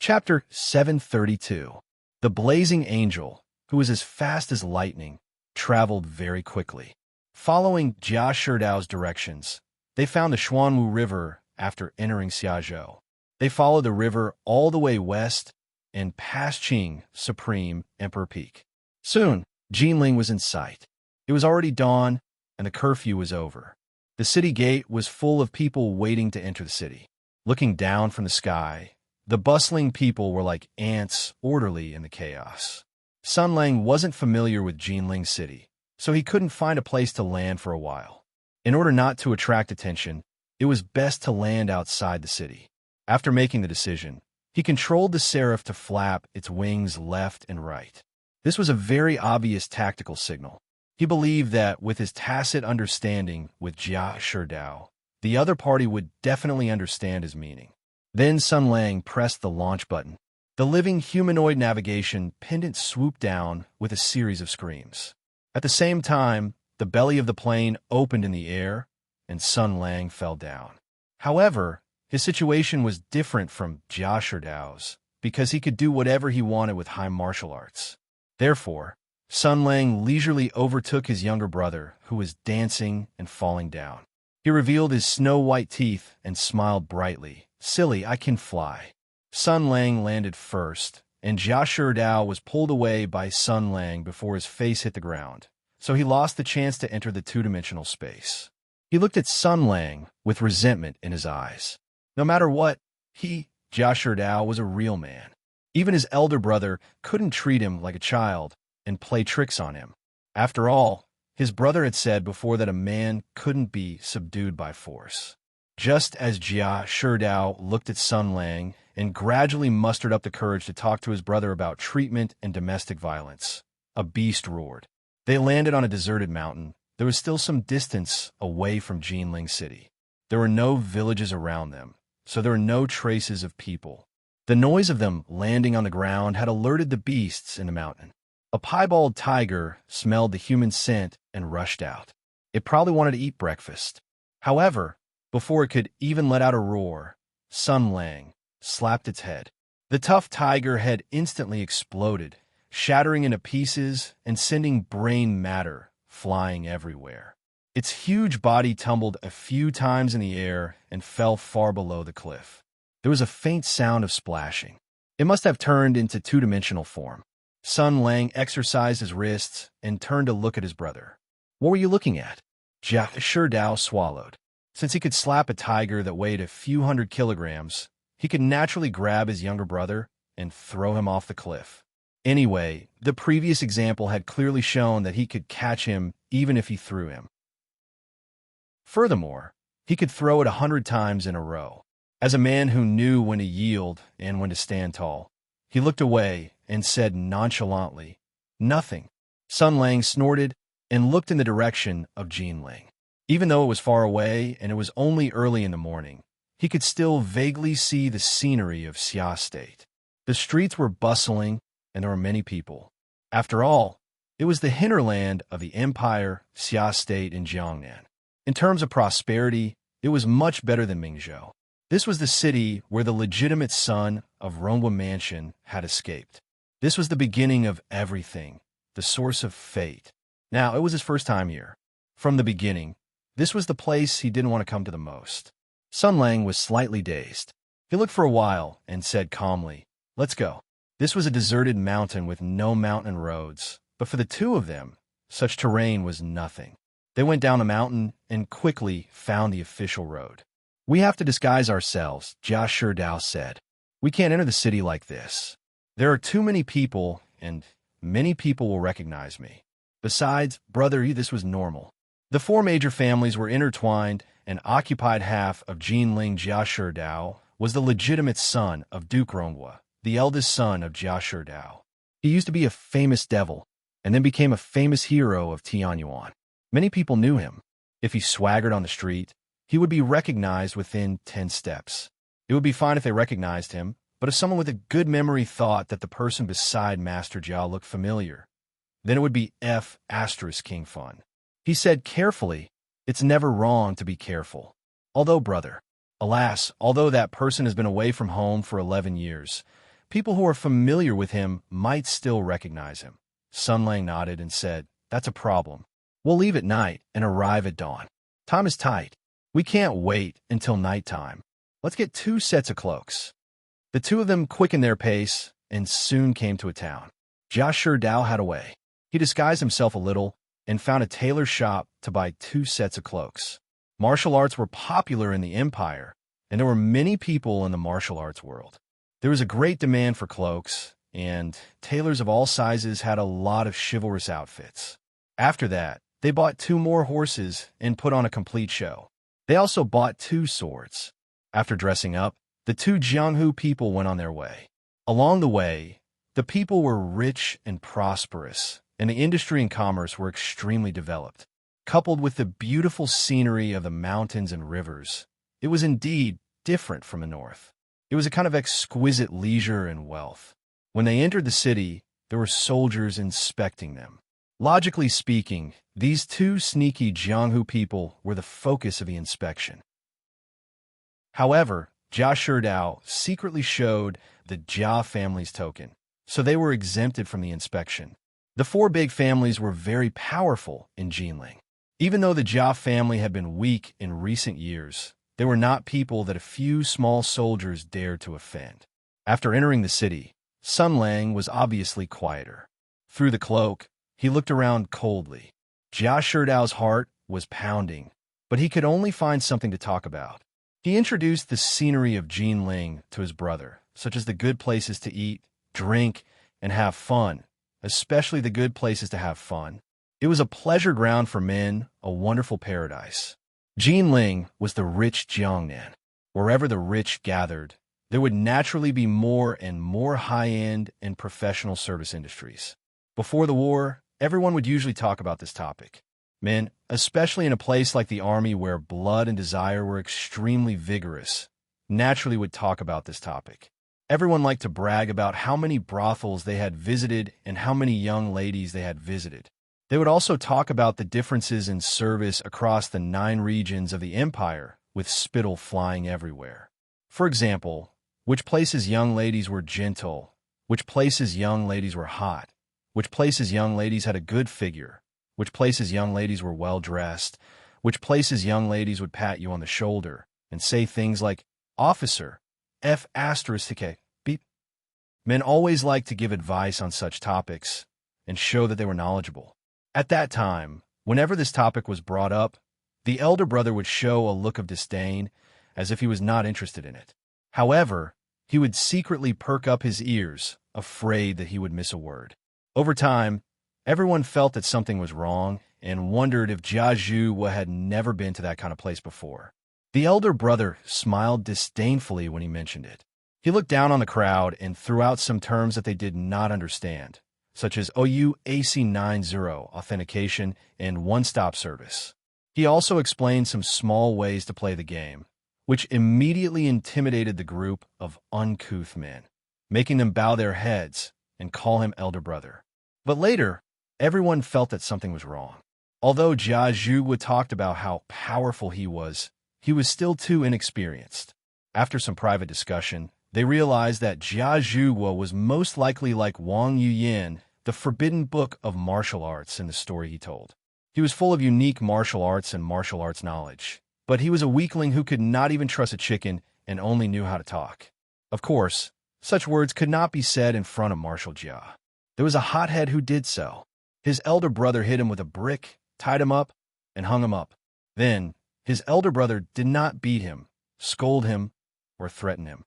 Chapter 732. The blazing angel, who was as fast as lightning, traveled very quickly. Following Jia Shidao's directions, they found the Xuanwu River after entering Xiazhou. They followed the river all the way west and past Qing, Supreme Emperor Peak. Soon, Jinling was in sight. It was already dawn, and the curfew was over. The city gate was full of people waiting to enter the city. Looking down from the sky, the bustling people were like ants, orderly in the chaos. Sun Lang wasn't familiar with Jinling City, so he couldn't find a place to land for a while. In order not to attract attention, it was best to land outside the city. After making the decision, he controlled the seraph to flap its wings left and right. This was a very obvious tactical signal. He believed that with his tacit understanding with Jia Shidao, the other party would definitely understand his meaning. Then Sun Lang pressed the launch button. The living humanoid navigation pendant swooped down with a series of screams. At the same time, the belly of the plane opened in the air, and Sun Lang fell down. However, his situation was different from Jia Shidao's, because he could do whatever he wanted with high martial arts. Therefore, Sun Lang leisurely overtook his younger brother, who was dancing and falling down. He revealed his snow-white teeth and smiled brightly. "Silly, I can fly." Sun Lang landed first, and Jia Shidao was pulled away by Sun Lang before his face hit the ground, so he lost the chance to enter the two-dimensional space. He looked at Sun Lang with resentment in his eyes. No matter what, Jia Shidao was a real man. Even his elder brother couldn't treat him like a child and play tricks on him. After all, his brother had said before that a man couldn't be subdued by force. Just as Jia Shidao looked at Sun Lang and gradually mustered up the courage to talk to his brother about treatment and domestic violence, a beast roared. They landed on a deserted mountain. There was still some distance away from Jinling City. There were no villages around them, so there were no traces of people. The noise of them landing on the ground had alerted the beasts in the mountain. A piebald tiger smelled the human scent and rushed out. It probably wanted to eat breakfast. However, before it could even let out a roar, Sun Lang slapped its head. The tough tiger head instantly exploded, shattering into pieces and sending brain matter flying everywhere. Its huge body tumbled a few times in the air and fell far below the cliff. There was a faint sound of splashing. It must have turned into two-dimensional form. Sun Lang exercised his wrists and turned to look at his brother. "What were you looking at?" Jia Shidao swallowed. Since he could slap a tiger that weighed a few hundred kilograms, he could naturally grab his younger brother and throw him off the cliff. Anyway, the previous example had clearly shown that he could catch him even if he threw him. Furthermore, he could throw it 100 times in a row. As a man who knew when to yield and when to stand tall, he looked away and said nonchalantly, "Nothing." Sun Lang snorted and looked in the direction of Jinling. Even though it was far away and it was only early in the morning, he could still vaguely see the scenery of Xia State. The streets were bustling and there were many people. After all, it was the hinterland of the Empire, Xia State, and Jiangnan. In terms of prosperity, it was much better than Mingzhou. This was the city where the legitimate son of Rongwa Mansion had escaped. This was the beginning of everything, the source of fate. Now, it was his first time here. From the beginning, this was the place he didn't want to come to the most. Sun Lang was slightly dazed. He looked for a while and said calmly, "Let's go." This was a deserted mountain with no mountain roads, but for the two of them, such terrain was nothing. They went down the mountain and quickly found the official road. "We have to disguise ourselves," Jia Shidao said. "We can't enter the city like this. There are too many people, and many people will recognize me. Besides, brother, this was normal." The four major families were intertwined and occupied half of Jinling. Jia Shidao was the legitimate son of Duke Rongwa, the eldest son of Jia Shidao. He used to be a famous devil, and then became a famous hero of Tianyuan. Many people knew him. If he swaggered on the street, he would be recognized within 10 steps. It would be fine if they recognized him, but if someone with a good memory thought that the person beside Master Jia looked familiar, then it would be King fun. He said carefully, "It's never wrong to be careful. Although, brother, alas, although that person has been away from home for 11 years, People who are familiar with him might still recognize him. Sun Lang nodded and said, "That's a problem. We'll leave at night and arrive at dawn. Time is tight. We can't wait until nighttime. Let's get 2 sets of cloaks." The two of them quickened their pace and soon came to a town. Jia Sherdao had a way. He disguised himself a little and found a tailor's shop to buy 2 sets of cloaks. Martial arts were popular in the empire, and there were many people in the martial arts world. There was a great demand for cloaks, and tailors of all sizes had a lot of chivalrous outfits. After that, they bought 2 more horses and put on a complete show. They also bought 2 swords. After dressing up, the 2 Jianghu people went on their way. Along the way, the people were rich and prosperous, and the industry and commerce were extremely developed. Coupled with the beautiful scenery of the mountains and rivers, it was indeed different from the north. It was a kind of exquisite leisure and wealth. When they entered the city, there were soldiers inspecting them. Logically speaking, these 2 sneaky Jianghu people were the focus of the inspection. However, Jia Sherdao secretly showed the Jia family's token, so they were exempted from the inspection. The 4 big families were very powerful in Jinling. Even though the Jia family had been weak in recent years, they were not people that a few small soldiers dared to offend. After entering the city, Sun Lang was obviously quieter. Through the cloak, he looked around coldly. Jia Sherdao's heart was pounding, but he could only find something to talk about. He introduced the scenery of Jinling to his brother, such as the good places to eat, drink, and have fun, especially the good places to have fun. It was a pleasure ground for men, a wonderful paradise. Jinling was the rich Jiangnan. Wherever the rich gathered, there would naturally be more and more high-end and professional service industries. Before the war, everyone would usually talk about this topic. Men, especially in a place like the army where blood and desire were extremely vigorous, naturally would talk about this topic. Everyone liked to brag about how many brothels they had visited and how many young ladies they had visited. They would also talk about the differences in service across the 9 regions of the empire, with spittle flying everywhere. For example, which places young ladies were gentle, which places young ladies were hot, which places young ladies had a good figure, which places young ladies were well-dressed, which places young ladies would pat you on the shoulder and say things like, "Officer, F***, beep." Men always liked to give advice on such topics and show that they were knowledgeable. At that time, whenever this topic was brought up, the elder brother would show a look of disdain as if he was not interested in it. However, he would secretly perk up his ears, afraid that he would miss a word. Over time, everyone felt that something was wrong and wondered if Jia Zhu had never been to that kind of place before. The elder brother smiled disdainfully when he mentioned it. He looked down on the crowd and threw out some terms that they did not understand, such as OUAC90 authentication and one-stop service. He also explained some small ways to play the game, which immediately intimidated the group of uncouth men, making them bow their heads and call him elder brother. But later, everyone felt that something was wrong. Although Jia Zhu talked about how powerful he was still too inexperienced. After some private discussion, they realized that Jia Zhu was most likely like Wang Yuyan, the forbidden book of martial arts in the story he told. He was full of unique martial arts and martial arts knowledge, but he was a weakling who could not even trust a chicken and only knew how to talk. Of course, such words could not be said in front of Marshal Jia. There was a hothead who did so. His elder brother hit him with a brick, tied him up, and hung him up. Then, his elder brother did not beat him, scold him, or threaten him.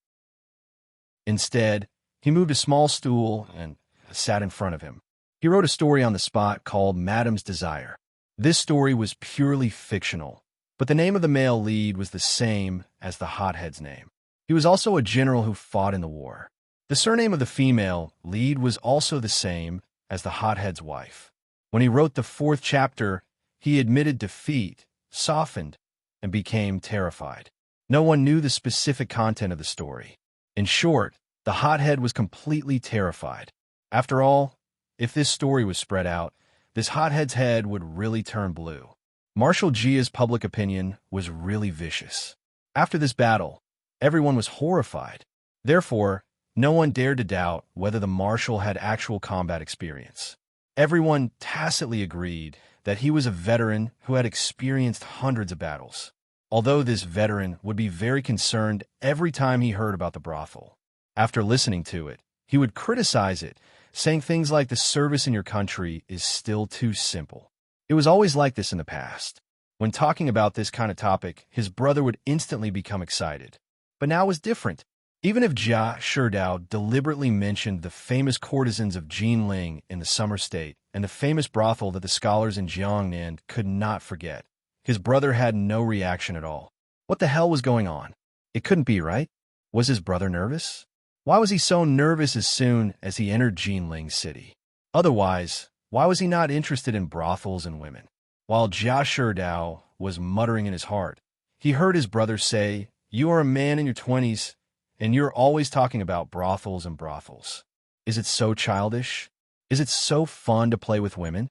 Instead, he moved a small stool and sat in front of him. He wrote a story on the spot called Madame's Desire. This story was purely fictional, but the name of the male lead was the same as the hothead's name. He was also a general who fought in the war. The surname of the female lead was also the same as the hothead's wife. When he wrote the 4th chapter, he admitted defeat, softened, and became terrified. No one knew the specific content of the story. In short, the hothead was completely terrified. After all, if this story was spread out, this hothead's head would really turn blue. Marshal Jia's public opinion was really vicious. After this battle, everyone was horrified. Therefore, No one dared to doubt whether the marshal had actual combat experience. Everyone tacitly agreed that he was a veteran who had experienced hundreds of battles, although this veteran would be very concerned every time he heard about the brothel. After listening to it, he would criticize it, saying things like the service in your country is still too simple. It was always like this in the past. When talking about this kind of topic, his brother would instantly become excited. But now it was different. Even if Jia Sherdao deliberately mentioned the famous courtesans of Jinling in the summer state and the famous brothel that the scholars in Jiangnan could not forget, his brother had no reaction at all. What the hell was going on? It couldn't be right. Was his brother nervous? Why was he so nervous as soon as he entered Jinling City? Otherwise, why was he not interested in brothels and women? While Jia Sherdao was muttering in his heart, he heard his brother say, "You are a man in your 20s, and you're always talking about brothels and brothels. Is it so childish? Is it so fun to play with women?"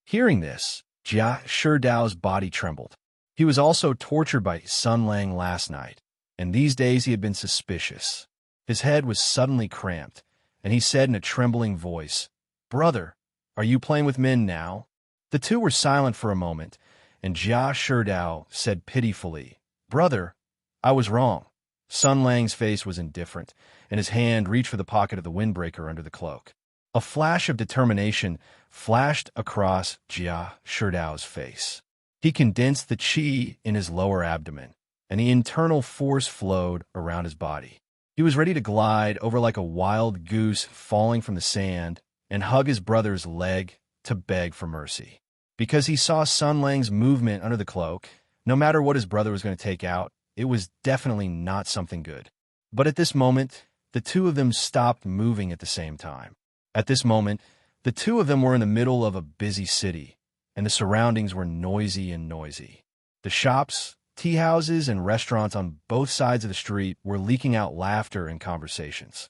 Hearing this, Jia Sherdao's body trembled. He was also tortured by Sun Lang last night, and these days he had been suspicious. His head was suddenly cramped, and he said in a trembling voice, "Brother, are you playing with men now?" The two were silent for a moment, and Jia Sherdao said pitifully, "Brother, I was wrong." Sun Lang's face was indifferent, and his hand reached for the pocket of the windbreaker under the cloak. A flash of determination flashed across Jia Sherdao's face. He condensed the qi in his lower abdomen, and the internal force flowed around his body. He was ready to glide over like a wild goose falling from the sand and hug his brother's leg to beg for mercy. Because he saw Sun Lang's movement under the cloak, no matter what his brother was going to take out, it was definitely not something good. But at this moment, the two of them stopped moving at the same time. At this moment, the two of them were in the middle of a busy city, and the surroundings were noisy and noisy. The shops, tea houses, and restaurants on both sides of the street were leaking out laughter and conversations.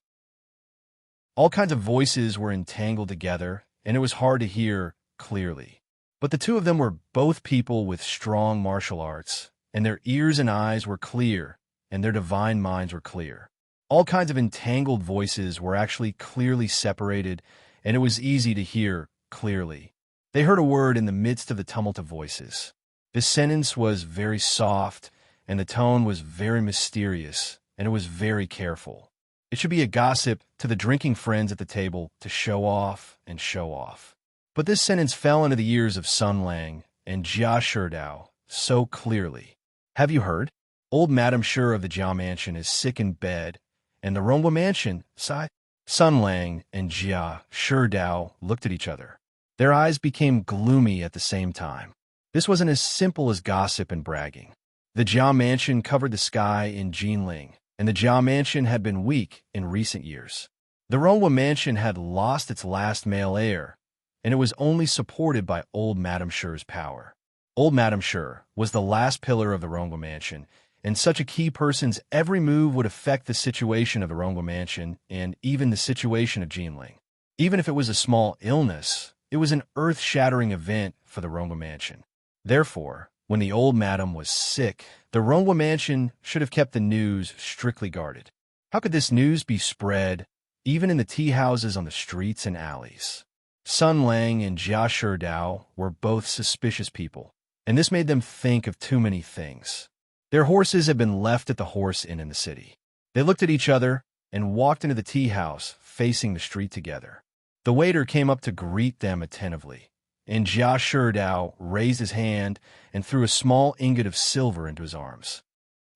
All kinds of voices were entangled together, and it was hard to hear clearly. But the two of them were both people with strong martial arts, and their ears and eyes were clear, and their divine minds were clear. All kinds of entangled voices were actually clearly separated, and it was easy to hear clearly. They heard a word in the midst of the tumult of voices. This sentence was very soft, and the tone was very mysterious, and it was very careful. It should be a gossip to the drinking friends at the table to show off and show off. But this sentence fell into the ears of Sun Lang and Jia Sherdao so clearly. "Have you heard? Old Madame Sher of the Jia Mansion is sick in bed, and the Rongwa Mansion sighed." Sun Lang and Jia Sherdao looked at each other. Their eyes became gloomy at the same time. This wasn't as simple as gossip and bragging. The Jia Mansion covered the sky in Jinling, and the Jia Mansion had been weak in recent years. The Rongwa Mansion had lost its last male heir, and it was only supported by old Madame Sher's power. Old Madame Sher was the last pillar of the Rongwa Mansion, and such a key person's every move would affect the situation of the Rongwa Mansion and even the situation of Jinling. Even if it was a small illness, it was an earth-shattering event for the Rongwa Mansion. Therefore, when the old madam was sick, the Rongwa Mansion should have kept the news strictly guarded. How could this news be spread, even in the tea houses on the streets and alleys? Sun Lang and Jia Sherdao were both suspicious people, and this made them think of too many things. Their horses had been left at the horse inn in the city. They looked at each other and walked into the tea house, facing the street together. The waiter came up to greet them attentively, and Jia Sherdao raised his hand and threw a small ingot of silver into his arms.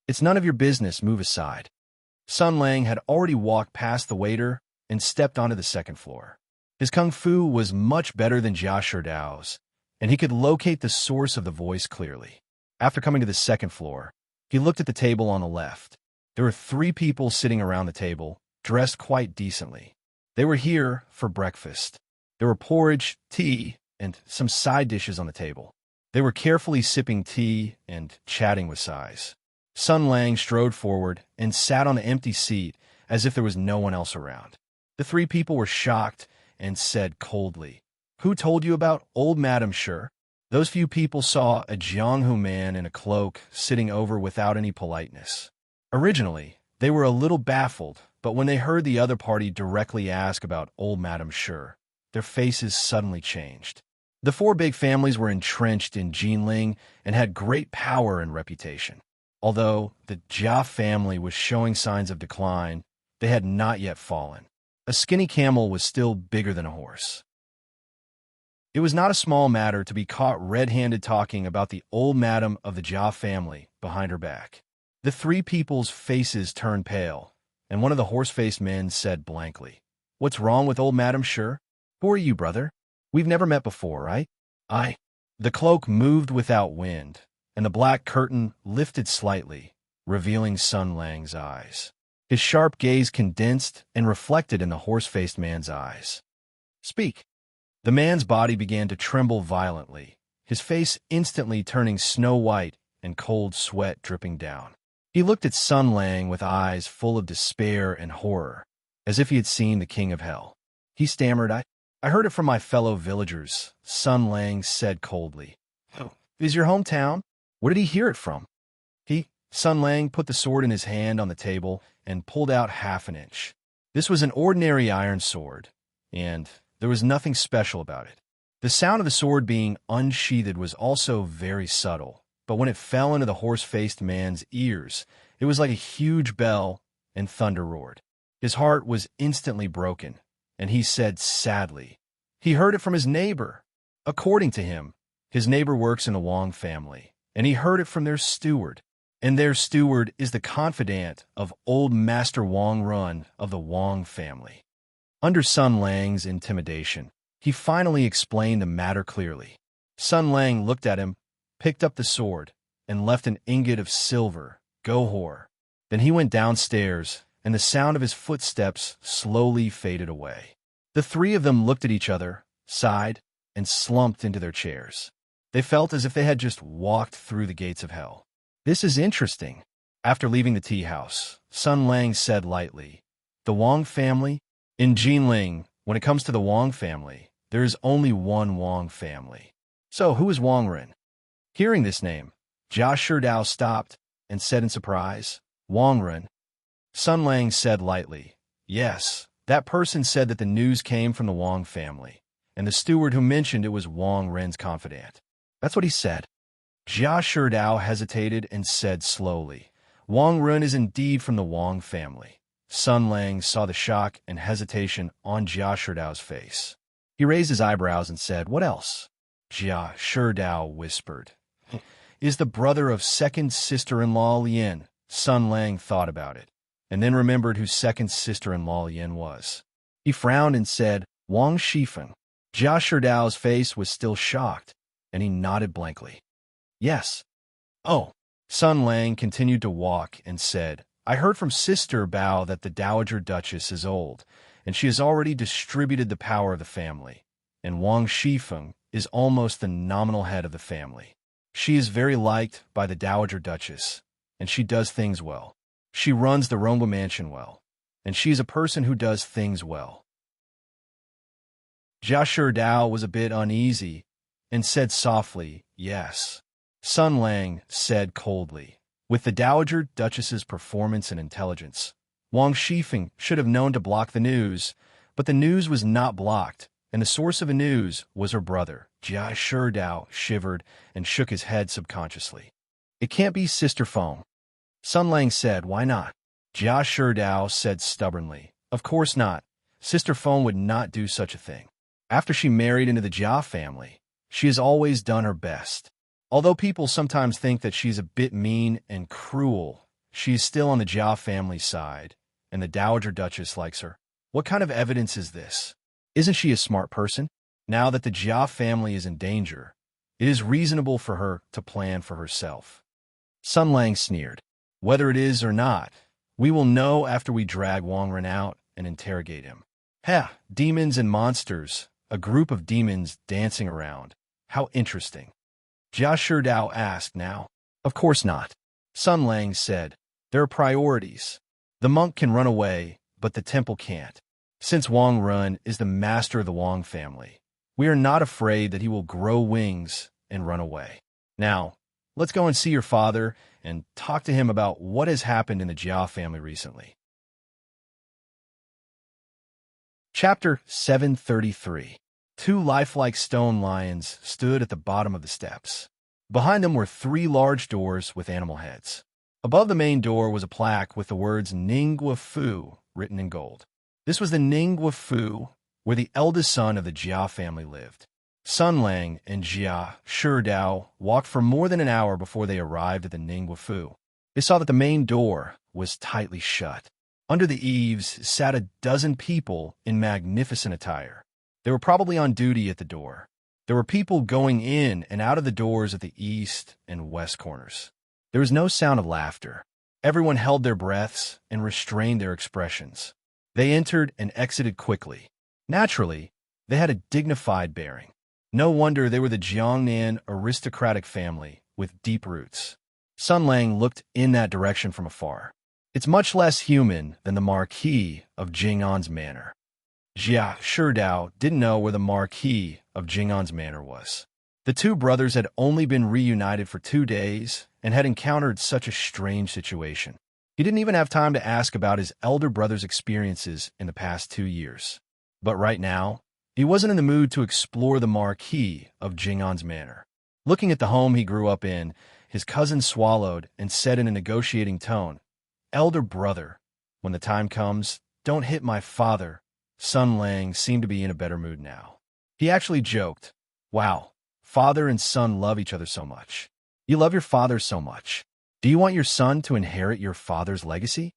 "It's none of your business, move aside." Sun Lang had already walked past the waiter and stepped onto the second floor. His kung fu was much better than Jia Sherdao's, and he could locate the source of the voice clearly. After coming to the second floor, he looked at the table on the left. There were 3 people sitting around the table, dressed quite decently. They were here for breakfast. There were porridge, tea, and some side dishes on the table. They were carefully sipping tea and chatting with sighs. Sun Lang strode forward and sat on the empty seat as if there was no one else around. The 3 people were shocked and said coldly, "Who told you about old Madame Sher?" Those few people saw a Jianghu man in a cloak sitting over without any politeness. Originally, they were a little baffled, But when they heard the other party directly ask about old Madame Sure, their faces suddenly changed. The four big families were entrenched in Jinling and had great power and reputation. Although the Jia family was showing signs of decline, they had not yet fallen. A skinny camel was still bigger than a horse. It was not a small matter to be caught red-handed talking about the old madam of the Jia family behind her back. The three people's faces turned pale, and one of the horse-faced men said blankly, "What's wrong with old Madam Sure? Who are you, brother? We've never met before, right?" The cloak moved without wind, and the black curtain lifted slightly, revealing Sun Lang's eyes. His sharp gaze condensed and reflected in the horse-faced man's eyes. "Speak." The man's body began to tremble violently, his face instantly turning snow-white and cold sweat dripping down. He looked at Sun Lang with eyes full of despair and horror, as if he had seen the king of hell. He stammered, I heard it from my fellow villagers," Sun Lang said coldly. "Oh, is your hometown? Where did he hear it from?" Sun Lang put the sword in his hand on the table and pulled out half an inch. This was an ordinary iron sword, and there was nothing special about it. The sound of the sword being unsheathed was also very subtle, but when it fell into the horse-faced man's ears, it was like a huge bell and thunder roared. His heart was instantly broken, and he said sadly, he heard it from his neighbor. According to him, his neighbor works in the Wang family, and he heard it from their steward. And their steward is the confidant of old Master Wang Run of the Wang family. Under Sun Lang's intimidation, he finally explained the matter clearly. Sun Lang looked at him, picked up the sword, and left an ingot of silver, gohor. Then he went downstairs, and the sound of his footsteps slowly faded away. The three of them looked at each other, sighed, and slumped into their chairs. They felt as if they had just walked through the gates of hell. "This is interesting." After leaving the tea house, Sun Lang said lightly, "The Wang family? In Jinling, when it comes to the Wang family, there is only one Wang family. So who is Wang Ren?" Hearing this name, Jia Sherdao stopped and said in surprise, "Wang Ren?" Sun Lang said lightly, "Yes, that person said that the news came from the Wang family, and the steward who mentioned it was Wang Ren's confidant. That's what he said." Jia Sherdao hesitated and said slowly, "Wang Ren is indeed from the Wang family." Sun Lang saw the shock and hesitation on Jia Sherdao's face. He raised his eyebrows and said, "What else?" Jia Sherdao whispered, "Is the brother of second sister-in-law Lien." Sun Lang thought about it, and then remembered who second sister-in-law Lien was. He frowned and said, "Wang Shifeng." Jia Sherdao's face was still shocked, and he nodded blankly. "Yes." "Oh." Sun Lang continued to walk and said, "I heard from Sister Bao that the Dowager Duchess is old, and she has already distributed the power of the family, and Wang Shifeng is almost the nominal head of the family. She is very liked by the Dowager Duchess, and she does things well. She runs the Rongba mansion well, and she is a person who does things well." Jia Sherdao was a bit uneasy and said softly, "Yes." Sun Lang said coldly, "With the Dowager Duchess's performance and intelligence, Wang Shifeng should have known to block the news, but the news was not blocked, and the source of the news was her brother." Jia Sherdao shivered and shook his head subconsciously. "It can't be Sister Feng." Sun Lang said, "Why not?" Jia Sherdao said stubbornly, "Of course not. Sister Feng would not do such a thing. After she married into the Jia family, she has always done her best. Although people sometimes think that she's a bit mean and cruel, she is still on the Jia family's side, and the Dowager Duchess likes her. What kind of evidence is this? Isn't she a smart person? Now that the Jia family is in danger, it is reasonable for her to plan for herself." Sun Lang sneered, "Whether it is or not, we will know after we drag Wang Ren out and interrogate him." "Ha! Demons and monsters, a group of demons dancing around. How interesting." Jia Sherdao asked now. "Of course not." Sun Lang said, "There are priorities. The monk can run away, but the temple can't. Since Wang Ren is the master of the Wang family, we are not afraid that he will grow wings and run away. Now, let's go and see your father and talk to him about what has happened in the Jia family recently." Chapter 733. Two lifelike stone lions stood at the bottom of the steps. Behind them were three large doors with animal heads. Above the main door was a plaque with the words Ningwa Fu written in gold. This was the Ningwa Fu, where the eldest son of the Jia family lived. Sun Lang and Jia Sherdao walked for more than an hour before they arrived at the Ningwa Fu. They saw that the main door was tightly shut. Under the eaves sat a dozen people in magnificent attire. They were probably on duty at the door. There were people going in and out of the doors at the east and west corners. There was no sound of laughter. Everyone held their breaths and restrained their expressions. They entered and exited quickly. Naturally, they had a dignified bearing. No wonder they were the Jiangnan aristocratic family with deep roots. Sun Lang looked in that direction from afar. It's much less human than the Marquis of Jing'an's manor. Jia Sherdao didn't know where the Marquis of Jing'an's manor was. The two brothers had only been reunited for 2 days and had encountered such a strange situation. He didn't even have time to ask about his elder brother's experiences in the past 2 years. But right now, he wasn't in the mood to explore the Marquis of Jing'an's manor. Looking at the home he grew up in, his cousin swallowed and said in a negotiating tone, "Elder brother, when the time comes, don't hit my father." Sun Lang seemed to be in a better mood now. He actually joked, "Wow, father and son love each other so much. You love your father so much. Do you want your son to inherit your father's legacy?"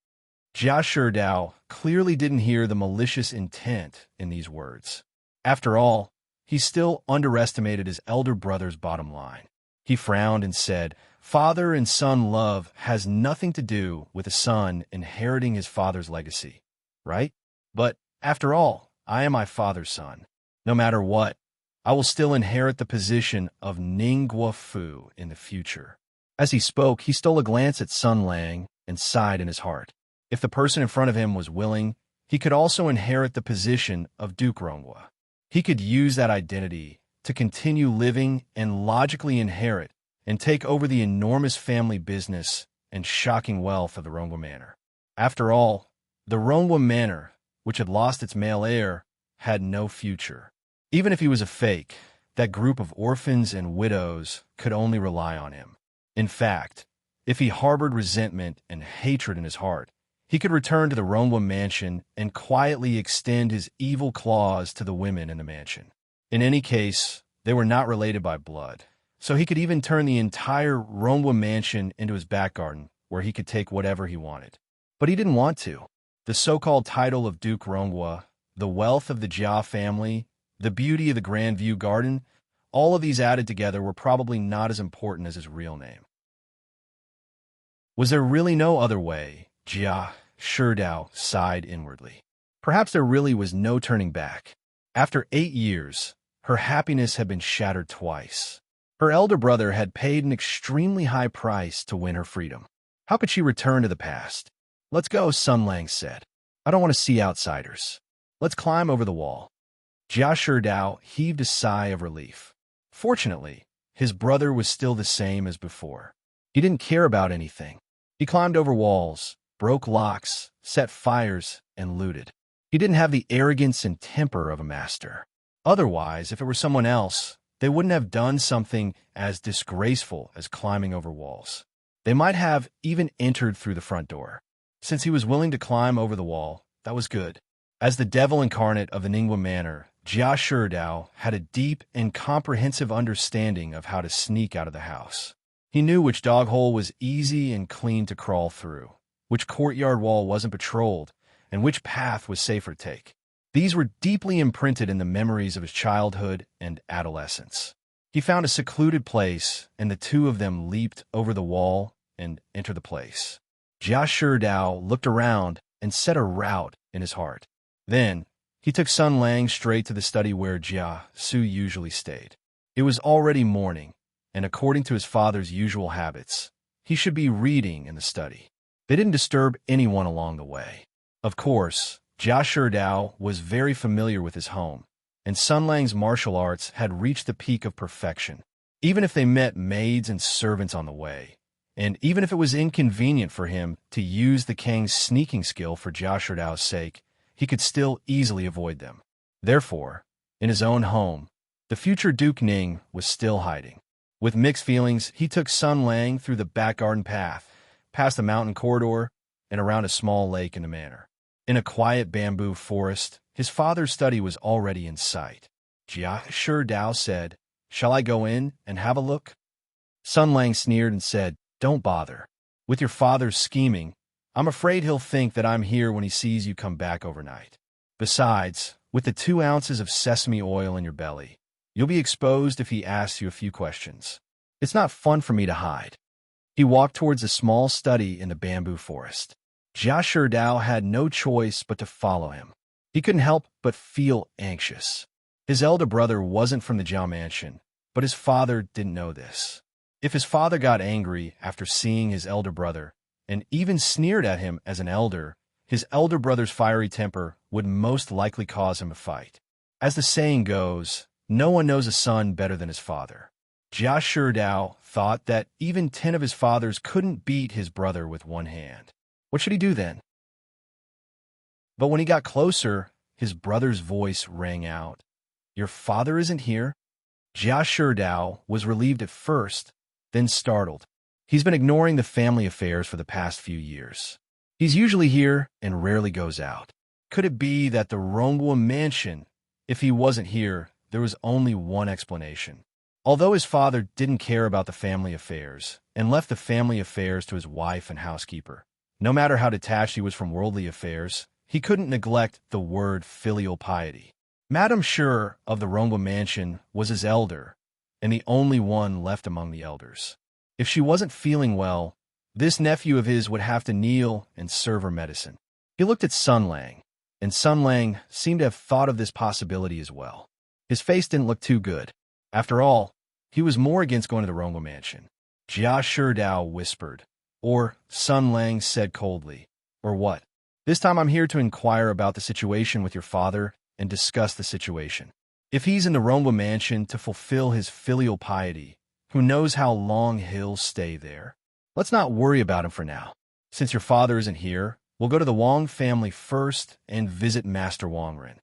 Jia Sherdao clearly didn't hear the malicious intent in these words. After all, he still underestimated his elder brother's bottom line. He frowned and said, "Father and son love has nothing to do with a son inheriting his father's legacy, right? But after all, I am my father's son. No matter what, I will still inherit the position of Ningwa Fu in the future." As he spoke, he stole a glance at Sun Lang and sighed in his heart. If the person in front of him was willing, he could also inherit the position of Duke Rongwa. He could use that identity to continue living and logically inherit and take over the enormous family business and shocking wealth of the Rongwa Manor. After all, the Rongwa Manor, which had lost its male heir, had no future. Even if he was a fake, that group of orphans and widows could only rely on him. In fact, if he harbored resentment and hatred in his heart, he could return to the Rongwa mansion and quietly extend his evil claws to the women in the mansion. In any case, they were not related by blood, so he could even turn the entire Rongwa mansion into his back garden, where he could take whatever he wanted. But he didn't want to. The so-called title of Duke Rongwa, the wealth of the Jia family, the beauty of the Grand View Garden, all of these added together were probably not as important as his real name. Was there really no other way? Jia Sherdao sighed inwardly. Perhaps there really was no turning back. After 8 years, her happiness had been shattered twice. Her elder brother had paid an extremely high price to win her freedom. How could she return to the past? "Let's go," Sun Lang said. "I don't want to see outsiders. Let's climb over the wall." Jia Sherdao heaved a sigh of relief. Fortunately, his brother was still the same as before. He didn't care about anything. He climbed over walls, broke locks, set fires, and looted. He didn't have the arrogance and temper of a master. Otherwise, if it were someone else, they wouldn't have done something as disgraceful as climbing over walls. They might have even entered through the front door. Since he was willing to climb over the wall, that was good. As the devil incarnate of the Ningwa Manor, Jia Sherdao had a deep and comprehensive understanding of how to sneak out of the house. He knew which dog hole was easy and clean to crawl through, which courtyard wall wasn't patrolled, and which path was safer to take. These were deeply imprinted in the memories of his childhood and adolescence. He found a secluded place, and the two of them leaped over the wall and entered the place. Jia Sherdao looked around and set a route in his heart. Then, he took Sun Lang straight to the study where Jia Su usually stayed. It was already morning, and according to his father's usual habits, he should be reading in the study. They didn't disturb anyone along the way. Of course, Jia Sherdao was very familiar with his home, and Sun Lang's martial arts had reached the peak of perfection. Even if they met maids and servants on the way, and even if it was inconvenient for him to use the Kang's sneaking skill for Jia Sherdao's sake, he could still easily avoid them. Therefore, in his own home, the future Duke Ning was still hiding. With mixed feelings, he took Sun Lang through the back garden path, past the mountain corridor, and around a small lake in the manor. In a quiet bamboo forest, his father's study was already in sight. Jia Dao said, "Shall I go in and have a look?" Sun Lang sneered and said, "Don't bother. With your father's scheming, I'm afraid he'll think that I'm here when he sees you come back overnight. Besides, with the 2 ounces of sesame oil in your belly, you'll be exposed if he asks you a few questions. It's not fun for me to hide." He walked towards a small study in the bamboo forest. Jia Dao had no choice but to follow him. He couldn't help but feel anxious. His elder brother wasn't from the Jiao mansion, but his father didn't know this. If his father got angry after seeing his elder brother, and even sneered at him as an elder, his elder brother's fiery temper would most likely cause him a fight. As the saying goes, no one knows a son better than his father. Jia Dao thought that even 10 of his fathers couldn't beat his brother with one hand. What should he do then? But when he got closer, his brother's voice rang out. "Your father isn't here?" Jia Dao was relieved at first, then startled. He's been ignoring the family affairs for the past few years. He's usually here and rarely goes out. Could it be that the Ronghua mansion? If he wasn't here, there was only one explanation. Although his father didn't care about the family affairs and left the family affairs to his wife and housekeeper, no matter how detached he was from worldly affairs, he couldn't neglect the word filial piety. Madame Sure of the Ronghua mansion was his elder, and the only one left among the elders. If she wasn't feeling well, this nephew of his would have to kneel and serve her medicine. He looked at Sun Lang, and Sun Lang seemed to have thought of this possibility as well. His face didn't look too good. After all, he was more against going to the Ronghua mansion. Jia Dao whispered, or Sun Lang said coldly, "Or what? This time I'm here to inquire about the situation with your father and discuss the situation. If he's in the Ronghua mansion to fulfill his filial piety, who knows how long he'll stay there? Let's not worry about him for now. Since your father isn't here, we'll go to the Wang family first and visit Master Wangren."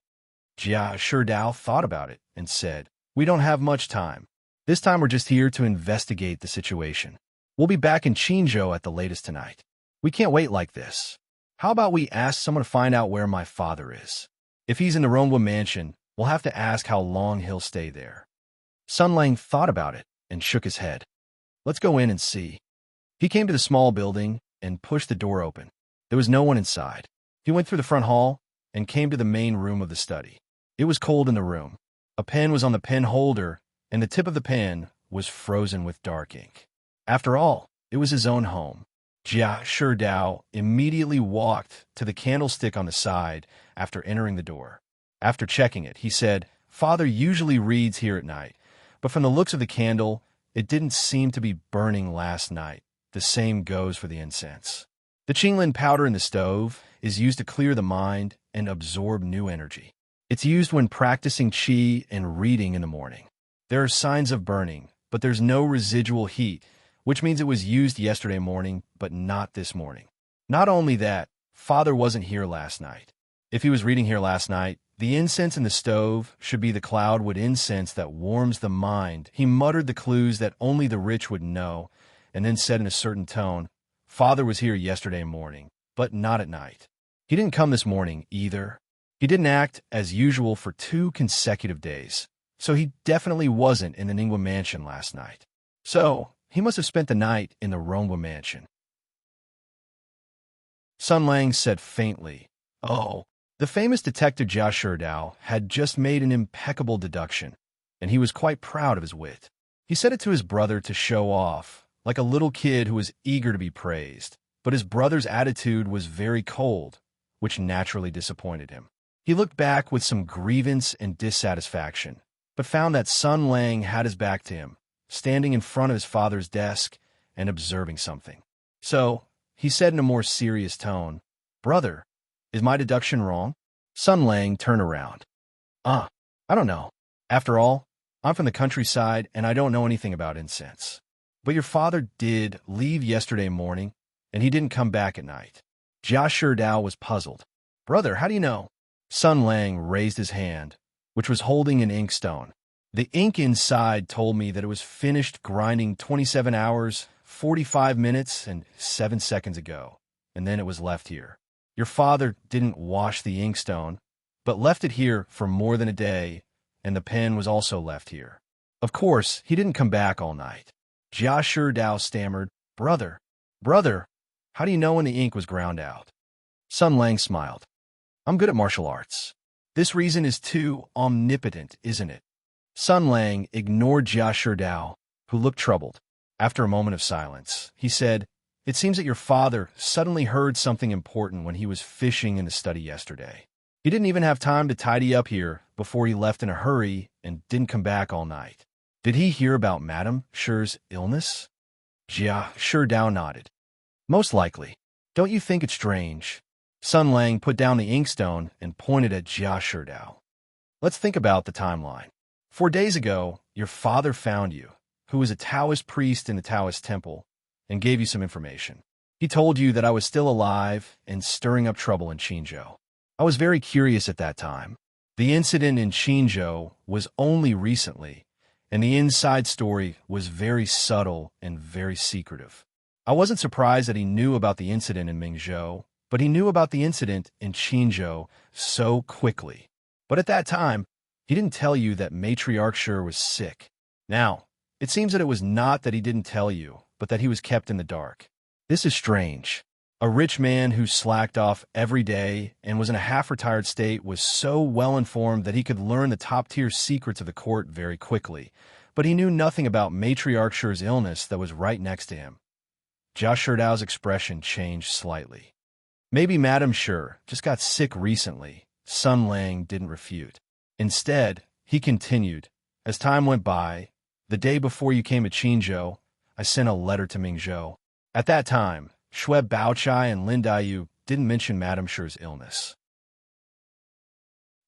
Jia Dao thought about it and said, "We don't have much time. This time we're just here to investigate the situation. We'll be back in Qinzhou at the latest tonight. We can't wait like this. How about we ask someone to find out where my father is? If he's in the Ronghua mansion, we'll have to ask how long he'll stay there." Sun Lang thought about it and shook his head. "Let's go in and see." He came to the small building and pushed the door open. There was no one inside. He went through the front hall and came to the main room of the study. It was cold in the room. A pen was on the pen holder, and the tip of the pen was frozen with dark ink. After all, it was his own home. Jia Dao immediately walked to the candlestick on the side after entering the door. After checking it, he said, "Father usually reads here at night, but from the looks of the candle, it didn't seem to be burning last night. The same goes for the incense. The Qinglin powder in the stove is used to clear the mind and absorb new energy. It's used when practicing qi and reading in the morning. There are signs of burning, but there's no residual heat, which means it was used yesterday morning, but not this morning. Not only that, Father wasn't here last night. If he was reading here last night, the incense in the stove should be the cloudwood incense that warms the mind." He muttered the clues that only the rich would know, and then said in a certain tone, "Father was here yesterday morning, but not at night. He didn't come this morning either. He didn't act as usual for 2 consecutive days, so he definitely wasn't in the Ningguo mansion last night. So, he must have spent the night in the Ronghua mansion." Sun Lang said faintly, "Oh." The famous detective Jia Dao had just made an impeccable deduction, and he was quite proud of his wit. He said it to his brother to show off, like a little kid who was eager to be praised, but his brother's attitude was very cold, which naturally disappointed him. He looked back with some grievance and dissatisfaction, but found that Sun Lang had his back to him, standing in front of his father's desk and observing something. So, he said in a more serious tone, "Brother, is my deduction wrong?" Sun Lang turned around. I don't know. After all, I'm from the countryside and I don't know anything about incense. But your father did leave yesterday morning, and he didn't come back at night." Jia Dao was puzzled. "Brother, how do you know?" Sun Lang raised his hand, which was holding an inkstone. The ink inside told me that it was finished grinding 27 hours, 45 minutes, and 7 seconds ago, and then it was left here. Your father didn't wash the inkstone, but left it here for more than a day, and the pen was also left here. Of course, he didn't come back all night. Jia Sherdao stammered, Brother, how do you know when the ink was ground out? Sun Lang smiled. I'm good at martial arts. This reason is too omnipotent, isn't it? Sun Lang ignored Jia Sherdao, who looked troubled. After a moment of silence, he said, It seems that your father suddenly heard something important when he was fishing in the study yesterday. He didn't even have time to tidy up here before he left in a hurry and didn't come back all night. Did he hear about Madame Shi's illness? Jia Sherdao nodded. Most likely. Don't you think it's strange? Sun Lang put down the inkstone and pointed at Jia Sherdao. Let's think about the timeline. 4 days ago, your father found you, who was a Taoist priest in the Taoist temple, and gave you some information. He told you that I was still alive and stirring up trouble in Qinzhou. I was very curious at that time. The incident in Qinzhou was only recently, and the inside story was very subtle and very secretive. I wasn't surprised that he knew about the incident in Mingzhou, but he knew about the incident in Qinzhou so quickly. But at that time, he didn't tell you that Matriarch Shi was sick. Now, it seems that it was not that he didn't tell you, but that he was kept in the dark. This is strange. A rich man who slacked off every day and was in a half-retired state was so well-informed that he could learn the top-tier secrets of the court very quickly, but he knew nothing about Matriarch Shi's illness that was right next to him. Jia Sherdao's expression changed slightly. Maybe Madame Shi just got sick recently, Sun Lang didn't refute. Instead, he continued, as time went by, the day before you came to Qinzhou, I sent a letter to Mingzhou. At that time, Xue Baochai and Lin Daiyu didn't mention Madame Shi's illness.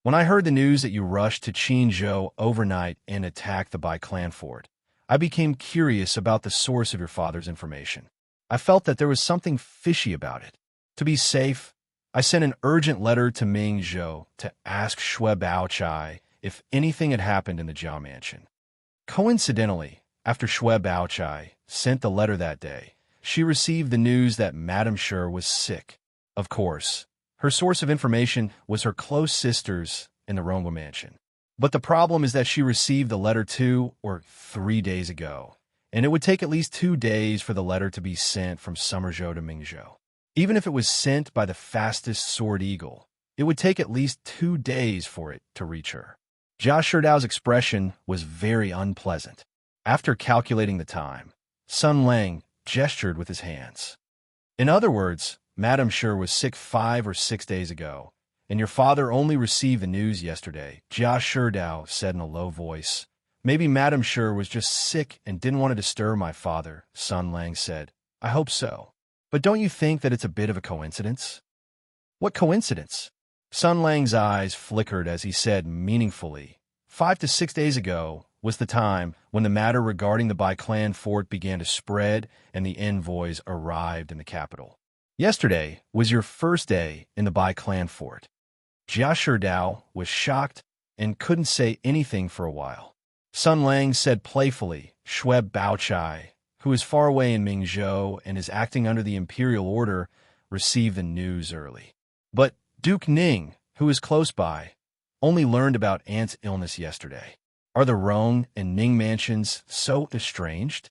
When I heard the news that you rushed to Qinzhou overnight and attacked the Bai clan fort, I became curious about the source of your father's information. I felt that there was something fishy about it. To be safe, I sent an urgent letter to Mingzhou to ask Xue Baochai if anything had happened in the Jiao mansion. Coincidentally, after Xue Baochai sent the letter that day, she received the news that Madame Shi was sick. Of course, her source of information was her close sisters in the Rongwu mansion. But the problem is that she received the letter 2 or 3 days ago, and it would take at least 2 days for the letter to be sent from Summerzhou to Mingzhou. Even if it was sent by the fastest sword eagle, it would take at least 2 days for it to reach her. Jia Sherdao's expression was very unpleasant. After calculating the time, Sun Lang gestured with his hands. In other words, Madame Shi was sick 5 or 6 days ago, and your father only received the news yesterday, Jia Sherdao said in a low voice. Maybe Madame Shi was just sick and didn't want to disturb my father, Sun Lang said. I hope so. But don't you think that it's a bit of a coincidence? What coincidence? Sun Lang's eyes flickered as he said meaningfully, 5 to 6 days ago was the time when the matter regarding the Bai clan fort began to spread and the envoys arrived in the capital. Yesterday was your first day in the Bai clan fort. Jia Sherdao was shocked and couldn't say anything for a while. Sun Lang said playfully, Xue Baochai, who is far away in Mingzhou and is acting under the imperial order, received the news early. But Duke Ning, who is close by, only learned about Aunt's illness yesterday. Are the Rong and Ning mansions so estranged?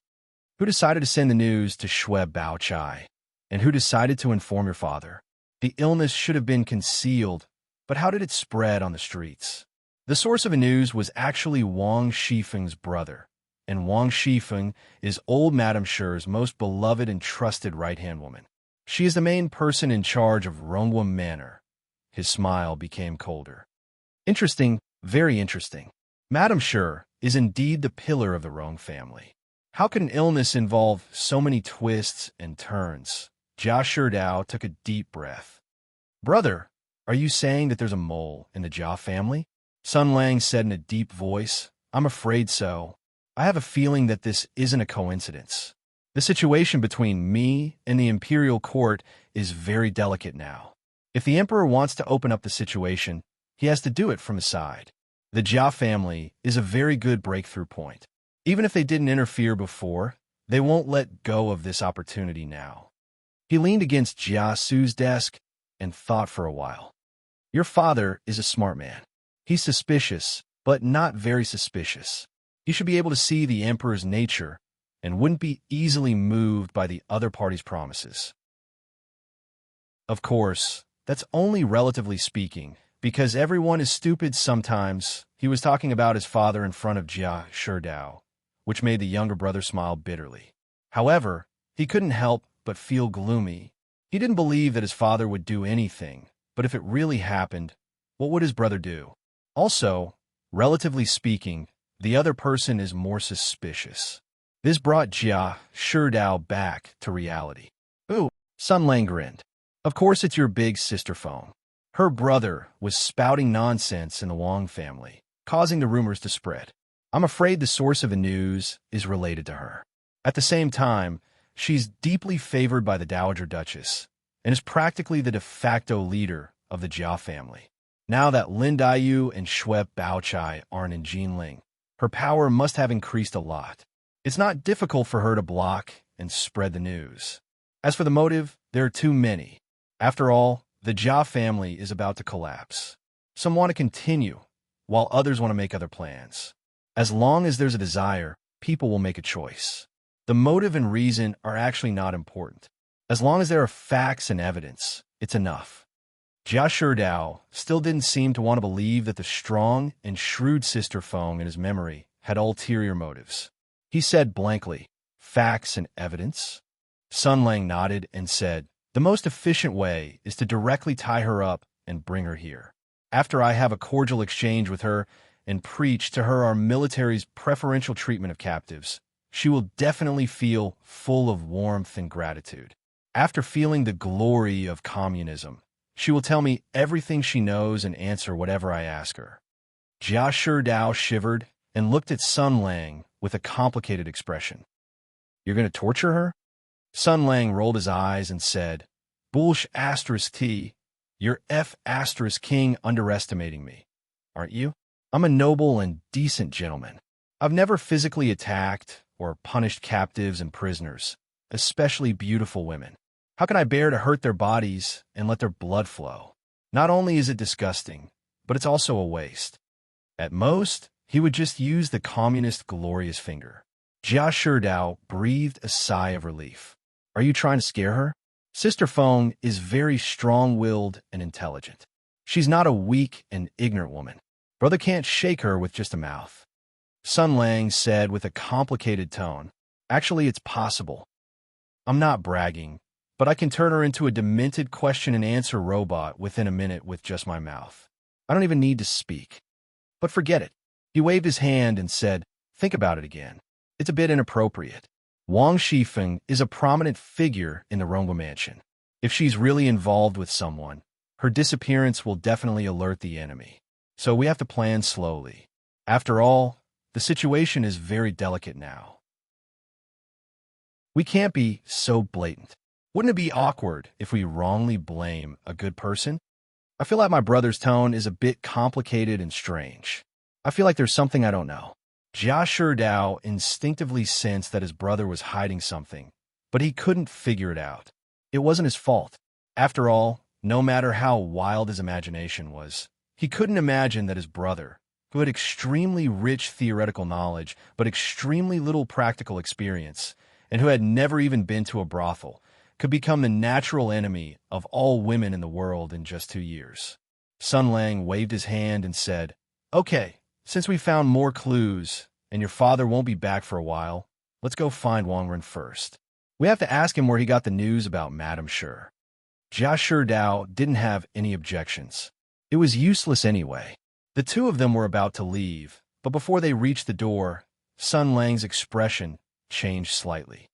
Who decided to send the news to Xue Baochai? And who decided to inform your father? The illness should have been concealed, but how did it spread on the streets? The source of the news was actually Wang Shifeng's brother, and Wang Shifeng is old Madame Shi's most beloved and trusted right-hand woman. She is the main person in charge of Rongwu Manor. His smile became colder. Interesting, very interesting. Madame Shi is indeed the pillar of the Rong family. How could an illness involve so many twists and turns? Jia Sherdao took a deep breath. Brother, are you saying that there's a mole in the Jia family? Sun Lang said in a deep voice. I'm afraid so. I have a feeling that this isn't a coincidence. The situation between me and the imperial court is very delicate now. If the emperor wants to open up the situation, he has to do it from his side. The Jia family is a very good breakthrough point. Even if they didn't interfere before, they won't let go of this opportunity now. He leaned against Jia Su's desk and thought for a while. Your father is a smart man. He's suspicious, but not very suspicious. He should be able to see the emperor's nature and wouldn't be easily moved by the other party's promises. Of course, that's only relatively speaking, because everyone is stupid sometimes. He was talking about his father in front of Jia Sherdao, which made the younger brother smile bitterly. However, he couldn't help but feel gloomy. He didn't believe that his father would do anything, but if it really happened, what would his brother do? Also, relatively speaking, the other person is more suspicious. This brought Jia Sherdao back to reality. Ooh, Sun Lang grinned. Of course it's your big sister phone. Her brother was spouting nonsense in the Wang family, causing the rumors to spread. I'm afraid the source of the news is related to her. At the same time, she's deeply favored by the Dowager Duchess and is practically the de facto leader of the Jia family. Now that Lin Daiyu and Shuep Baochai aren't in Jinling, her power must have increased a lot. It's not difficult for her to block and spread the news. As for the motive, there are too many. After all, the Jia family is about to collapse. Some want to continue, while others want to make other plans. As long as there's a desire, people will make a choice. The motive and reason are actually not important. As long as there are facts and evidence, it's enough. Jia Sherdao still didn't seem to want to believe that the strong and shrewd sister Feng in his memory had ulterior motives. He said blankly, "Facts and evidence?" Sun Lang nodded and said, "The most efficient way is to directly tie her up and bring her here. After I have a cordial exchange with her and preach to her our military's preferential treatment of captives, she will definitely feel full of warmth and gratitude. After feeling the glory of communism, she will tell me everything she knows and answer whatever I ask her." Jia Sherdao shivered and looked at Sun Lang with a complicated expression. "You're going to torture her?" Sun Lang rolled his eyes and said, "Bullsh asterisk T, you're F asterisk king underestimating me, aren't you? I'm a noble and decent gentleman. I've never physically attacked or punished captives and prisoners, especially beautiful women. How can I bear to hurt their bodies and let their blood flow? Not only is it disgusting, but it's also a waste." At most, he would just use the communist glorious finger. Jia Sherdao breathed a sigh of relief. "Are you trying to scare her? Sister Feng is very strong-willed and intelligent. She's not a weak and ignorant woman. Brother can't shake her with just a mouth." Sun Lang said with a complicated tone, "Actually, it's possible. I'm not bragging, but I can turn her into a demented question-and-answer robot within a minute with just my mouth. I don't even need to speak. But forget it." He waved his hand and said, "Think about it again. It's a bit inappropriate. Wang Shifeng is a prominent figure in the Rongwa mansion. If she's really involved with someone, her disappearance will definitely alert the enemy. So we have to plan slowly. After all, the situation is very delicate now. We can't be so blatant. Wouldn't it be awkward if we wrongly blame a good person? I feel like my brother's tone is a bit complicated and strange. I feel like there's something I don't know." Jia Sherdao instinctively sensed that his brother was hiding something, but he couldn't figure it out. It wasn't his fault. After all, no matter how wild his imagination was, he couldn't imagine that his brother, who had extremely rich theoretical knowledge but extremely little practical experience, and who had never even been to a brothel, could become the natural enemy of all women in the world in just 2 years. Sun Lang waved his hand and said, "Okay, since we found more clues, and your father won't be back for a while, let's go find Wang Ren first. We have to ask him where he got the news about Madame Sher." Jia Sherdao didn't have any objections. It was useless anyway. The two of them were about to leave, but before they reached the door, Sun Lang's expression changed slightly.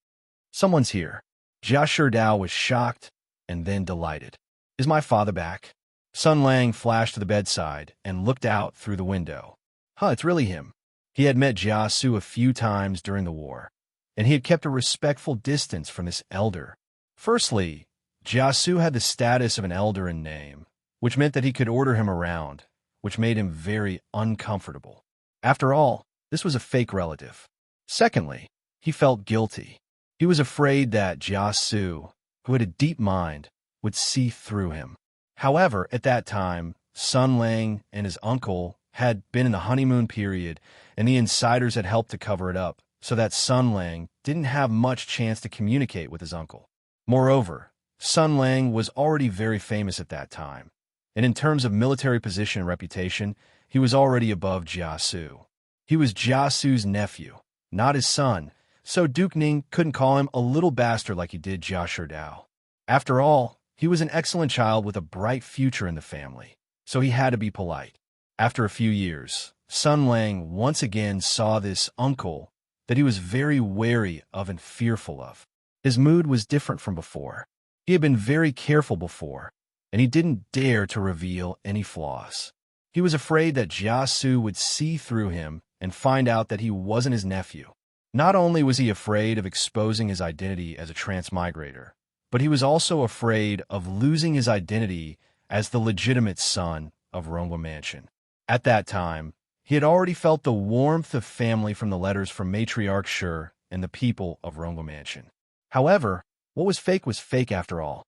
"Someone's here." Jia Sherdao was shocked and then delighted. "Is my father back?" Sun Lang flashed to the bedside and looked out through the window. It's really him. He had met Jia Su a few times during the war, and he had kept a respectful distance from this elder. Firstly, Jia Su had the status of an elder in name, which meant that he could order him around, which made him very uncomfortable. After all, this was a fake relative. Secondly, he felt guilty. He was afraid that Jia Su, who had a deep mind, would see through him. However, at that time, Sun Lang and his uncle had been in the honeymoon period, and the insiders had helped to cover it up, so that Sun Lang didn't have much chance to communicate with his uncle. Moreover, Sun Lang was already very famous at that time, and in terms of military position and reputation, he was already above Jia Su. He was Jia Su's nephew, not his son, so Duke Ning couldn't call him a little bastard like he did Jia Sherdao. After all, he was an excellent child with a bright future in the family, so he had to be polite. After a few years, Sun Lang once again saw this uncle that he was very wary of and fearful of. His mood was different from before. He had been very careful before, and he didn't dare to reveal any flaws. He was afraid that Jia Su would see through him and find out that he wasn't his nephew. Not only was he afraid of exposing his identity as a transmigrator, but he was also afraid of losing his identity as the legitimate son of Rongwa Mansion. At that time, he had already felt the warmth of family from the letters from Matriarch Shi and the people of Rongwa Mansion. However, what was fake after all.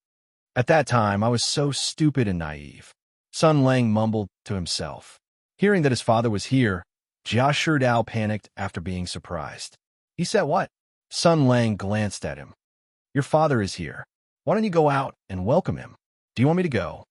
At that time, I was so stupid and naive. Sun Lang mumbled to himself. Hearing that his father was here, Jia Sherdao panicked after being surprised. He said, "What?" Sun Lang glanced at him. "Your father is here. Why don't you go out and welcome him? Do you want me to go?"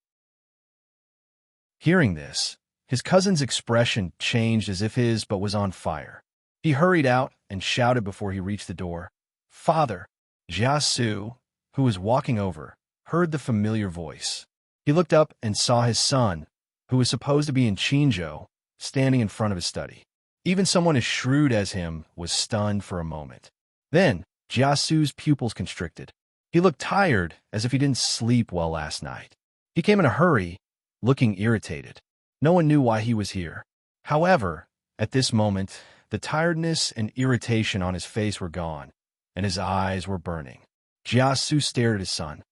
Hearing this, his cousin's expression changed as if his but was on fire. He hurried out and shouted before he reached the door, "Father!" Jia Su, who was walking over, heard the familiar voice. He looked up and saw his son, who was supposed to be in Qinzhou, standing in front of his study. Even someone as shrewd as him was stunned for a moment. Then, Jia Su's pupils constricted. He looked tired, as if he didn't sleep well last night. He came in a hurry, looking irritated. No one knew why he was here. However, at this moment, the tiredness and irritation on his face were gone, and his eyes were burning. Jia Su stared at his son.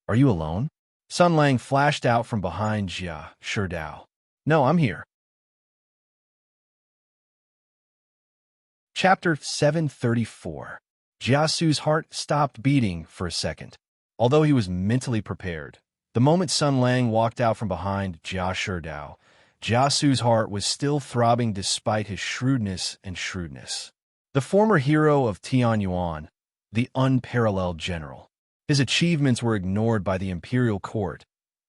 "Are you alone?" Sun Lang flashed out from behind Jia Sherdao. "No, I'm here." Chapter 734. Jia Su's heart stopped beating for a second. Although he was mentally prepared, the moment Sun Lang walked out from behind Jia Sherdao, Jia Su's heart was still throbbing despite his shrewdness. The former hero of Tianyuan, the unparalleled general. His achievements were ignored by the imperial court,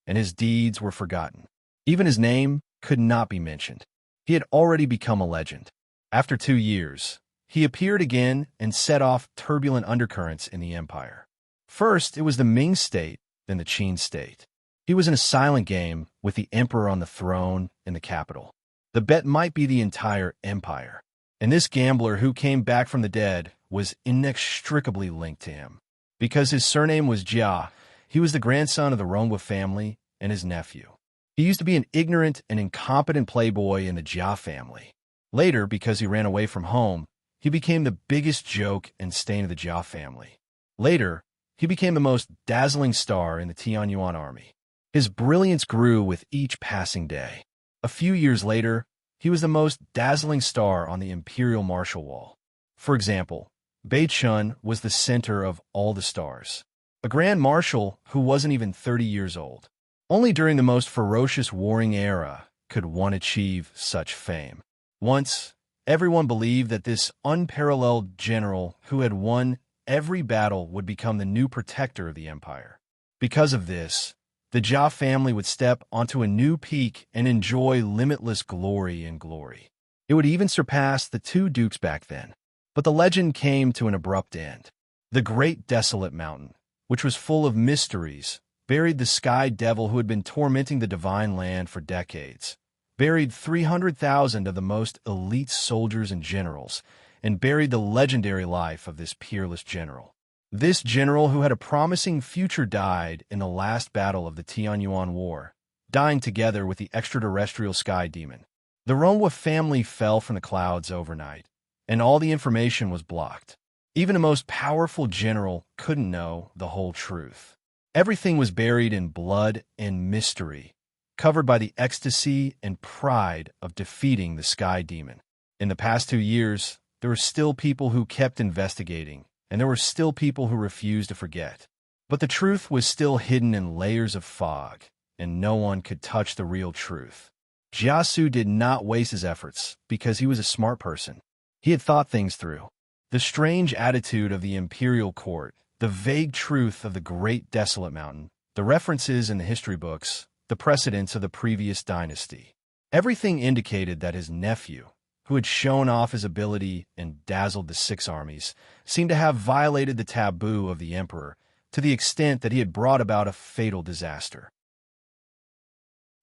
and his deeds were forgotten. Even his name could not be mentioned. He had already become a legend. After 2 years, he appeared again and set off turbulent undercurrents in the empire. First, it was the Ming state, then the Qin state. He was in a silent game with the emperor on the throne in the capital. The bet might be the entire empire, and this gambler who came back from the dead was inextricably linked to him. Because his surname was Jia, he was the grandson of the Rongwa family and his nephew. He used to be an ignorant and incompetent playboy in the Jia family. Later, because he ran away from home, he became the biggest joke and stain of the Jia family. Later, he became the most dazzling star in the Tianyuan army. His brilliance grew with each passing day. A few years later, he was the most dazzling star on the imperial martial wall. For example, Beichun was the center of all the stars. A grand marshal who wasn't even 30 years old. Only during the most ferocious warring era could one achieve such fame. Once, everyone believed that this unparalleled general who had won every battle would become the new protector of the empire. Because of this, the Jia family would step onto a new peak and enjoy limitless glory and glory. It would even surpass the 2 dukes back then. But the legend came to an abrupt end. The great desolate mountain, which was full of mysteries, buried the sky devil who had been tormenting the divine land for decades, buried 300,000 of the most elite soldiers and generals, and buried the legendary life of this peerless general. This general who had a promising future died in the last battle of the Tianyuan War, dying together with the extraterrestrial sky demon. The Rongwa family fell from the clouds overnight, and all the information was blocked. Even the most powerful general couldn't know the whole truth. Everything was buried in blood and mystery, covered by the ecstasy and pride of defeating the sky demon. In the past 2 years, there were still people who kept investigating, and there were still people who refused to forget. But the truth was still hidden in layers of fog, and no one could touch the real truth. Jiasu did not waste his efforts because he was a smart person. He had thought things through. The strange attitude of the imperial court, the vague truth of the great desolate mountain, the references in the history books, the precedents of the previous dynasty. Everything indicated that his nephew, who had shown off his ability and dazzled the 6 armies, seemed to have violated the taboo of the emperor to the extent that he had brought about a fatal disaster.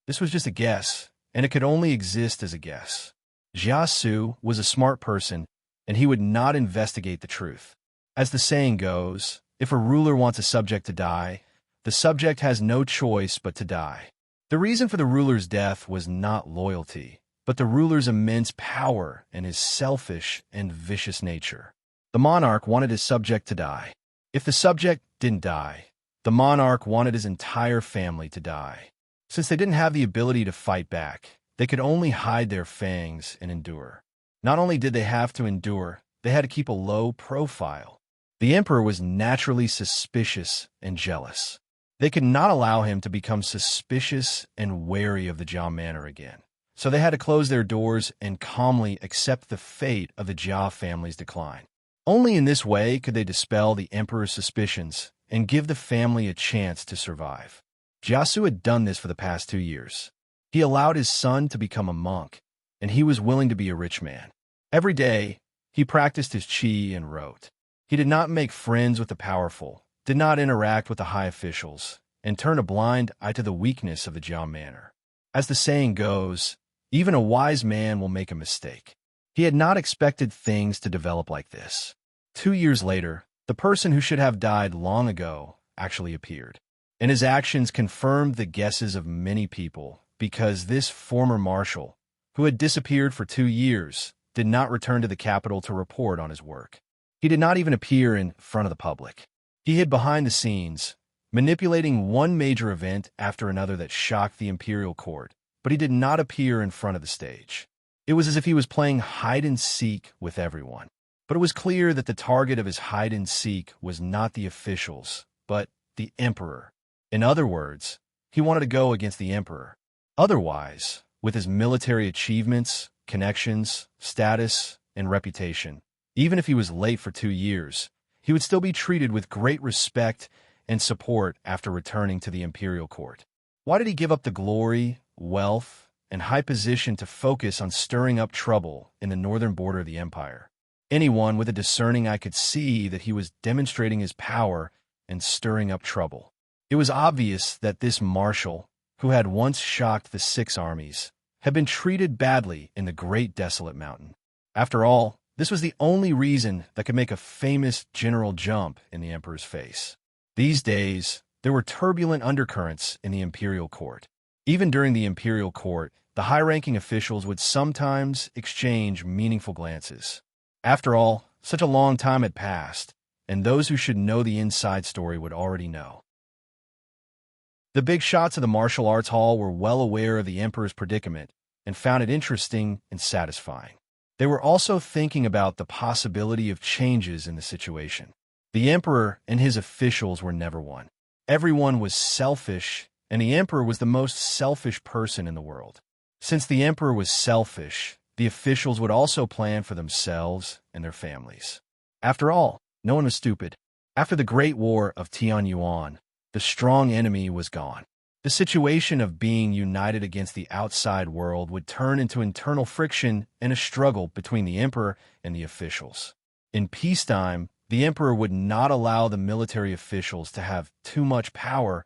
This was just a guess, and it could only exist as a guess. Jiasu was a smart person, and he would not investigate the truth. As the saying goes, if a ruler wants a subject to die, the subject has no choice but to die. The reason for the ruler's death was not loyalty, but the ruler's immense power and his selfish and vicious nature. The monarch wanted his subject to die. If the subject didn't die, the monarch wanted his entire family to die. Since they didn't have the ability to fight back, they could only hide their fangs and endure. Not only did they have to endure, they had to keep a low profile. The emperor was naturally suspicious and jealous. They could not allow him to become suspicious and wary of the Jia manor again. So they had to close their doors and calmly accept the fate of the Jia family's decline. Only in this way could they dispel the emperor's suspicions and give the family a chance to survive. Jiasu had done this for the past 2 years. He allowed his son to become a monk, and he was willing to be a rich man. Every day, he practiced his qi and wrote. He did not make friends with the powerful, did not interact with the high officials, and turned a blind eye to the weakness of the Jia manor. As the saying goes, even a wise man will make a mistake. He had not expected things to develop like this. 2 years later, the person who should have died long ago actually appeared. And his actions confirmed the guesses of many people because this former marshal, who had disappeared for 2 years, did not return to the capital to report on his work. He did not even appear in front of the public. He hid behind the scenes, manipulating one major event after another that shocked the imperial court, but he did not appear in front of the stage. It was as if he was playing hide-and-seek with everyone. But it was clear that the target of his hide-and-seek was not the officials, but the emperor. In other words, he wanted to go against the emperor. Otherwise, with his military achievements, connections, status, and reputation, even if he was late for 2 years, he would still be treated with great respect and support after returning to the imperial court. Why did he give up the glory, wealth, and high position to focus on stirring up trouble in the northern border of the empire? Anyone with a discerning eye could see that he was demonstrating his power and stirring up trouble. It was obvious that this marshal, who had once shocked the 6 armies, had been treated badly in the great desolate mountain. After all, this was the only reason that could make a famous general jump in the emperor's face. These days, there were turbulent undercurrents in the imperial court. Even during the imperial court, the high-ranking officials would sometimes exchange meaningful glances. After all, such a long time had passed, and those who should know the inside story would already know. The big shots of the martial arts hall were well aware of the emperor's predicament and found it interesting and satisfying. They were also thinking about the possibility of changes in the situation. The emperor and his officials were never one. Everyone was selfish, and the emperor was the most selfish person in the world. Since the emperor was selfish, the officials would also plan for themselves and their families. After all, no one was stupid. After the Great War of Tianyuan, the strong enemy was gone. The situation of being united against the outside world would turn into internal friction and a struggle between the emperor and the officials. In peacetime, the emperor would not allow the military officials to have too much power,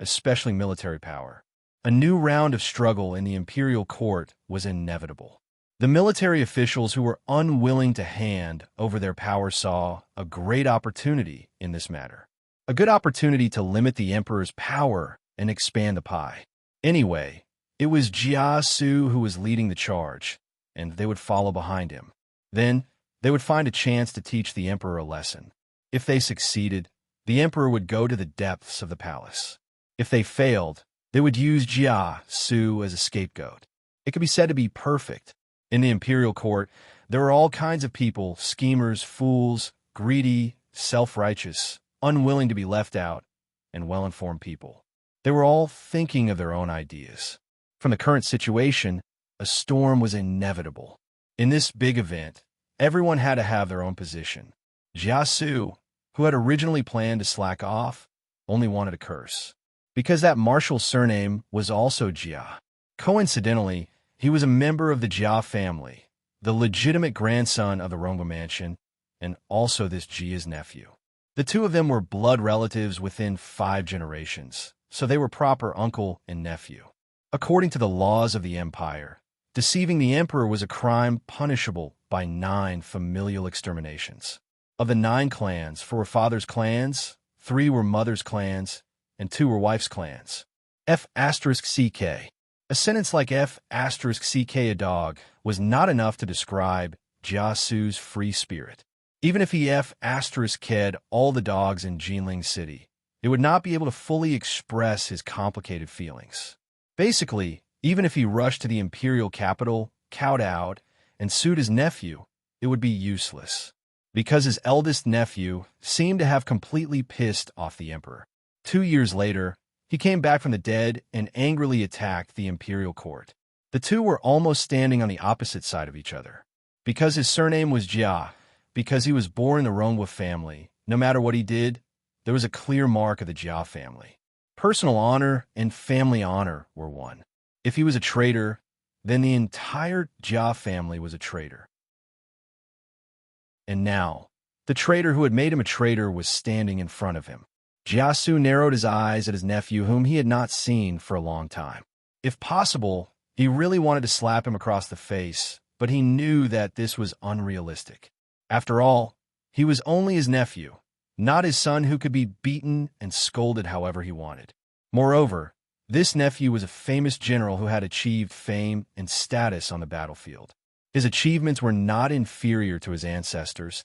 especially military power. A new round of struggle in the imperial court was inevitable. The military officials who were unwilling to hand over their power saw a great opportunity in this matter. A good opportunity to limit the emperor's power and expand the pie. Anyway, it was Jiasu who was leading the charge, and they would follow behind him. Then, they would find a chance to teach the emperor a lesson. If they succeeded, the emperor would go to the depths of the palace. If they failed, They would use Jia Su as a scapegoat. It could be said to be perfect. In the imperial court, there were all kinds of people, schemers, fools, greedy, self-righteous, unwilling to be left out, and well-informed people. They were all thinking of their own ideas. From the current situation, a storm was inevitable. In this big event, everyone had to have their own position. Jia Su, who had originally planned to slack off, only wanted to curse. Because that martial surname was also Jia. Coincidentally, he was a member of the Jia family, the legitimate grandson of the Rongwa mansion, and also this Jia's nephew. The two of them were blood relatives within 5 generations, so they were proper uncle and nephew. According to the laws of the empire, deceiving the emperor was a crime punishable by 9 familial exterminations. Of the 9 clans, 4 were father's clans, 3 were mother's clans, and 2 were wife's clans. F***CK. A sentence like F***CK a dog was not enough to describe Jia Su's free spirit. Even if he F***k'd all the dogs in Jinling City, it would not be able to fully express his complicated feelings. Basically, even if he rushed to the imperial capital, kowtowed, and sued his nephew, it would be useless, because his eldest nephew seemed to have completely pissed off the emperor. 2 years later, he came back from the dead and angrily attacked the imperial court. The two were almost standing on the opposite side of each other. Because his surname was Jia, because he was born in the Rongwa family, no matter what he did, there was a clear mark of the Jia family. Personal honor and family honor were one. If he was a traitor, then the entire Jia family was a traitor. And now, the traitor who had made him a traitor was standing in front of him. Jia Su narrowed his eyes at his nephew, whom he had not seen for a long time. If possible, he really wanted to slap him across the face, but he knew that this was unrealistic. After all, he was only his nephew, not his son who could be beaten and scolded however he wanted. Moreover, this nephew was a famous general who had achieved fame and status on the battlefield. His achievements were not inferior to his ancestors,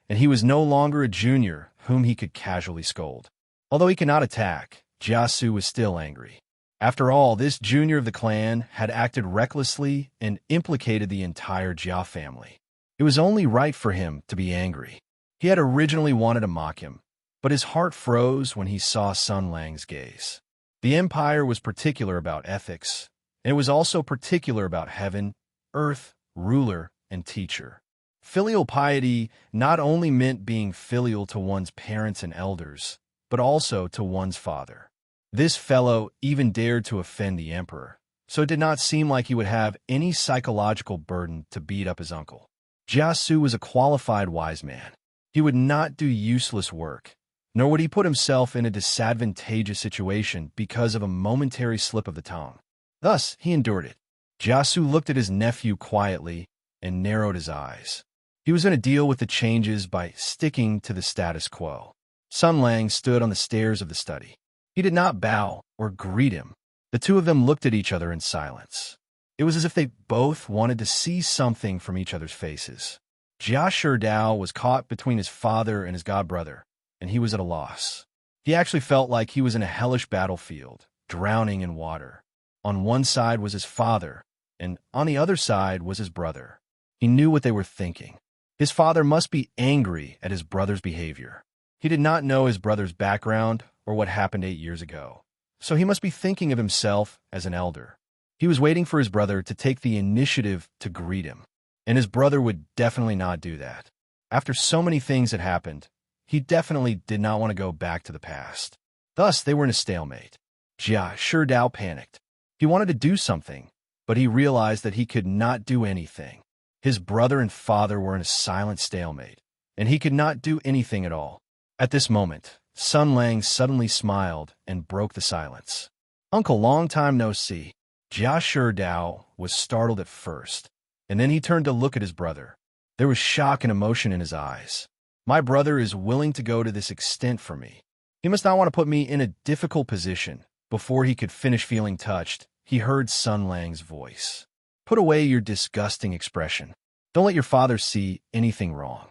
and he was no longer a junior whom he could casually scold. Although he could not attack, Jia Su was still angry. After all, this junior of the clan had acted recklessly and implicated the entire Jia family. It was only right for him to be angry. He had originally wanted to mock him, but his heart froze when he saw Sun Lang's gaze. The empire was particular about ethics, and it was also particular about heaven, earth, ruler, and teacher. Filial piety not only meant being filial to one's parents and elders, but also to one's father. This fellow even dared to offend the emperor, so it did not seem like he would have any psychological burden to beat up his uncle. Jia Su was a qualified wise man. He would not do useless work, nor would he put himself in a disadvantageous situation because of a momentary slip of the tongue. Thus, he endured it. Jia Su looked at his nephew quietly and narrowed his eyes. He was going to deal with the changes by sticking to the status quo. Sun Lang stood on the stairs of the study. He did not bow or greet him. The two of them looked at each other in silence. It was as if they both wanted to see something from each other's faces. Jia Sherdao was caught between his father and his godbrother, and he was at a loss. He actually felt like he was in a hellish battlefield, drowning in water. On one side was his father, and on the other side was his brother. He knew what they were thinking. His father must be angry at his brother's behavior. He did not know his brother's background or what happened 8 years ago, so he must be thinking of himself as an elder. He was waiting for his brother to take the initiative to greet him, and his brother would definitely not do that. After so many things had happened, he definitely did not want to go back to the past. Thus, they were in a stalemate. Jia Sherdao panicked. He wanted to do something, but he realized that he could not do anything. His brother and father were in a silent stalemate, and he could not do anything at all. At this moment, Sun Lang suddenly smiled and broke the silence. "Uncle, long time no see." Jia Sherdao was startled at first, and then he turned to look at his brother. There was shock and emotion in his eyes. "My brother is willing to go to this extent for me. He must not want to put me in a difficult position." Before he could finish feeling touched, he heard Sun Lang's voice. "Put away your disgusting expression. Don't let your father see anything wrong.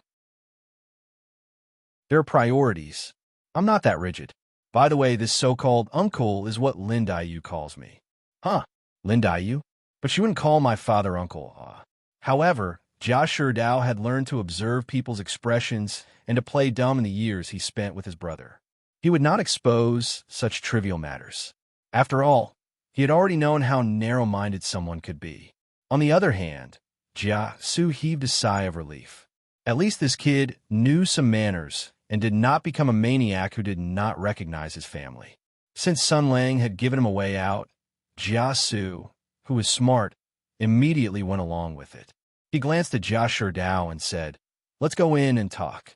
There are priorities. I'm not that rigid. By the way, this so-called uncle is what Lindayu calls me. Huh, Lindayu? But she wouldn't call my father uncle. However, Jia Sherdao had learned to observe people's expressions and to play dumb in the years he spent with his brother. He would not expose such trivial matters. After all, he had already known how narrow-minded someone could be. On the other hand, Jia Su heaved a sigh of relief. At least this kid knew some manners and did not become a maniac who did not recognize his family. Since Sun Lang had given him a way out, Jia Su, who was smart, immediately went along with it. He glanced at Jia Sherdao and said, "Let's go in and talk."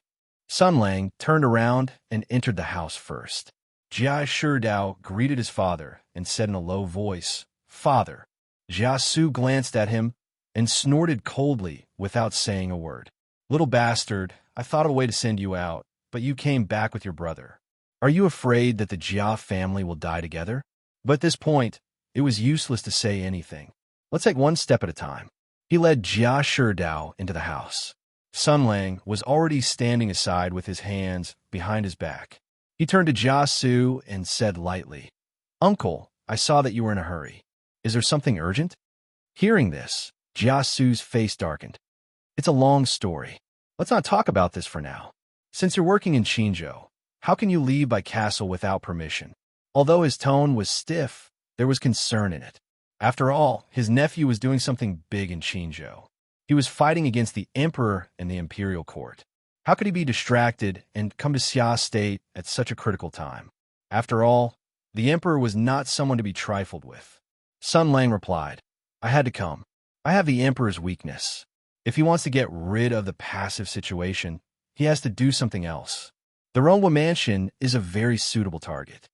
Sun Lang turned around and entered the house first. Jia Sherdao greeted his father and said in a low voice, "Father." Jia Su glanced at him and snorted coldly without saying a word. "Little bastard, I thought of a way to send you out, but you came back with your brother. Are you afraid that the Jia family will die together?" But at this point, it was useless to say anything. Let's take one step at a time. He led Jia Sherdao into the house. Sun Lang was already standing aside with his hands behind his back. He turned to Jia Su and said lightly, "Uncle, I saw that you were in a hurry. Is there something urgent?" Hearing this, Jia Su's face darkened. "It's a long story. Let's not talk about this for now. Since you're working in Qinzhou, how can you leave by castle without permission?" Although his tone was stiff, there was concern in it. After all, his nephew was doing something big in Qinzhou. He was fighting against the emperor and the imperial court. How could he be distracted and come to Xia State at such a critical time? After all, the emperor was not someone to be trifled with. Sun Lang replied, "I had to come. I have the emperor's weakness. If he wants to get rid of the passive situation, he has to do something else. The Rongwa Mansion is a very suitable target.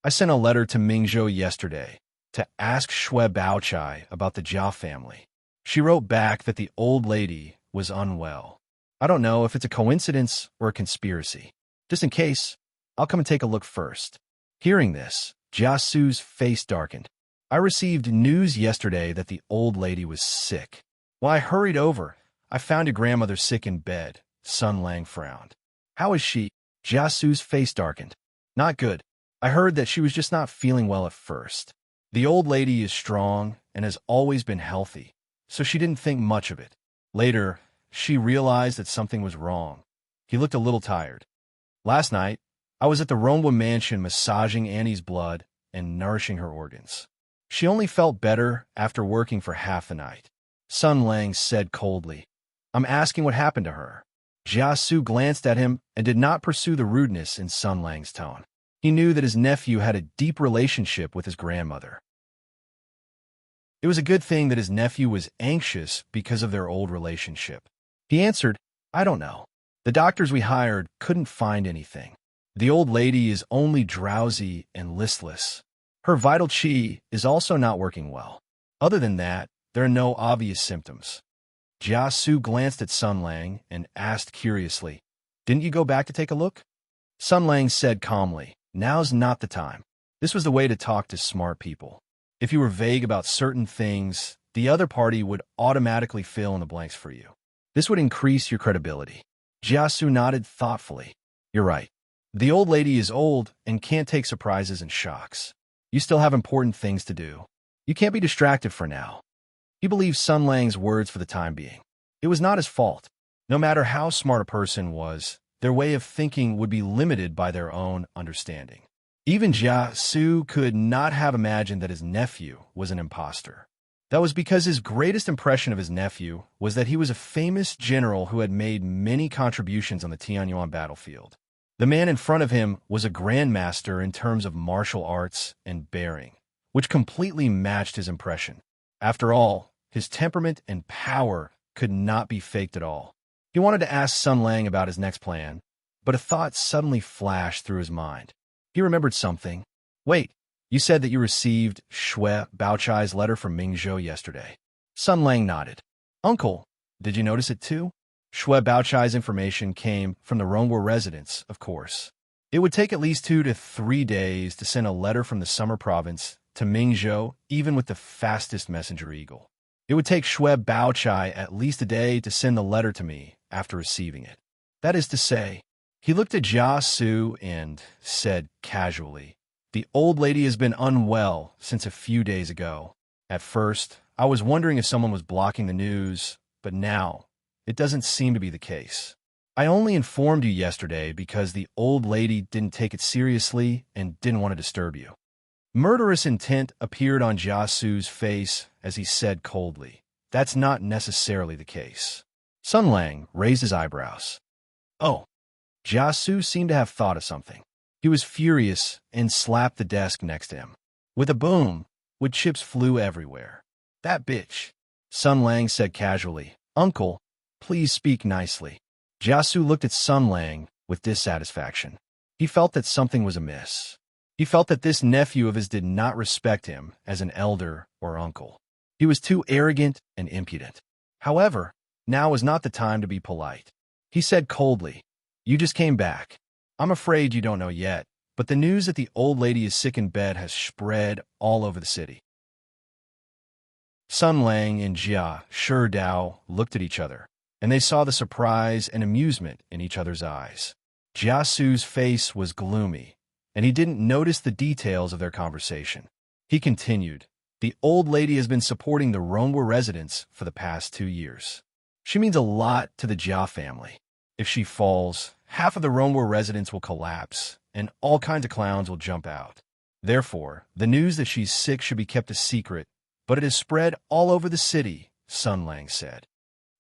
I sent a letter to Mingzhou yesterday to ask Xue Baochai about the Jia family. She wrote back that the old lady was unwell. I don't know if it's a coincidence or a conspiracy. Just in case, I'll come and take a look first." Hearing this, Jia Su's face darkened. "I received news yesterday that the old lady was sick. When I hurried over, I found your grandmother sick in bed." Sun Lang frowned. "How is she?" Jia Su's face darkened. "Not good. I heard that she was just not feeling well at first. The old lady is strong and has always been healthy, so she didn't think much of it. Later, she realized that something was wrong." He looked a little tired. "Last night, I was at the Rongwa Mansion massaging Annie's blood and nourishing her organs. She only felt better after working for half the night." Sun Lang said coldly, "I'm asking what happened to her." Jia Su glanced at him and did not pursue the rudeness in Sun Lang's tone. He knew that his nephew had a deep relationship with his grandmother. It was a good thing that his nephew was anxious because of their old relationship. He answered, "I don't know. The doctors we hired couldn't find anything. The old lady is only drowsy and listless. Her vital qi is also not working well. Other than that, there are no obvious symptoms." Jia Su glanced at Sun Lang and asked curiously, "Didn't you go back to take a look?" Sun Lang said calmly, "Now's not the time." This was the way to talk to smart people. If you were vague about certain things, the other party would automatically fill in the blanks for you. This would increase your credibility. Jia Su nodded thoughtfully. "You're right. The old lady is old and can't take surprises and shocks. You still have important things to do. You can't be distracted for now." He believed Sun Lang's words for the time being. It was not his fault. No matter how smart a person was, their way of thinking would be limited by their own understanding. Even Jia Su could not have imagined that his nephew was an imposter. That was because his greatest impression of his nephew was that he was a famous general who had made many contributions on the Tianyuan battlefield. The man in front of him was a grandmaster in terms of martial arts and bearing, which completely matched his impression. After all, his temperament and power could not be faked at all. He wanted to ask Sun Lang about his next plan, but a thought suddenly flashed through his mind. He remembered something. "Wait, you said that you received Xue Baochai's letter from Mingzhou yesterday." Sun Lang nodded. "Uncle, did you notice it too?" Xue Baochai's information came from the Rongwa residence, of course. It would take at least 2 to 3 days to send a letter from the Summer Province to Mingzhou, even with the fastest messenger eagle. It would take Xue Baochai at least a day to send the letter to me after receiving it. That is to say, He looked at Jia Su and said casually, "The old lady has been unwell since a few days ago. At first, I was wondering if someone was blocking the news, but now it doesn't seem to be the case. I only informed you yesterday because the old lady didn't take it seriously and didn't want to disturb you." Murderous intent appeared on Jia Su's face as he said coldly, "That's not necessarily the case." Sun Lang raised his eyebrows. "Oh." Jia Su seemed to have thought of something. He was furious and slapped the desk next to him. With a boom, wood chips flew everywhere. "That bitch," Sun Lang said casually. "Uncle, please speak nicely." Jia Su looked at Sun Lang with dissatisfaction. He felt that something was amiss. He felt that this nephew of his did not respect him as an elder or uncle. He was too arrogant and impudent. However, now was not the time to be polite. He said coldly, "You just came back. I'm afraid you don't know yet, but the news that the old lady is sick in bed has spread all over the city." Sun Lang and Jia Sherdao looked at each other, and they saw the surprise and amusement in each other's eyes. Jia Su's face was gloomy, and he didn't notice the details of their conversation. He continued, "The old lady has been supporting the Ronghua residents for the past 2 years. She means a lot to the Jia family. If she falls, half of the Ronghua residents will collapse, and all kinds of clowns will jump out. Therefore, the news that she's sick should be kept a secret, but it has spread all over the city," Sun Lang said.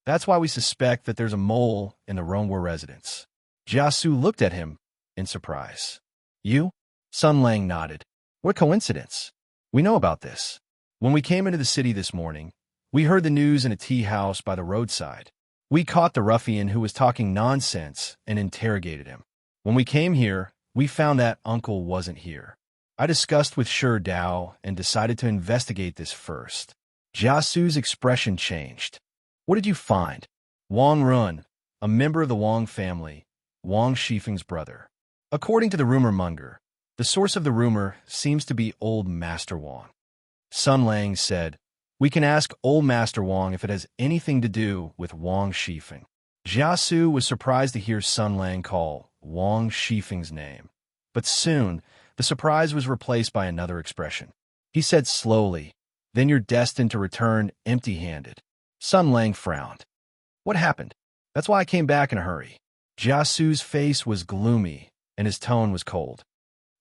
"That's why we suspect that there's a mole in the Ronghua residents." Jia Su looked at him in surprise. "You?" Sun Lang nodded. "What coincidence. We know about this. When we came into the city this morning, we heard the news in a tea house by the roadside. We caught the ruffian who was talking nonsense and interrogated him. When we came here, we found that uncle wasn't here. I discussed with Shi Dao and decided to investigate this first." Jia Su's expression changed. "What did you find?" "Wang Run, a member of the Wang family, Wang Shifeng's brother. According to the rumor monger, the source of the rumor seems to be old Master Wang." Sun Lang said, "We can ask old Master Wang if it has anything to do with Wang Shifeng." Jia Su was surprised to hear Sun Lang call Wang Shifeng's name, but soon the surprise was replaced by another expression. He said slowly, "Then you're destined to return empty-handed." Sun Lang frowned. "What happened? That's why I came back in a hurry." Jia Su's face was gloomy, and his tone was cold.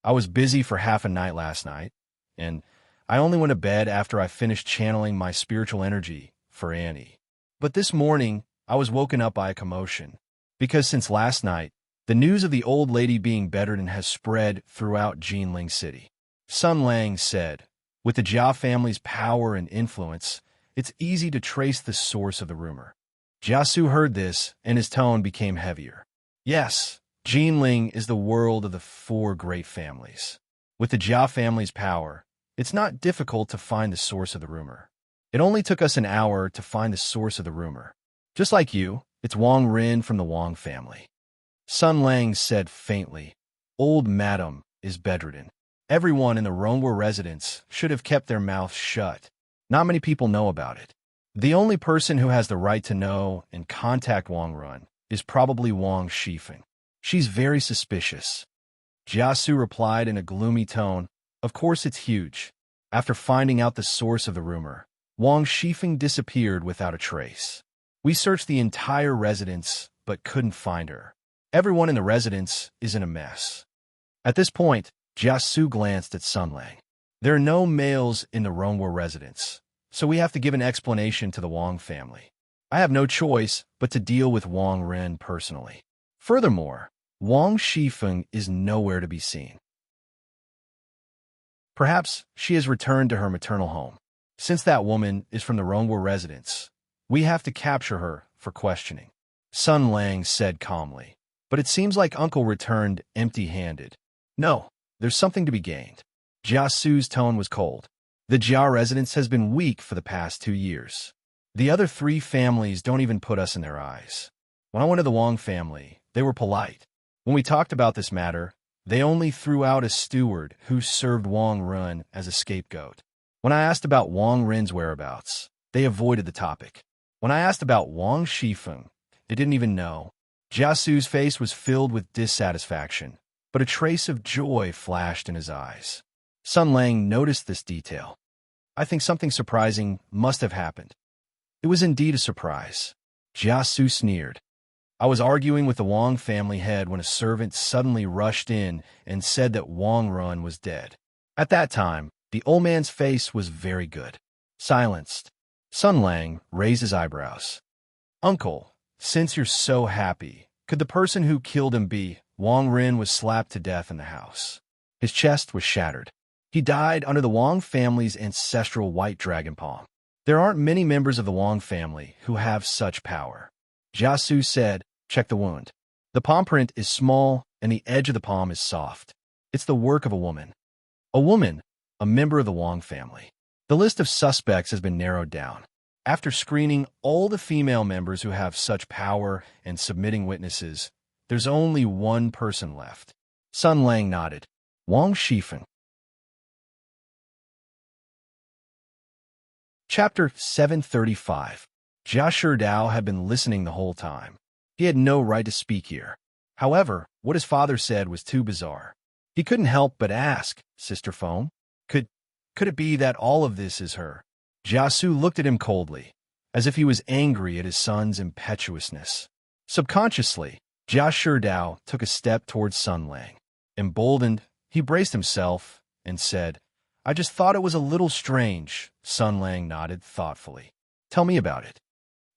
"I was busy for half a night last night, and I only went to bed after I finished channeling my spiritual energy for Annie. But this morning, I was woken up by a commotion, because since last night, the news of the old lady being bedridden has spread throughout Jinling City." Sun Lang said, "With the Jia family's power and influence, it's easy to trace the source of the rumor." Jia Su heard this, and his tone became heavier. "Yes, Jinling is the world of the 4 great families. With the Jia family's power, it's not difficult to find the source of the rumor. It only took us an hour to find the source of the rumor. Just like you, it's Wang Rin from the Wang family." Sun Lang said faintly, "Old Madam is bedridden. Everyone in the Ronghua residence should have kept their mouths shut. Not many people know about it. The only person who has the right to know and contact Wang Run is probably Wang Shifeng. She's very suspicious." Jia Su replied in a gloomy tone, "Of course it's huge. After finding out the source of the rumor, Wang Shifeng disappeared without a trace. We searched the entire residence, but couldn't find her. Everyone in the residence is in a mess." At this point, Jia Su glanced at Sun Lang. "There are no males in the Ronghua residence, so we have to give an explanation to the Wang family. I have no choice but to deal with Wang Ren personally. Furthermore, Wang Shifeng is nowhere to be seen. Perhaps she has returned to her maternal home. Since that woman is from the Ronghua residence, we have to capture her for questioning." Sun Lang said calmly, "But it seems like Uncle returned empty-handed." "No, there's something to be gained." Jia Su's tone was cold. "The Jia residence has been weak for the past 2 years. The other 3 families don't even put us in their eyes. When I went to the Wang family, they were polite. When we talked about this matter, they only threw out a steward who served Wang Run as a scapegoat. When I asked about Wang Rin's whereabouts, they avoided the topic. When I asked about Wang Shifeng, they didn't even know. Jiasu's face was filled with dissatisfaction, but a trace of joy flashed in his eyes. Sun Lang noticed this detail. I think something surprising must have happened. It was indeed a surprise. Jiasu sneered. I was arguing with the Wang family head when a servant suddenly rushed in and said that Wang Run was dead. At that time, the old man's face was very good. Silenced. Sun Lang raised his eyebrows. Uncle, since you're so happy, could the person who killed him be? Wang Rin was slapped to death in the house. His chest was shattered. He died under the Wang family's ancestral white dragon palm. There aren't many members of the Wang family who have such power. Jiasu said, check the wound. The palm print is small and the edge of the palm is soft. It's the work of a woman. A woman, a member of the Wang family. The list of suspects has been narrowed down. After screening all the female members who have such power and submitting witnesses, there's only one person left. Sun Lang nodded. Wang Shifen. Chapter 735. Jia Sherdao had been listening the whole time. He had no right to speak here. However, what his father said was too bizarre. He couldn't help but ask, Sister Foam, could it be that all of this is her? Jiasu looked at him coldly, as if he was angry at his son's impetuousness. Subconsciously, Jia Sherdao took a step towards Sun Lang. Emboldened, he braced himself and said, I just thought it was a little strange. Sun Lang nodded thoughtfully. Tell me about it.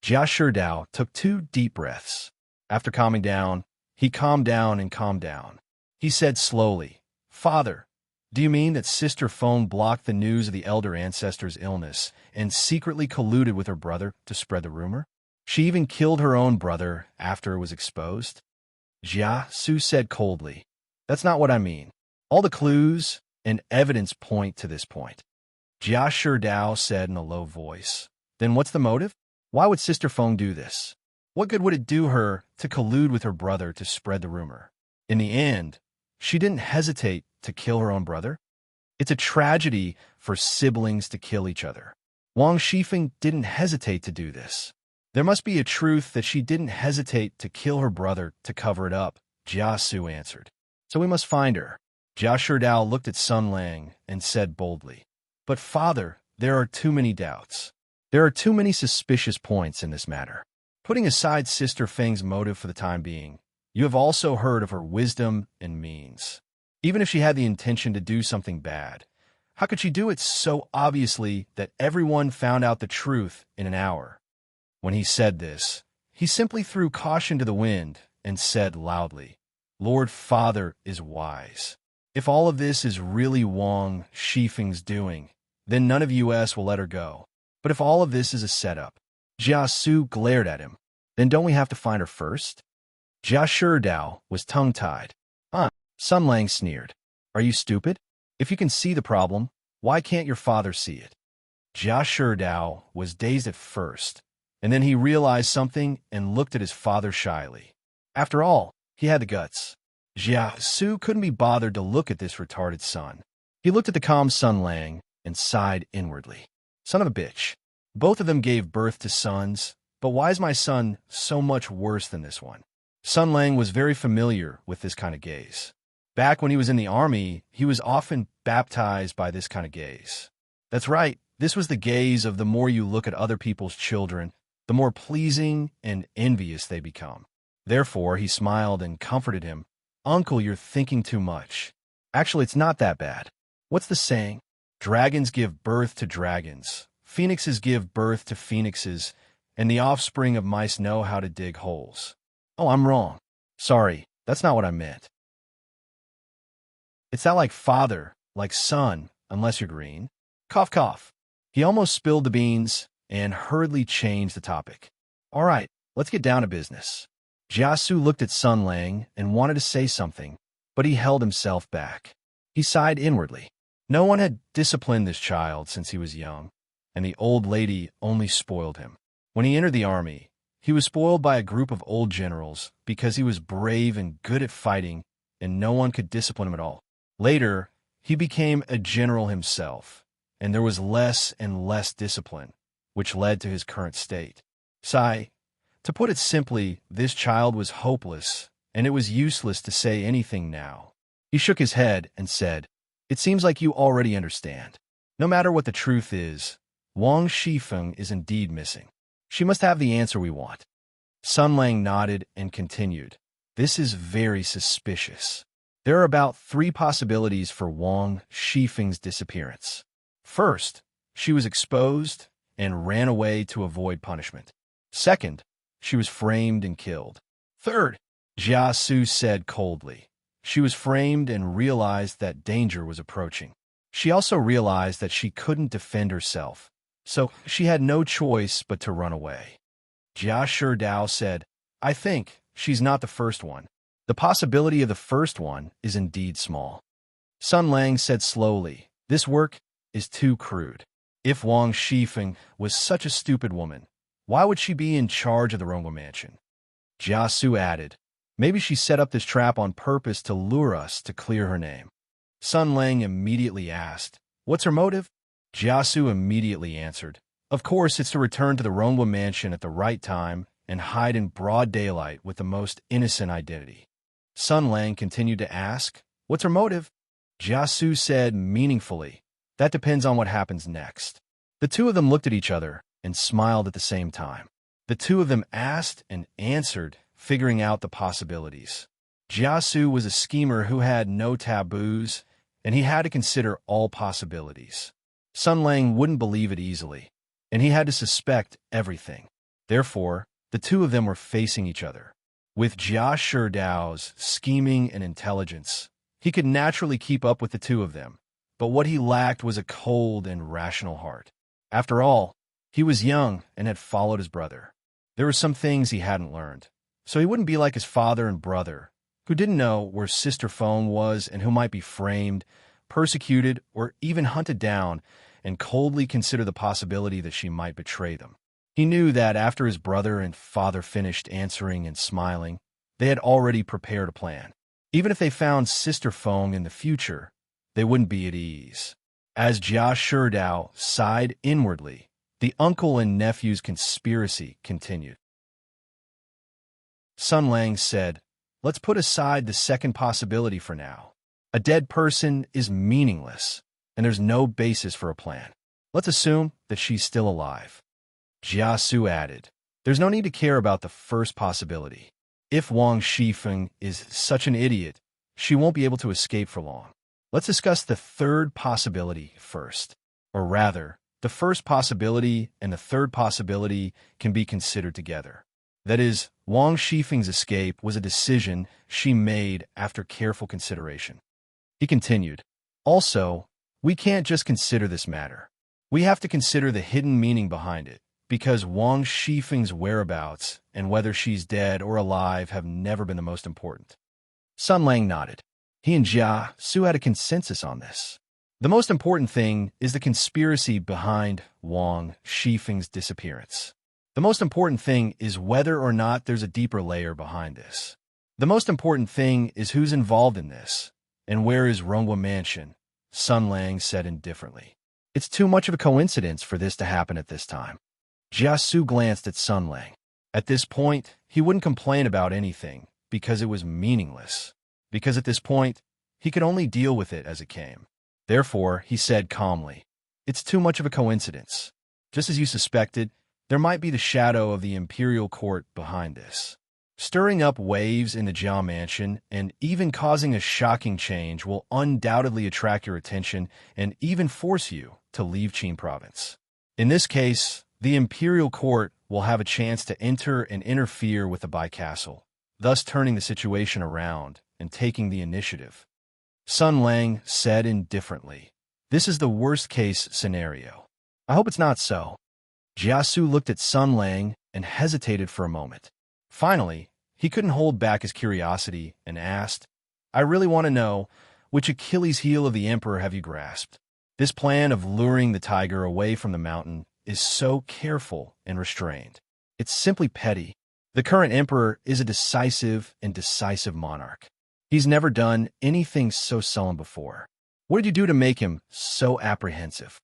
Jia Sherdao took 2 deep breaths. After calming down, he calmed down and calmed down. He said slowly, Father, do you mean that Sister Foam blocked the news of the elder ancestor's illness and secretly colluded with her brother to spread the rumor? She even killed her own brother after it was exposed? Jiasu said coldly, That's not what I mean. All the clues and evidence point to this point. Jia Sherdao said in a low voice, Then what's the motive? Why would Sister Foam do this? What good would it do her to collude with her brother to spread the rumor? In the end, she didn't hesitate to kill her own brother. It's a tragedy for siblings to kill each other. Wang Shifeng didn't hesitate to do this. There must be a truth that she didn't hesitate to kill her brother to cover it up, Jiasu answered. So we must find her. Jia Sherdao looked at Sun Lang and said boldly, But father, there are too many doubts. There are too many suspicious points in this matter. Putting aside Sister Feng's motive for the time being, you have also heard of her wisdom and means. Even if she had the intention to do something bad, how could she do it so obviously that everyone found out the truth in an hour? When he said this, he simply threw caution to the wind and said loudly, Lord Father is wise. If all of this is really Wang Shifeng's doing, then none of us will let her go. But if all of this is a setup, Jiasu glared at him. Then don't we have to find her first? Jia Sherdao was tongue-tied. Sun Lang sneered. Are you stupid? If you can see the problem, why can't your father see it? Jia Sherdao was dazed at first, and then he realized something and looked at his father shyly. After all, he had the guts. Jiasu couldn't be bothered to look at this retarded son. He looked at the calm Sun Lang and sighed inwardly. Son of a bitch. Both of them gave birth to sons, but why is my son so much worse than this one? Sun Lang was very familiar with this kind of gaze. Back when he was in the army, he was often baptized by this kind of gaze. That's right, this was the gaze of the more you look at other people's children, the more pleasing and envious they become. Therefore, he smiled and comforted him. Uncle, you're thinking too much. Actually, it's not that bad. What's the saying? Dragons give birth to dragons, phoenixes give birth to phoenixes, and the offspring of mice know how to dig holes. Oh, I'm wrong. Sorry, that's not what I meant. It's not like father, like son, unless you're green. Cough, cough. He almost spilled the beans and hurriedly changed the topic. All right, let's get down to business. Jiasu looked at Sun Lang and wanted to say something, but he held himself back. He sighed inwardly. No one had disciplined this child since he was young, and the old lady only spoiled him. When he entered the army, he was spoiled by a group of old generals because he was brave and good at fighting, and no one could discipline him at all. Later, he became a general himself, and there was less and less discipline, which led to his current state. To To put it simply, this child was hopeless, and it was useless to say anything now. He shook his head and said, "It seems like you already understand. No matter what the truth is, Wang Shifeng is indeed missing. She must have the answer we want." Sun Lang nodded and continued, "This is very suspicious. There are about 3 possibilities for Wang Shifeng's disappearance. First, she was exposed and ran away to avoid punishment. Second, she was framed and killed. Third, Jia Su said coldly, she was framed and realized that danger was approaching. She also realized that she couldn't defend herself, so she had no choice but to run away. Jia Sherdao said, "I think she's not the first one. The possibility of the first one is indeed small." Sun Lang said slowly, "This work is too crude. If Wang Shifeng was such a stupid woman, why would she be in charge of the Rongwa mansion?" Jia Su added, "Maybe she set up this trap on purpose to lure us to clear her name." Sun Lang immediately asked, "What's her motive?" Jia Su immediately answered, "Of course it's to return to the Rongwa mansion at the right time and hide in broad daylight with the most innocent identity." Sun Lang continued to ask, "What's her motive?" Jia Su said meaningfully, "That depends on what happens next." The two of them looked at each other and smiled at the same time. The two of them asked and answered, figuring out the possibilities. Jia Su was a schemer who had no taboos, and he had to consider all possibilities. Sun Lang wouldn't believe it easily, and he had to suspect everything. Therefore, the two of them were facing each other. With Jia Shirdao's scheming and intelligence, he could naturally keep up with the two of them, but what he lacked was a cold and rational heart. After all, he was young and had followed his brother. There were some things he hadn't learned, so he wouldn't be like his father and brother, who didn't know where Sister Feng was and who might be framed, persecuted, or even hunted down, and coldly consider the possibility that she might betray them. He knew that after his brother and father finished answering and smiling, they had already prepared a plan. Even if they found Sister Feng in the future, they wouldn't be at ease. As Jia Sherdao sighed inwardly, the uncle and nephew's conspiracy continued. Sun Lang said, "Let's put aside the second possibility for now. A dead person is meaningless, and there's no basis for a plan. Let's assume that she's still alive." Jia Su added, "There's no need to care about the first possibility. If Wang Shifeng is such an idiot, she won't be able to escape for long. Let's discuss the third possibility first. Or rather, the first possibility and the third possibility can be considered together. That is, Wang Shifeng's escape was a decision she made after careful consideration." He continued, "Also, we can't just consider this matter. We have to consider the hidden meaning behind it, because Wang Shifeng's whereabouts and whether she's dead or alive have never been the most important." Sun Lang nodded. He and Jia Su had a consensus on this. The most important thing is the conspiracy behind Wang Shifeng's disappearance. The most important thing is whether or not there's a deeper layer behind this. The most important thing is who's involved in this, and where is Rongwa Mansion, Sun Lang said indifferently. It's too much of a coincidence for this to happen at this time. Jia Su glanced at Sun Lang. At this point, he wouldn't complain about anything, because it was meaningless. Because at this point, he could only deal with it as it came. Therefore, he said calmly, "It's too much of a coincidence. Just as you suspected, there might be the shadow of the imperial court behind this. Stirring up waves in the Jia mansion and even causing a shocking change will undoubtedly attract your attention and even force you to leave Qin province. In this case, the imperial court will have a chance to enter and interfere with the Bai castle, thus turning the situation around and taking the initiative." Sun Lang said indifferently, "This is the worst-case scenario. I hope it's not so." Jia Su looked at Sun Lang and hesitated for a moment. Finally, he couldn't hold back his curiosity and asked, "I really want to know, which Achilles heel of the emperor have you grasped? This plan of luring the tiger away from the mountain is so careful and restrained. It's simply petty. The current emperor is a decisive monarch. He's never done anything so sullen before. What did you do to make him so apprehensive?"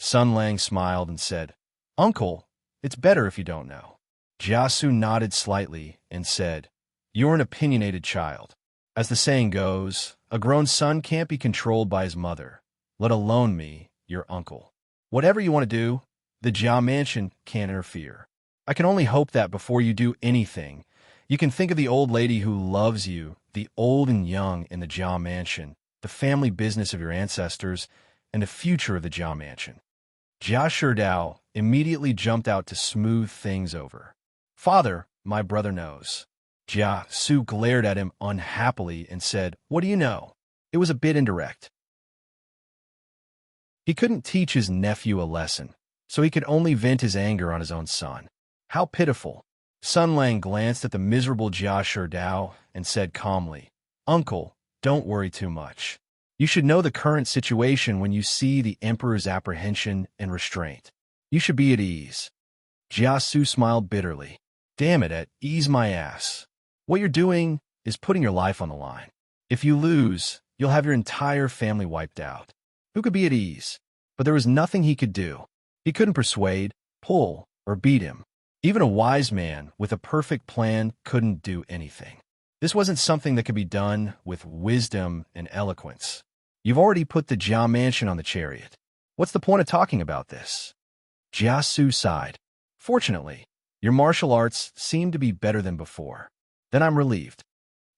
Sun Lang smiled and said, "Uncle, it's better if you don't know." Jiasu nodded slightly and said, "You're an opinionated child. As the saying goes, a grown son can't be controlled by his mother, let alone me, your uncle. Whatever you want to do, the Jia Mansion can't interfere. I can only hope that before you do anything, you can think of the old lady who loves you, the old and young in the Jia Mansion, the family business of your ancestors, and the future of the Jia Mansion." Jia Sherdao immediately jumped out to smooth things over. "Father, my brother knows." Jia Su glared at him unhappily and said, "What do you know?" It was a bit indirect. He couldn't teach his nephew a lesson, so he could only vent his anger on his own son. How pitiful. Sun Lang glanced at the miserable Jia Sherdao and said calmly, "Uncle, don't worry too much. You should know the current situation when you see the Emperor's apprehension and restraint. You should be at ease." Jia Su smiled bitterly. "Damn it, at ease my ass. What you're doing is putting your life on the line. If you lose, you'll have your entire family wiped out. Who could be at ease?" But there was nothing he could do. He couldn't persuade, pull, or beat him. Even a wise man with a perfect plan couldn't do anything. This wasn't something that could be done with wisdom and eloquence. You've already put the Jia Mansion on the chariot. What's the point of talking about this? Jia Su sighed. "Fortunately, your martial arts seem to be better than before. Then I'm relieved.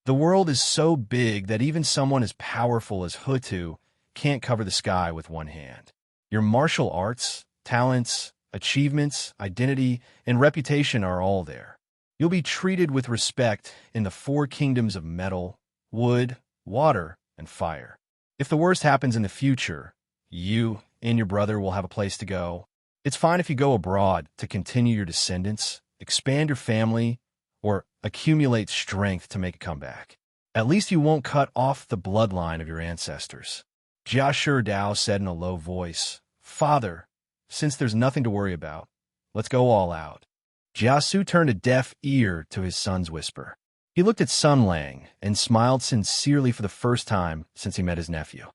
The world is so big that even someone as powerful as Hutu can't cover the sky with one hand. Your martial arts, talents, achievements, identity, and reputation are all there. You'll be treated with respect in the four kingdoms of metal, wood, water, and fire. If the worst happens in the future, you and your brother will have a place to go. It's fine if you go abroad to continue your descendants, expand your family, or accumulate strength to make a comeback. At least you won't cut off the bloodline of your ancestors." Jia Sherdao said in a low voice, "Father, since there's nothing to worry about, let's go all out." Jia Su turned a deaf ear to his son's whisper. He looked at Sun Lang and smiled sincerely for the first time since he met his nephew.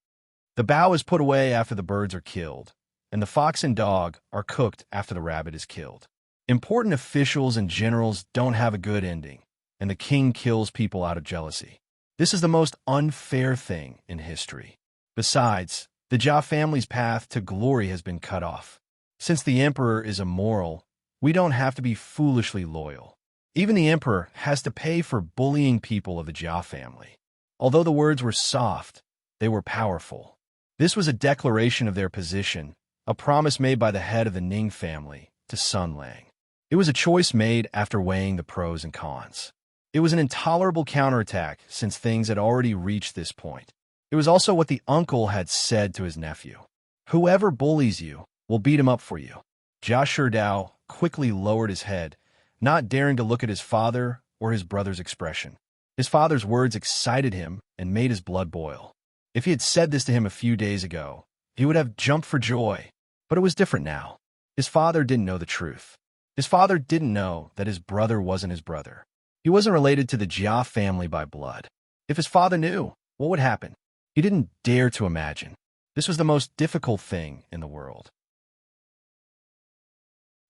"The bow is put away after the birds are killed, and the fox and dog are cooked after the rabbit is killed. Important officials and generals don't have a good ending, and the king kills people out of jealousy. This is the most unfair thing in history. Besides, the Jia family's path to glory has been cut off. Since the emperor is immoral, we don't have to be foolishly loyal. Even the emperor has to pay for bullying people of the Jia family." Although the words were soft, they were powerful. This was a declaration of their position, a promise made by the head of the Ning family to Sun Lang. It was a choice made after weighing the pros and cons. It was an intolerable counterattack since things had already reached this point. It was also what the uncle had said to his nephew. "Whoever bullies you will beat him up for you." Jia Sherdao quickly lowered his head, not daring to look at his father or his brother's expression. His father's words excited him and made his blood boil. If he had said this to him a few days ago, he would have jumped for joy. But it was different now. His father didn't know the truth. His father didn't know that his brother wasn't his brother. He wasn't related to the Jia family by blood. If his father knew, what would happen? He didn't dare to imagine. This was the most difficult thing in the world.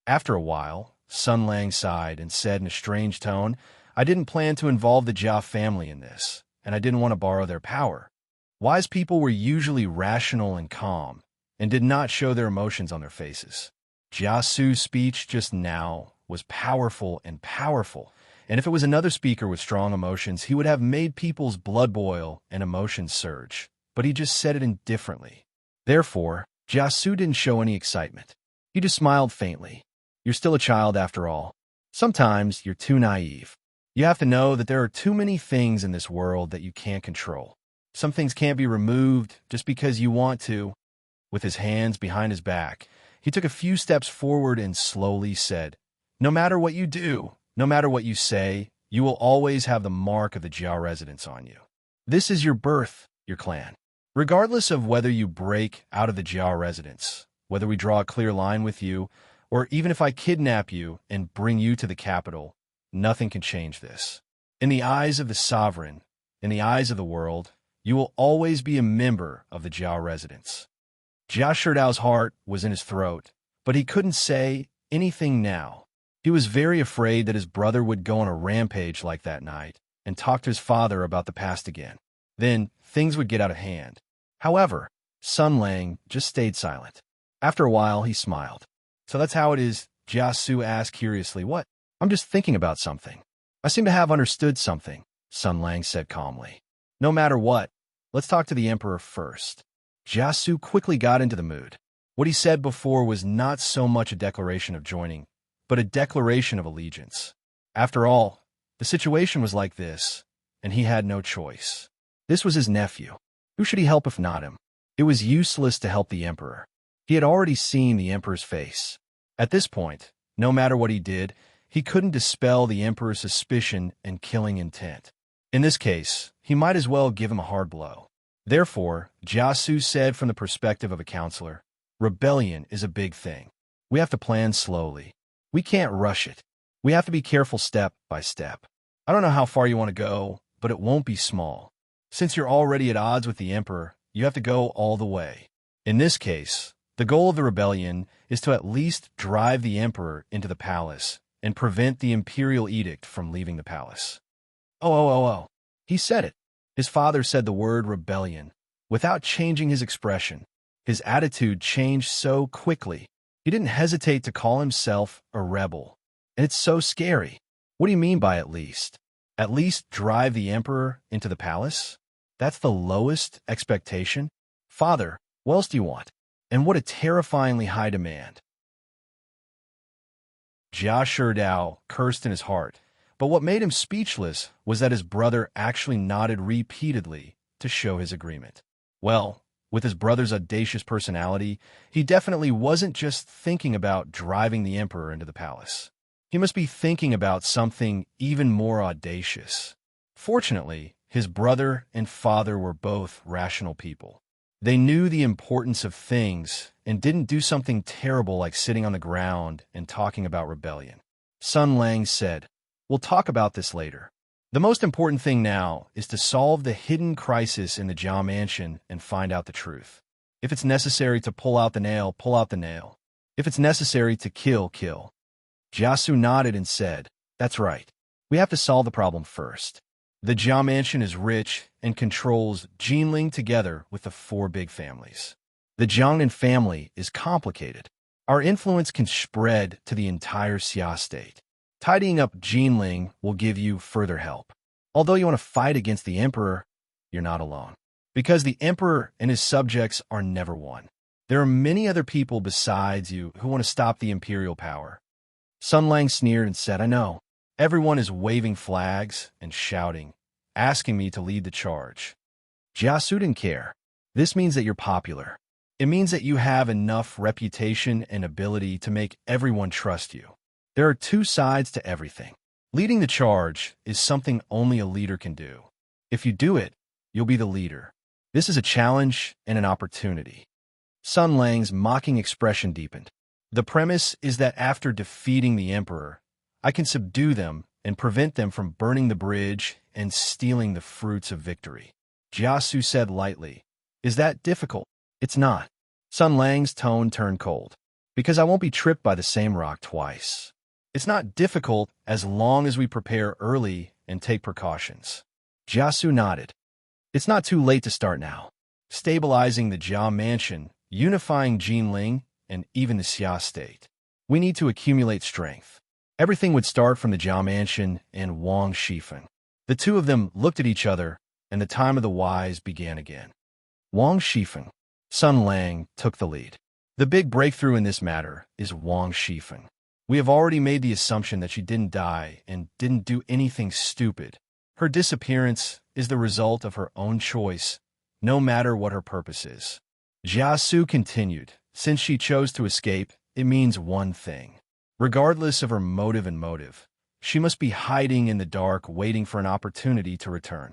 After a while, Sun Lang sighed and said in a strange tone, "I didn't plan to involve the Jia family in this, and I didn't want to borrow their power." Wise people were usually rational and calm, and did not show their emotions on their faces. Jia Su's speech just now was powerful, and if it was another speaker with strong emotions, he would have made people's blood boil and emotions surge, but he just said it indifferently. Therefore, Jia Su didn't show any excitement. He just smiled faintly. "You're still a child after all. Sometimes you're too naive. You have to know that there are too many things in this world that you can't control. Some things can't be removed just because you want to." With his hands behind his back, he took a few steps forward and slowly said, "No matter what you do, no matter what you say, you will always have the mark of the Jia residence on you. This is your birth, your clan. Regardless of whether you break out of the Jia residence, whether we draw a clear line with you, or even if I kidnap you and bring you to the capital, nothing can change this. In the eyes of the sovereign, in the eyes of the world, you will always be a member of the Jia residence." Jia Sherdao's heart was in his throat, but he couldn't say anything now. He was very afraid that his brother would go on a rampage like that night and talk to his father about the past again. Then things would get out of hand. However, Sun Lang just stayed silent. After a while, he smiled. "So that's how it is?" Jia Su asked curiously. "What?" "I'm just thinking about something. I seem to have understood something," Sun Lang said calmly. "No matter what, let's talk to the Emperor first." Jia Su quickly got into the mood. What he said before was not so much a declaration of joining, but a declaration of allegiance. After all, the situation was like this, and he had no choice. This was his nephew. Who should he help if not him? It was useless to help the Emperor. He had already seen the Emperor's face. At this point, no matter what he did, he couldn't dispel the Emperor's suspicion and killing intent. In this case, he might as well give him a hard blow. Therefore, Jia Su said from the perspective of a counselor, "Rebellion is a big thing. We have to plan slowly. We can't rush it. We have to be careful step by step. I don't know how far you want to go, but it won't be small. Since you're already at odds with the Emperor, you have to go all the way. In this case, the goal of the rebellion is to at least drive the Emperor into the palace and prevent the imperial edict from leaving the palace." Oh. He said it. His father said the word rebellion. Without changing his expression, his attitude changed so quickly. He didn't hesitate to call himself a rebel. And it's so scary. What do you mean by at least? At least drive the Emperor into the palace? That's the lowest expectation? Father, what else do you want? And what a terrifyingly high demand. Jia Sherdao cursed in his heart, but what made him speechless was that his brother actually nodded repeatedly to show his agreement. Well, with his brother's audacious personality, he definitely wasn't just thinking about driving the Emperor into the palace. He must be thinking about something even more audacious. Fortunately, his brother and father were both rational people. They knew the importance of things and didn't do something terrible like sitting on the ground and talking about rebellion. Sun Lang said, "We'll talk about this later. The most important thing now is to solve the hidden crisis in the Jia Mansion and find out the truth. If it's necessary to pull out the nail, pull out the nail. If it's necessary to kill, kill." Jia Su nodded and said, "That's right. We have to solve the problem first. The Jia Mansion is rich and controls Jinling together with the 4 big families. The Jiangnan family is complicated. Our influence can spread to the entire Xia state. Tidying up Jinling will give you further help. Although you want to fight against the Emperor, you're not alone. Because the Emperor and his subjects are never one. There are many other people besides you who want to stop the imperial power." Sun Lang sneered and said, "I know. Everyone is waving flags and shouting, asking me to lead the charge." Jia Su didn't care. This means that you're popular. It means that you have enough reputation and ability to make everyone trust you. There are 2 sides to everything. Leading the charge is something only a leader can do. If you do it, you'll be the leader. This is a challenge and an opportunity. Sun Lang's mocking expression deepened. The premise is that after defeating the Emperor, I can subdue them and prevent them from burning the bridge and stealing the fruits of victory. Jia Su said lightly, "Is that difficult?" "It's not." Sun Lang's tone turned cold. "Because I won't be tripped by the same rock twice. It's not difficult as long as we prepare early and take precautions." Jia Su nodded. "It's not too late to start now. Stabilizing the Jia Mansion, unifying Jinling, and even the Xia state. We need to accumulate strength." Everything would start from the Jia Mansion and Wang Shifen. The 2 of them looked at each other, and the time of the wise began again. Wang Shifen. Sun Lang took the lead. The big breakthrough in this matter is Wang Shifen. We have already made the assumption that she didn't die and didn't do anything stupid. Her disappearance is the result of her own choice, no matter what her purpose is. Jia Su continued, "Since she chose to escape, it means one thing. Regardless of her motive, she must be hiding in the dark waiting for an opportunity to return."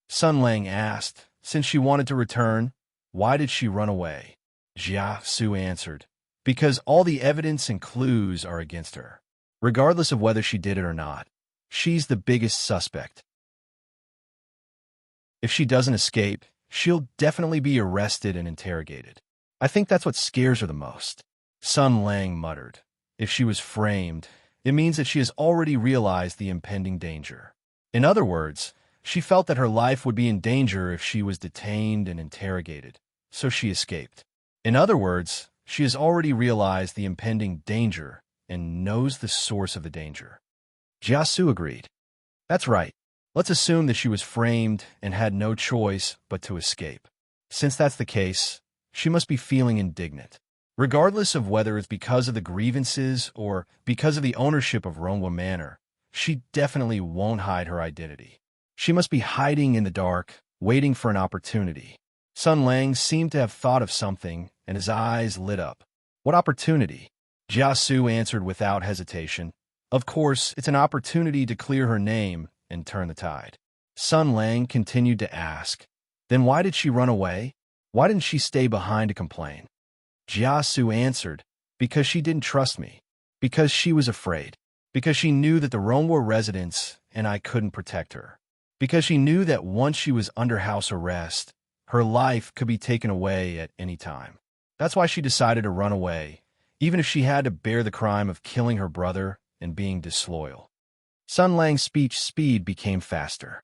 Sun Lang asked, "Since she wanted to return, why did she run away?" Jia Su answered, "Because all the evidence and clues are against her. Regardless of whether she did it or not, she's the biggest suspect. If she doesn't escape, she'll definitely be arrested and interrogated. I think that's what scares her the most." Sun Lang muttered, "If she was framed, It means that she has already realized the impending danger. In other words, she felt that her life would be in danger if she was detained and interrogated, so she escaped. In other words, she has already realized the impending danger and knows the source of the danger. Jiasu agreed. That's right. Let's assume that she was framed and had no choice but to escape. Since that's the case, she must be feeling indignant. Regardless of whether it's because of the grievances or because of the ownership of Ronghua Manor, she definitely won't hide her identity. She must be hiding in the dark, waiting for an opportunity. Sun Lang seemed to have thought of something, and his eyes lit up. What opportunity? Jiasu answered without hesitation. Of course, it's an opportunity to clear her name and turn the tide. Sun Lang continued to ask, then why did she run away? Why didn't she stay behind to complain? Jiasu answered, because she didn't trust me, because she was afraid, because she knew that the Ronghua residents and I couldn't protect her, because she knew that once she was under house arrest, her life could be taken away at any time. That's why she decided to run away, even if she had to bear the crime of killing her brother and being disloyal. Sun Lang's speech speed became faster.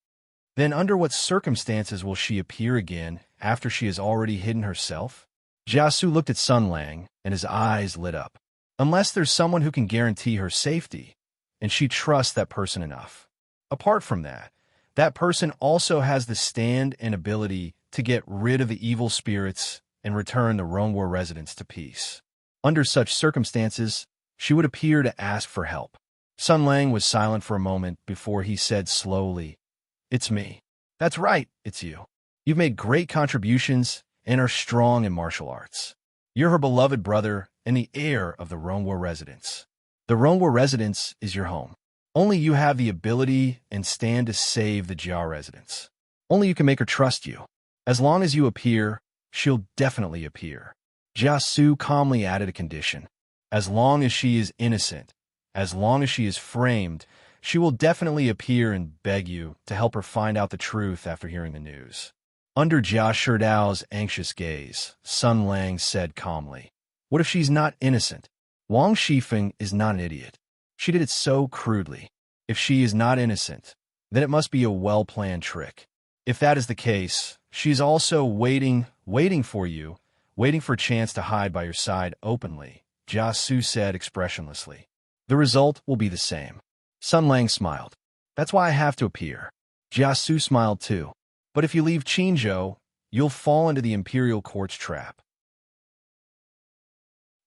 Then under what circumstances will she appear again after she has already hidden herself? Jiasu looked at Sun Lang, and his eyes lit up. Unless there's someone who can guarantee her safety, and she trusts that person enough. Apart from that, that person also has the stand and ability to get rid of the evil spirits and return the Ronghua residents to peace. Under such circumstances, she would appear to ask for help. Sun Lang was silent for a moment before he said slowly, "It's me." "That's right, it's you. You've made great contributions and are strong in martial arts. You're her beloved brother and the heir of the Ronghua residents. The Ronghua residence is your home. Only you have the ability and stand to save the Jia residents. Only you can make her trust you. As long as you appear, she'll definitely appear." Jiasu calmly added a condition. As long as she is innocent, as long as she is framed, she will definitely appear and beg you to help her find out the truth after hearing the news. Under Jia Shidao's anxious gaze, Sun Lang said calmly, "What if she's not innocent? Wang Shifeng is not an idiot. She did it so crudely. If she is not innocent, then it must be a well-planned trick. If that is the case, she's also waiting for you, waiting for a chance to hide by your side openly," Jiasu said expressionlessly. "The result will be the same." Sun Lang smiled. "That's why I have to appear." Jiasu smiled too. "But if you leave Qinzhou, you'll fall into the imperial court's trap."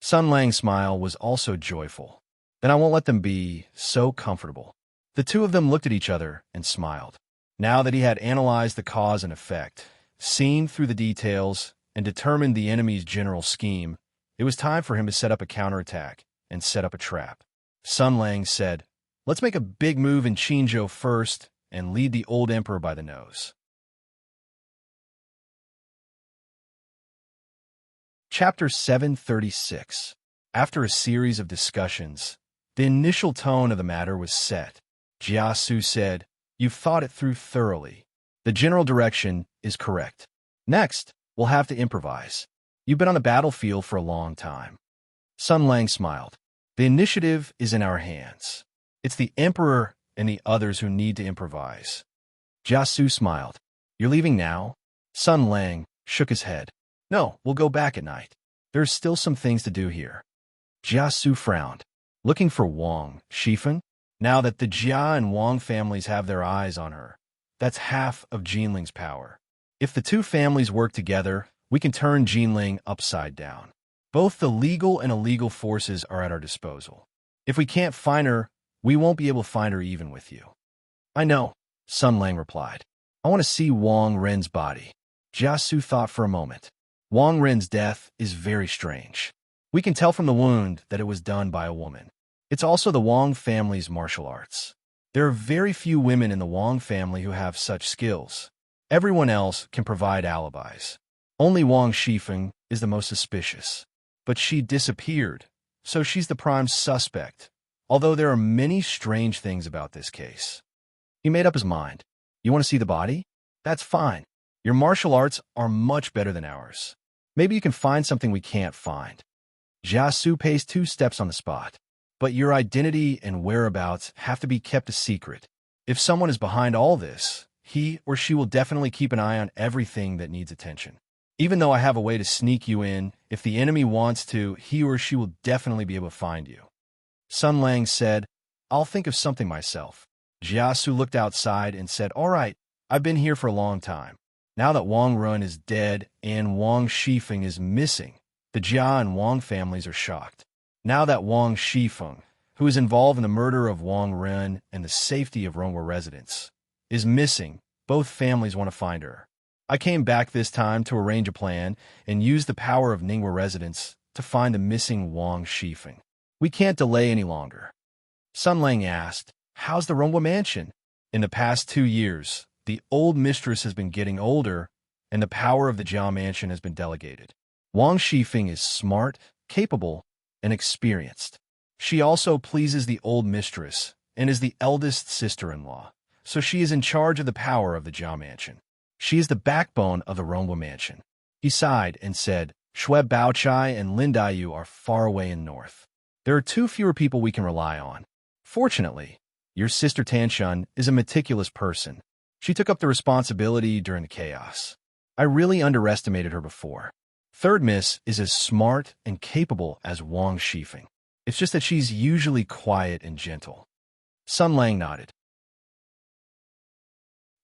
Sun Lang's smile was also joyful. "Then I won't let them be so comfortable." The two of them looked at each other and smiled. Now that he had analyzed the cause and effect, seen through the details, and determined the enemy's general scheme, it was time for him to set up a counterattack and set up a trap. Sun Lang said, "Let's make a big move in Qinzhou first and lead the old emperor by the nose." Chapter 736. After a series of discussions, the initial tone of the matter was set. Jiasu said, "You've thought it through thoroughly. The general direction is correct. Next, we'll have to improvise. You've been on the battlefield for a long time." Sun Lang smiled. "The initiative is in our hands. It's the emperor and the others who need to improvise." Jiasu smiled. "You're leaving now?" Sun Lang shook his head. "No, we'll go back at night. There's still some things to do here." Jiasu frowned. "Looking for Wang Shifeng? Now that the Jia and Wang families have their eyes on her, that's half of Jinling's power. If the two families work together, we can turn Jinling upside down. Both the legal and illegal forces are at our disposal. If we can't find her, we won't be able to find her even with you." "I know," Sun Lang replied. "I want to see Wang Ren's body." Jiasu thought for a moment. "Wang Ren's death is very strange. We can tell from the wound that it was done by a woman. It's also the Wang family's martial arts. There are very few women in the Wang family who have such skills. Everyone else can provide alibis. Only Wang Shifeng is the most suspicious. But she disappeared, so she's the prime suspect, although there are many strange things about this case." He made up his mind. "You want to see the body? That's fine. Your martial arts are much better than ours. Maybe you can find something we can't find." Jiasu paced 2 steps on the spot. but your identity and whereabouts have to be kept a secret. If someone is behind all this, he or she will definitely keep an eye on everything that needs attention. Even though I have a way to sneak you in, if the enemy wants to, he or she will definitely be able to find you. Sun Lang said, I'll think of something myself. Jiasu looked outside and said, all right, I've been here for a long time. Now that Wang Run is dead and Wang Shifeng is missing, the Jia and Wang families are shocked. Now that Wang Shifeng, who is involved in the murder of Wang Run and the safety of Rongwa residents, is missing, both families want to find her. I came back this time to arrange a plan and use the power of Ningwa residents to find the missing Wang Shifeng. We can't delay any longer. Sun Lang asked, how's the Rongwa mansion? In the past 2 years, the old mistress has been getting older, and the power of the Jia mansion has been delegated. Wang Shifeng is smart, capable, and experienced. She also pleases the old mistress and is the eldest sister-in-law, so she is in charge of the power of the Jia mansion. She is the backbone of the Rongwa mansion. He sighed and said, Shui Baochai and Lin Daiyu are far away in north. There are 2 fewer people we can rely on. Fortunately, your sister Tanshun is a meticulous person. She took up the responsibility during the chaos. I really underestimated her before. Third Miss is as smart and capable as Wang Shifeng. It's just that she's usually quiet and gentle. Sun Lang nodded.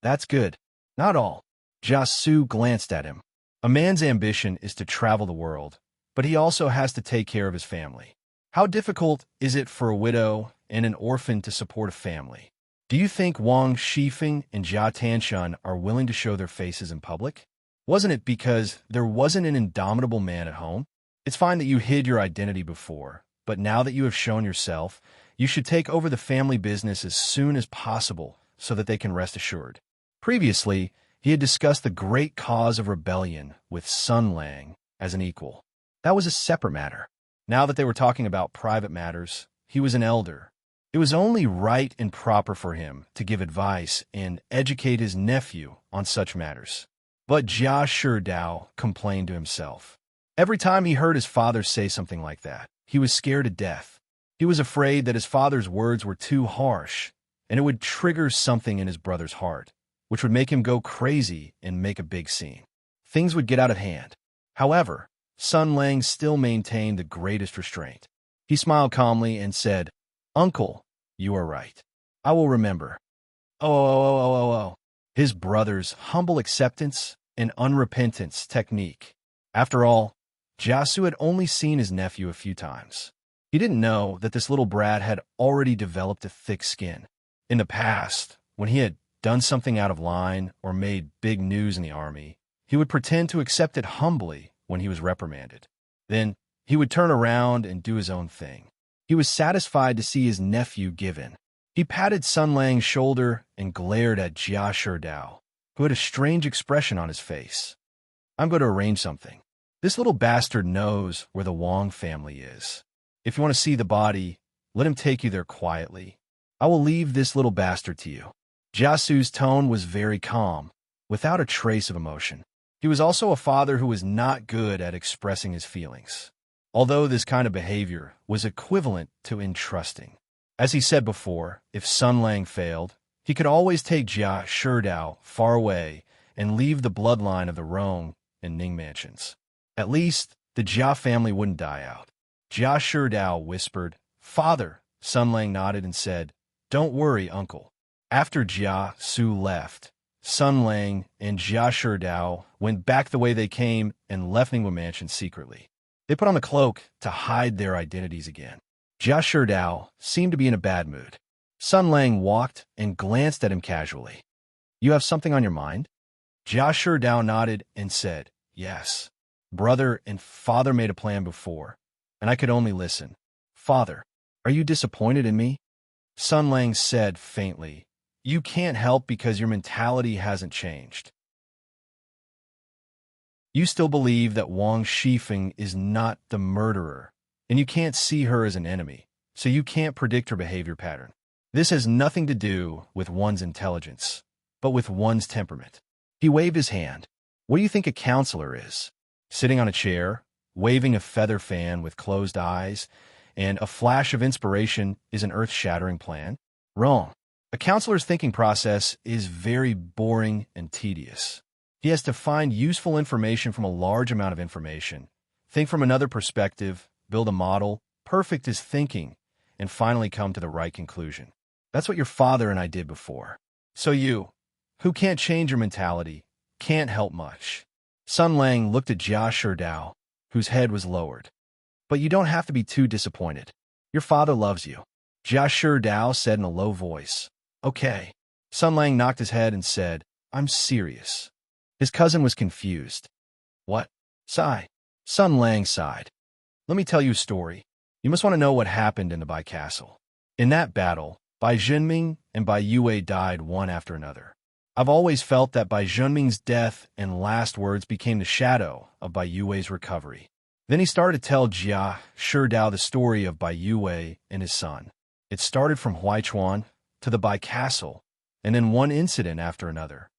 That's good. Not all. Jiasu glanced at him. A man's ambition is to travel the world, but he also has to take care of his family. How difficult is it for a widow and an orphan to support a family? Do you think Wang Shifeng and Jia Tanshun are willing to show their faces in public? Wasn't it because there wasn't an indomitable man at home? It's fine that you hid your identity before, but now that you have shown yourself, you should take over the family business as soon as possible so that they can rest assured. Previously, he had discussed the great cause of rebellion with Sun Lang as an equal. That was a separate matter. Now that they were talking about private matters, he was an elder. It was only right and proper for him to give advice and educate his nephew on such matters. But Jia Sherdao complained to himself. Every time he heard his father say something like that, he was scared to death. He was afraid that his father's words were too harsh, and it would trigger something in his brother's heart, which would make him go crazy and make a big scene. Things would get out of hand. However, Sun Lang still maintained the greatest restraint. He smiled calmly and said, Uncle, you are right. I will remember. Oh. His brother's humble acceptance and unrepentance technique. After all, Jiasu had only seen his nephew a few times. He didn't know that this little brat had already developed a thick skin. In the past, when he had done something out of line or made big news in the army, he would pretend to accept it humbly when he was reprimanded. Then he would turn around and do his own thing. He was satisfied to see his nephew give in. He patted Sun Lang's shoulder and glared at Jia Sherdao, who had a strange expression on his face. I'm going to arrange something. This little bastard knows where the Wang family is. If you want to see the body, let him take you there quietly. I will leave this little bastard to you. Jiasu's tone was very calm, without a trace of emotion. He was also a father who was not good at expressing his feelings, although this kind of behavior was equivalent to entrusting. As he said before, if Sun Lang failed, he could always take Jia Sherdao far away and leave the bloodline of the Rong and Ning mansions. At least, the Jia family wouldn't die out. Jia Sherdao whispered, Father. Sun Lang nodded and said, Don't worry, uncle. After Jia Su left, Sun Lang and Jia Sherdao went back the way they came and left Ningwa Mansion secretly. They put on the cloak to hide their identities again. Jia Sherdao seemed to be in a bad mood. Sun Lang walked and glanced at him casually. You have something on your mind? Jia Sherdao nodded and said, Yes. Brother and father made a plan before, and I could only listen. Father, are you disappointed in me? Sun Lang said faintly, You can't help because your mentality hasn't changed. You still believe that Wang Shifeng is not the murderer, and you can't see her as an enemy, so you can't predict her behavior pattern. This has nothing to do with one's intelligence, but with one's temperament. He waved his hand. What do you think a counselor is? Sitting on a chair, waving a feather fan with closed eyes, And a flash of inspiration is an earth-shattering plan? Wrong. A counselor's thinking process is very boring and tedious. He has to find useful information from a large amount of information, think from another perspective, build a model, perfect his thinking, and finally come to the right conclusion. That's what your father and I did before. So you, who can't change your mentality, can't help much. Sun Lang looked at Jia Sherdao, whose head was lowered. But you don't have to be too disappointed. Your father loves you. Jia Sherdao said in a low voice. Okay. Sun Lang knocked his head and said, I'm serious. His cousin was confused. What? Sigh. Sun Lang sighed. Let me tell you a story. You must want to know what happened in the Bai Castle. In that battle, Bai Zhenming and Bai Yue died one after another. I've always felt that Bai Zhenming's death and last words became the shadow of Bai Yue's recovery. Then he started to tell Jia Sherdao the story of Bai Yue and his son. It started from Huaichuan to the Bai Castle, and then one incident after another.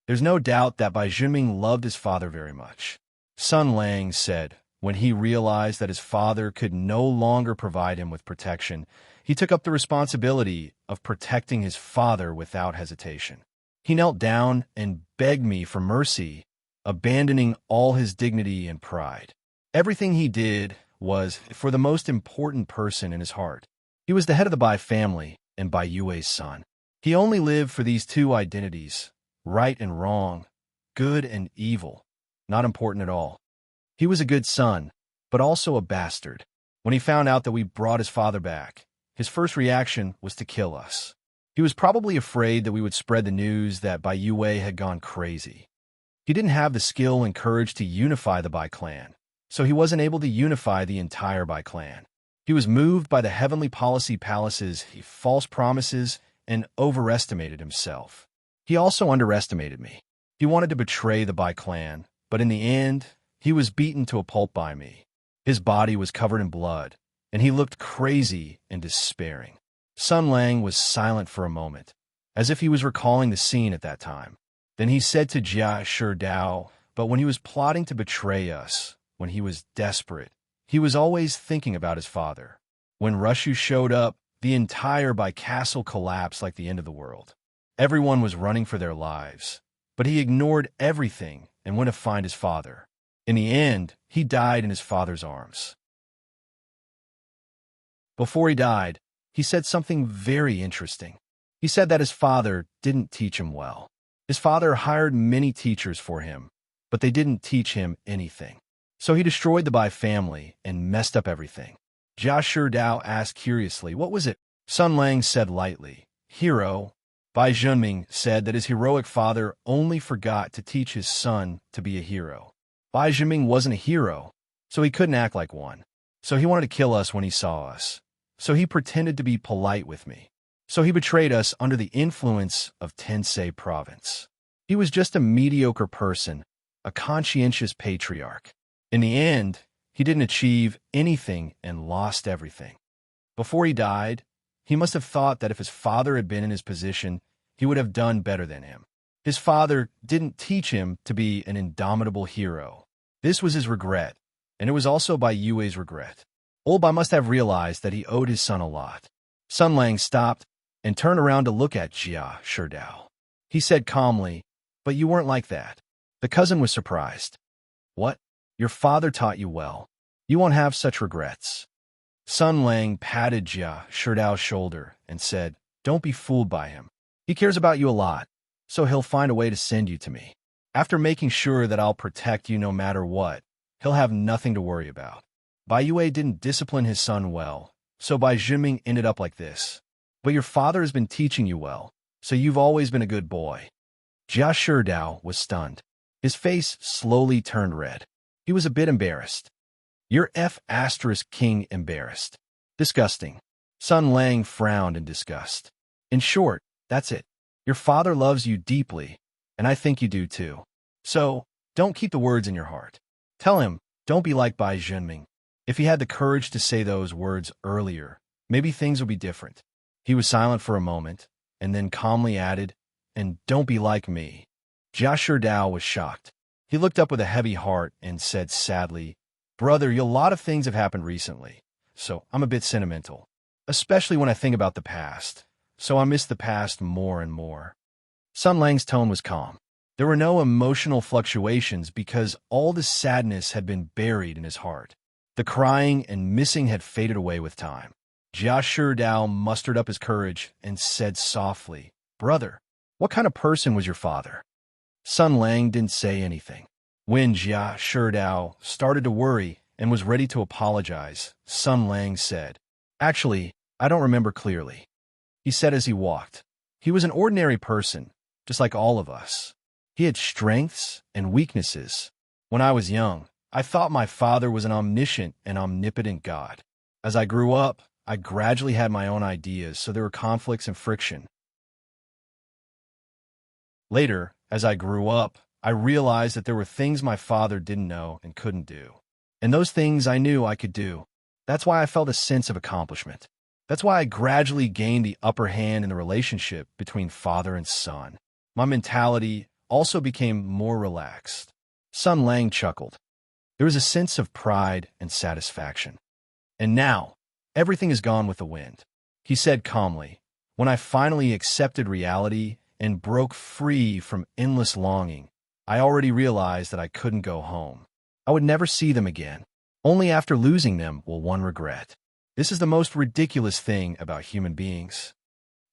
There's no doubt that Bai Zhenming loved his father very much. Sun Lang said, when he realized that his father could no longer provide him with protection, he took up the responsibility of protecting his father without hesitation. He knelt down and begged me for mercy, abandoning all his dignity and pride. Everything he did was for the most important person in his heart. He was the head of the Bai family and Bai Yue's son. He only lived for these two identities, right and wrong, good and evil, not important at all. He was a good son, but also a bastard. When he found out that we brought his father back, his first reaction was to kill us. He was probably afraid that we would spread the news that Bai Yue had gone crazy. He didn't have the skill and courage to unify the Bai clan, so he wasn't able to unify the entire Bai clan. He was moved by the heavenly policy palace's false promises and overestimated himself. He also underestimated me. He wanted to betray the Bai clan, but in the end, he was beaten to a pulp by me. His body was covered in blood, and he looked crazy and despairing. Sun Lang was silent for a moment, as if he was recalling the scene at that time. Then he said to Jia Sherdao, but when he was plotting to betray us, when he was desperate, he was always thinking about his father. When Rushu showed up, the entire Bai castle collapsed like the end of the world. Everyone was running for their lives, but he ignored everything and went to find his father. In the end, he died in his father's arms. Before he died, he said something very interesting. He said that his father didn't teach him well. His father hired many teachers for him, but they didn't teach him anything. So he destroyed the Bai family and messed up everything. Jia Sherdao asked curiously, what was it? Sun Lang said lightly, hero. Bai Zhenming said that his heroic father only forgot to teach his son to be a hero. Bai Zhenming wasn't a hero, so he couldn't act like one. So he wanted to kill us when he saw us. So he pretended to be polite with me. So he betrayed us under the influence of Tensei province. He was just a mediocre person, a conscientious patriarch. In the end, he didn't achieve anything and lost everything. Before he died, he must have thought that if his father had been in his position, he would have done better than him. His father didn't teach him to be an indomitable hero. This was his regret, and it was also Bai Yue's regret. Old Bai must have realized that he owed his son a lot. Sun Lang stopped and turned around to look at Jia Sherdao. He said calmly, but you weren't like that. The cousin was surprised. What? Your father taught you well. You won't have such regrets. Sun Lang patted Jia Sherdao's shoulder and said, don't be fooled by him. He cares about you a lot, so he'll find a way to send you to me. After making sure that I'll protect you no matter what, he'll have nothing to worry about. Bai Yue didn't discipline his son well, so Bai Zhenming ended up like this. But your father has been teaching you well, so you've always been a good boy. Jia Sherdao was stunned. His face slowly turned red. He was a bit embarrassed. You're King embarrassed. Disgusting. Sun Lang frowned in disgust. In short, that's it. Your father loves you deeply, and I think you do too. So, don't keep the words in your heart. Tell him, don't be like Bai Zhenming. If he had the courage to say those words earlier, maybe things would be different. He was silent for a moment, and then calmly added, and don't be like me. Jia Sherdao was shocked. He looked up with a heavy heart and said sadly, Brother, a lot of things have happened recently, so I'm a bit sentimental, especially when I think about the past, so I miss the past more and more. Sun Lang's tone was calm. There were no emotional fluctuations because all the sadness had been buried in his heart. The crying and missing had faded away with time. Jia Sherdao mustered up his courage and said softly, "Brother, what kind of person was your father?" Sun Lang didn't say anything. When Jia Sherdao started to worry and was ready to apologize, Sun Lang said, "Actually, I don't remember clearly," he said as he walked. He was an ordinary person, just like all of us. He had strengths and weaknesses. When I was young, I thought my father was an omniscient and omnipotent God. As I grew up, I gradually had my own ideas, so there were conflicts and friction. Later, as I grew up, I realized that there were things my father didn't know and couldn't do. And those things I knew I could do. That's why I felt a sense of accomplishment. That's why I gradually gained the upper hand in the relationship between father and son. My mentality also became more relaxed. Sun Lang chuckled. There was a sense of pride and satisfaction. And now, everything is gone with the wind. He said calmly, "When I finally accepted reality and broke free from endless longing, I already realized that I couldn't go home. I would never see them again. Only after losing them will one regret. This is the most ridiculous thing about human beings.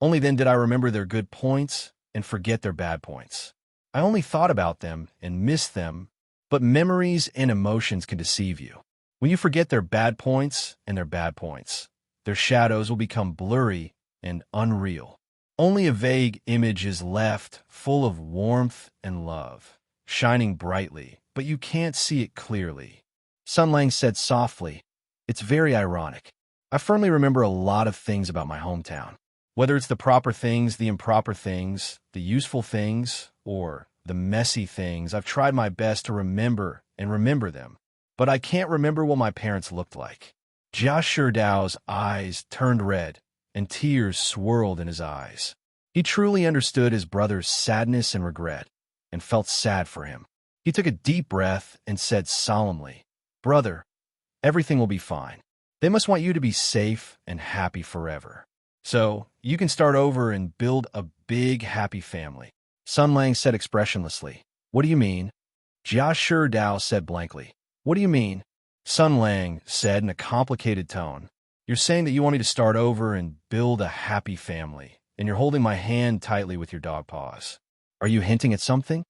Only then did I remember their good points and forget their bad points. I only thought about them and missed them, but memories and emotions can deceive you. When you forget their bad points and their bad points, their shadows will become blurry and unreal. Only a vague image is left, full of warmth and love, shining brightly, but you can't see it clearly." Sun Lang said softly, "It's very ironic. I firmly remember a lot of things about my hometown. Whether it's the proper things, the improper things, the useful things, or the messy things, I've tried my best to remember and remember them. But I can't remember what my parents looked like." Jia Shirdao's eyes turned red, and tears swirled in his eyes. He truly understood his brother's sadness and regret, and felt sad for him. He took a deep breath and said solemnly, "Brother, everything will be fine. They must want you to be safe and happy forever. So you can start over and build a big, happy family." Sun Lang said expressionlessly, "What do you mean?" Jia Sherdao said blankly, "What do you mean?" Sun Lang said in a complicated tone, "You're saying that you want me to start over and build a happy family, and you're holding my hand tightly with your dog paws. Are you hinting at something?"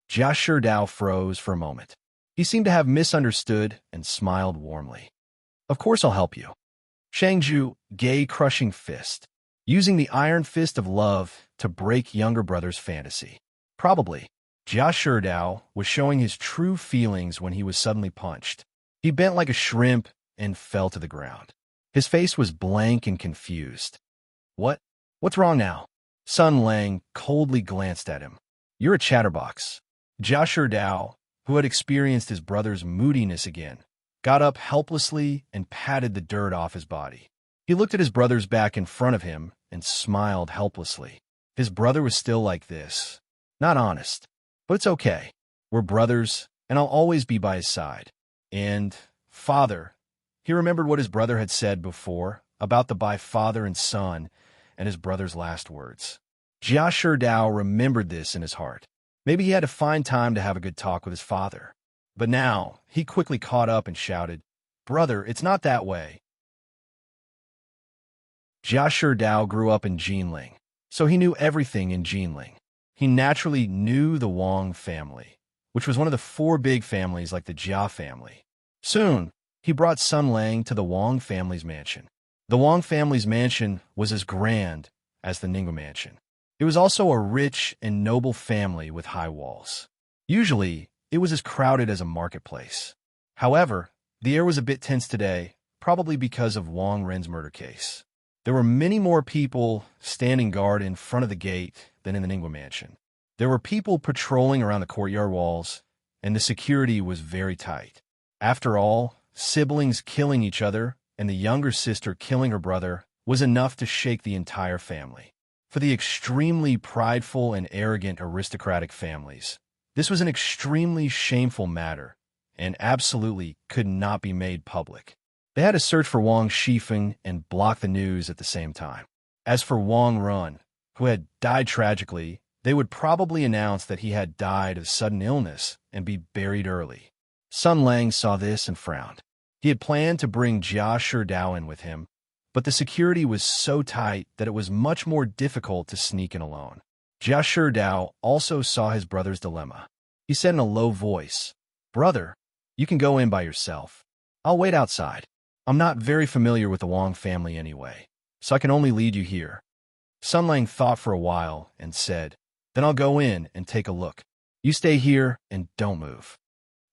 Jia Sherdao froze for a moment. He seemed to have misunderstood and smiled warmly. "Of course I'll help you." Shangju, gay crushing fist, using the iron fist of love to break younger brother's fantasy. Probably. Jia Sherdao was showing his true feelings when he was suddenly punched. He bent like a shrimp and fell to the ground. His face was blank and confused. What's wrong now?" Sun Lang coldly glanced at him. "You're a chatterbox." Jia Sherdao, who had experienced his brother's moodiness again, got up helplessly and patted the dirt off his body. He looked at his brother's back in front of him and smiled helplessly. His brother was still like this. Not honest. But it's okay. We're brothers, and I'll always be by his side. And, father, he remembered what his brother had said before about the by father and son and his brother's last words. Jia Sherdao remembered this in his heart. Maybe he had to find time to have a good talk with his father. But now, he quickly caught up and shouted, "Brother, it's not that way." Jia Sherdao grew up in Jinling, so he knew everything in Jinling. He naturally knew the Wang family, which was one of the 4 big families like the Jia family. Soon, he brought Sun Lang to the Wang family's mansion. The Wang family's mansion was as grand as the Ningbo mansion. It was also a rich and noble family with high walls. Usually, it was as crowded as a marketplace. However, the air was a bit tense today, probably because of Wang Ren's murder case. There were many more people standing guard in front of the gate than in the Ningbo mansion. There were people patrolling around the courtyard walls, and the security was very tight. After all, siblings killing each other and the younger sister killing her brother was enough to shake the entire family. For the extremely prideful and arrogant aristocratic families, this was an extremely shameful matter and absolutely could not be made public. They had to search for Wang Shifeng and block the news at the same time. As for Wang Run, who had died tragically, they would probably announce that he had died of sudden illness and be buried early. Sun Lang saw this and frowned. He had planned to bring Jia Sherdao in with him, but the security was so tight that it was much more difficult to sneak in alone. Jia Sherdao also saw his brother's dilemma. He said in a low voice, "Brother, you can go in by yourself. I'll wait outside. I'm not very familiar with the Wang family anyway, so I can only lead you here." Sun Lang thought for a while and said, "Then I'll go in and take a look. You stay here and don't move."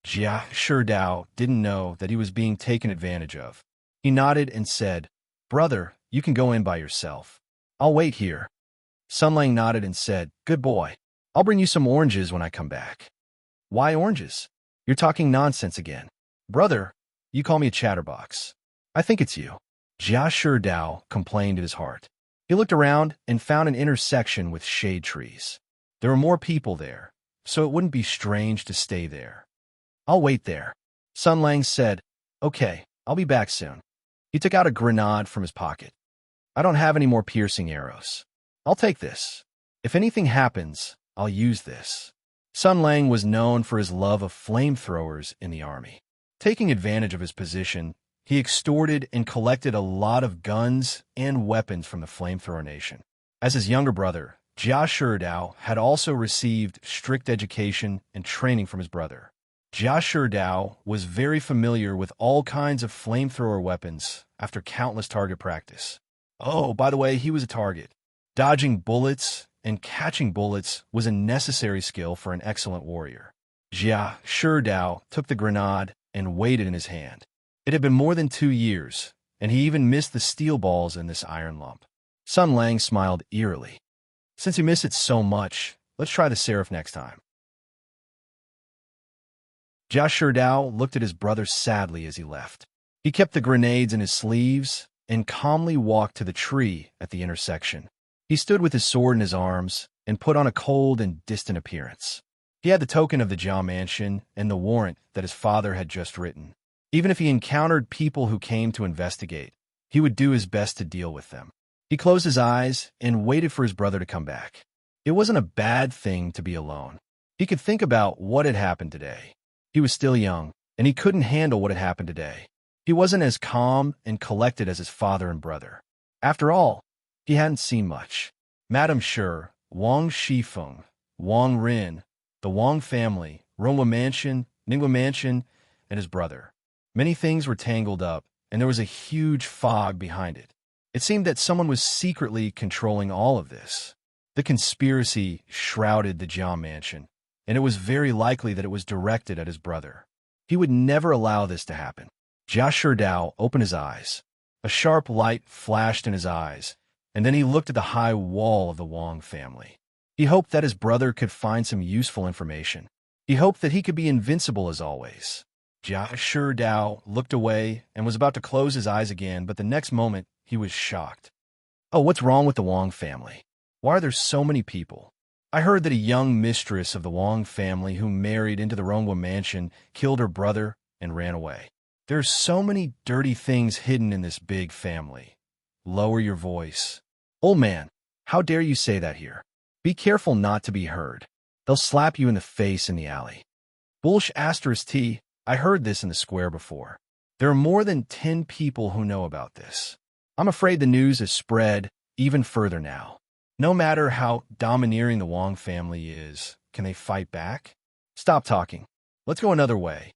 Jia Sherdao didn't know that he was being taken advantage of. He nodded and said, "Brother, you can go in by yourself. I'll wait here." Sun Lang nodded and said, "Good boy. I'll bring you some oranges when I come back." "Why oranges? You're talking nonsense again." "Brother, you call me a chatterbox. I think it's you." Jia Sherdao complained in his heart. He looked around and found an intersection with shade trees. There were more people there, so it wouldn't be strange to stay there. "I'll wait there." Sun Lang said, "Okay, I'll be back soon." He took out a grenade from his pocket. "I don't have any more piercing arrows. I'll take this. If anything happens, I'll use this." Sun Lang was known for his love of flamethrowers in the army. Taking advantage of his position, he extorted and collected a lot of guns and weapons from the flamethrower nation. As his younger brother, Jia Sherdao had also received strict education and training from his brother. Jia Sherdao was very familiar with all kinds of flamethrower weapons after countless target practice. Oh, by the way, he was a target. Dodging bullets and catching bullets was a necessary skill for an excellent warrior. Jia Sherdao took the grenade and weighed it in his hand. It had been more than 2 years, and he even missed the steel balls in this iron lump. Sun Lang smiled eerily. "Since you miss it so much, let's try the seraph next time." Jia Sherdao looked at his brother sadly as he left. He kept the grenades in his sleeves and calmly walked to the tree at the intersection. He stood with his sword in his arms and put on a cold and distant appearance. He had the token of the Jia mansion and the warrant that his father had just written. Even if he encountered people who came to investigate, he would do his best to deal with them. He closed his eyes and waited for his brother to come back. It wasn't a bad thing to be alone. He could think about what had happened today. He was still young, and he couldn't handle what had happened today. He wasn't as calm and collected as his father and brother. After all, he hadn't seen much. Madame Shi, Wang Shifeng, Wang Rin, the Wang family, Rongwa Mansion, Ningwa Mansion, and his brother. Many things were tangled up, and there was a huge fog behind it. It seemed that someone was secretly controlling all of this. The conspiracy shrouded the Jia mansion, and it was very likely that it was directed at his brother. He would never allow this to happen. Jia Sherdao opened his eyes. A sharp light flashed in his eyes, and then he looked at the high wall of the Wang family. He hoped that his brother could find some useful information. He hoped that he could be invincible as always. Jia Sherdao looked away and was about to close his eyes again, but the next moment he was shocked. "Oh, what's wrong with the Wang family? Why are there so many people? I heard that a young mistress of the Wang family who married into the Rongwa mansion killed her brother and ran away. There are so many dirty things hidden in this big family." "Lower your voice." "Old man, how dare you say that here? Be careful not to be heard. They'll slap you in the face in the alley." "Bullsh asterisk T, I heard this in the square before. There are more than 10 people who know about this. I'm afraid the news has spread even further now. No matter how domineering the Wang family is, can they fight back? Stop talking. Let's go another way."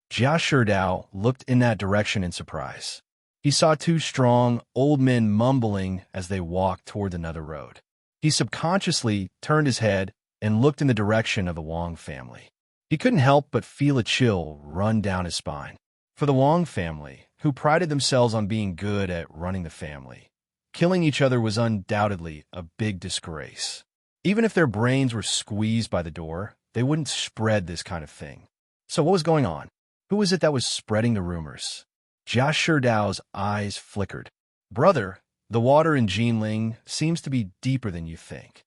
Jia Sherdao looked in that direction in surprise. He saw 2 strong, old men mumbling as they walked toward another road. He subconsciously turned his head and looked in the direction of the Wang family. He couldn't help but feel a chill run down his spine. For the Wang family, who prided themselves on being good at running the family, killing each other was undoubtedly a big disgrace. Even if their brains were squeezed by the door, they wouldn't spread this kind of thing. So what was going on? Who was it that was spreading the rumors? Jia Sherdao's eyes flickered. "Brother, the water in Jinling seems to be deeper than you think."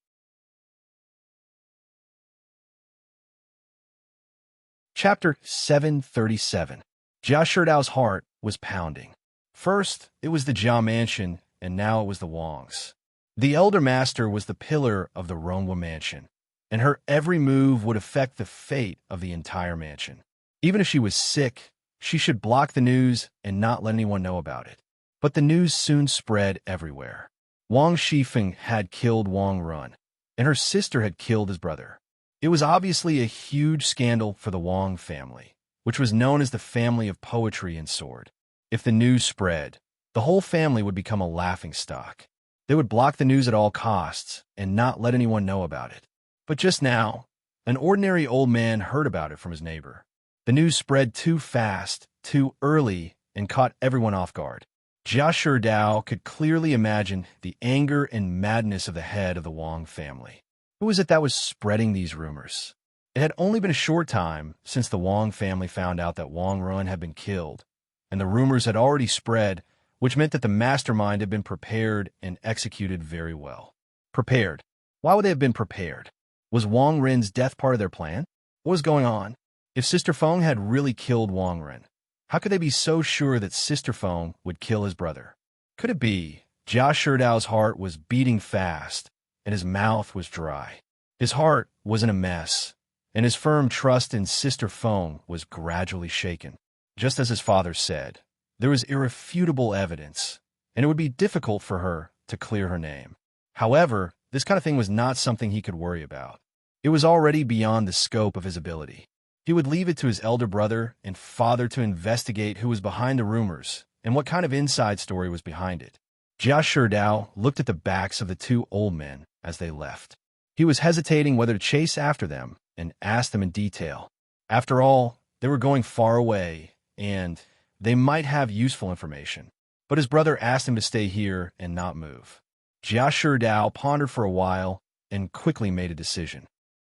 Chapter 737. Jia Sherdao's heart was pounding. First, it was the Jia mansion, and now it was the Wang's. The elder master was the pillar of the Ronghua mansion, and her every move would affect the fate of the entire mansion. Even if she was sick, she should block the news and not let anyone know about it. But the news soon spread everywhere. Wang Shifeng had killed Wang Run, and her sister had killed his brother. It was obviously a huge scandal for the Wang family, which was known as the family of poetry and sword. If the news spread, the whole family would become a laughingstock. They would block the news at all costs and not let anyone know about it. But just now, an ordinary old man heard about it from his neighbor. The news spread too fast, too early, and caught everyone off guard. Jia Sherdao could clearly imagine the anger and madness of the head of the Wang family. Who was it that was spreading these rumors? It had only been a short time since the Wang family found out that Wang Run had been killed, and the rumors had already spread, which meant that the mastermind had been prepared and executed very well. Prepared? Why would they have been prepared? Was Wang Ren's death part of their plan? What was going on? If Sister Feng had really killed Wang Ren, how could they be so sure that Sister Feng would kill his brother? Could it be Jia Sherdao's heart was beating fast, and his mouth was dry? His heart was in a mess, and his firm trust in Sister Feng was gradually shaken. Just as his father said, there was irrefutable evidence, and it would be difficult for her to clear her name. However, this kind of thing was not something he could worry about. It was already beyond the scope of his ability. He would leave it to his elder brother and father to investigate who was behind the rumors and what kind of inside story was behind it. Jia Sherdao looked at the backs of the two old men as they left. He was hesitating whether to chase after them and ask them in detail. After all, they were going far away, and they might have useful information. But his brother asked him to stay here and not move. Jia Sherdao pondered for a while and quickly made a decision.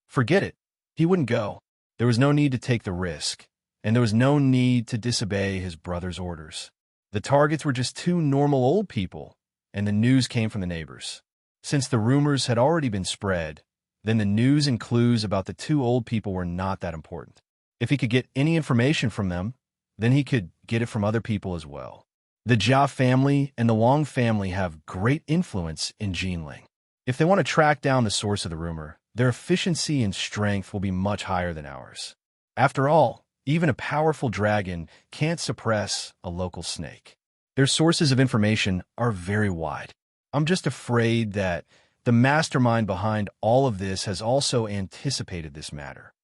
Forget it. He wouldn't go. There was no need to take the risk, and there was no need to disobey his brother's orders. The targets were just two normal old people, and the news came from the neighbors. Since the rumors had already been spread, then the news and clues about the two old people were not that important. If he could get any information from them, then he could get it from other people as well. The Jia family and the Wang family have great influence in Jinling. If they want to track down the source of the rumor, their efficiency and strength will be much higher than ours. After all, even a powerful dragon can't suppress a local snake. Their sources of information are very wide. I'm just afraid that the mastermind behind all of this has also anticipated this matter.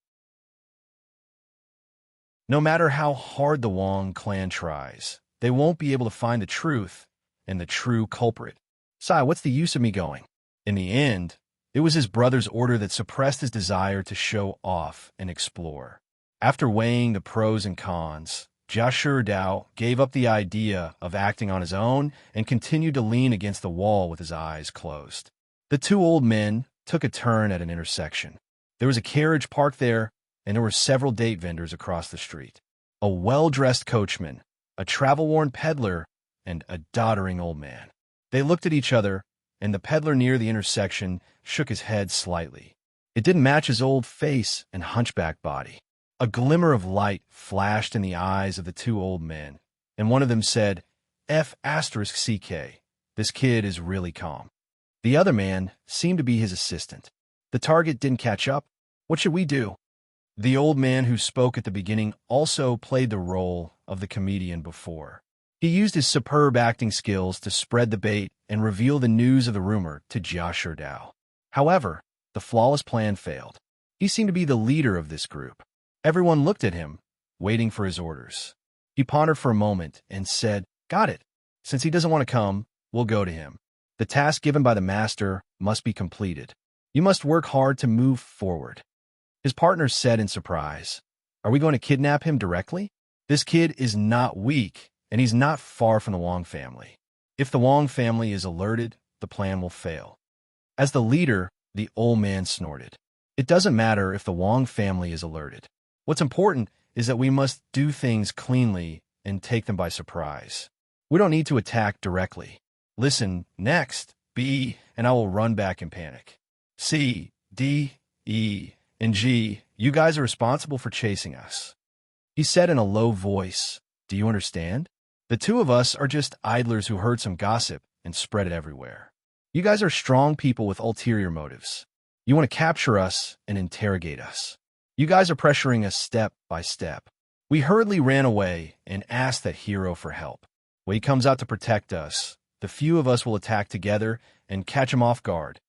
No matter how hard the Wang clan tries, they won't be able to find the truth and the true culprit. Sai, what's the use of me going? In the end, it was his brother's order that suppressed his desire to show off and explore. After weighing the pros and cons, Jia Sherdao gave up the idea of acting on his own and continued to lean against the wall with his eyes closed. The two old men took a turn at an intersection. There was a carriage parked there, and there were several date vendors across the street. A well-dressed coachman, a travel-worn peddler, and a doddering old man. They looked at each other, and the peddler near the intersection shook his head slightly. It didn't match his old face and hunchback body. A glimmer of light flashed in the eyes of the two old men, and one of them said, F***CK, this kid is really calm. The other man seemed to be his assistant. The target didn't catch up. What should we do? The old man who spoke at the beginning also played the role of the comedian before. He used his superb acting skills to spread the bait and reveal the news of the rumor to Jia Sherdao. However, the flawless plan failed. He seemed to be the leader of this group. Everyone looked at him, waiting for his orders. He pondered for a moment and said, Got it. Since he doesn't want to come, we'll go to him. The task given by the master must be completed. You must work hard to move forward. His partner said in surprise, Are we going to kidnap him directly? This kid is not weak, and he's not far from the Wang family. If the Wang family is alerted, the plan will fail. As the leader, the old man snorted. It doesn't matter if the Wang family is alerted. What's important is that we must do things cleanly and take them by surprise. We don't need to attack directly. Listen, next, B, and I will run back in panic. C, D, E, and G, you guys are responsible for chasing us. He said in a low voice, Do you understand? The two of us are just idlers who heard some gossip and spread it everywhere. You guys are strong people with ulterior motives. You want to capture us and interrogate us. You guys are pressuring us step by step. We hurriedly ran away and asked that hero for help. When he comes out to protect us, the few of us will attack together and catch him off guard.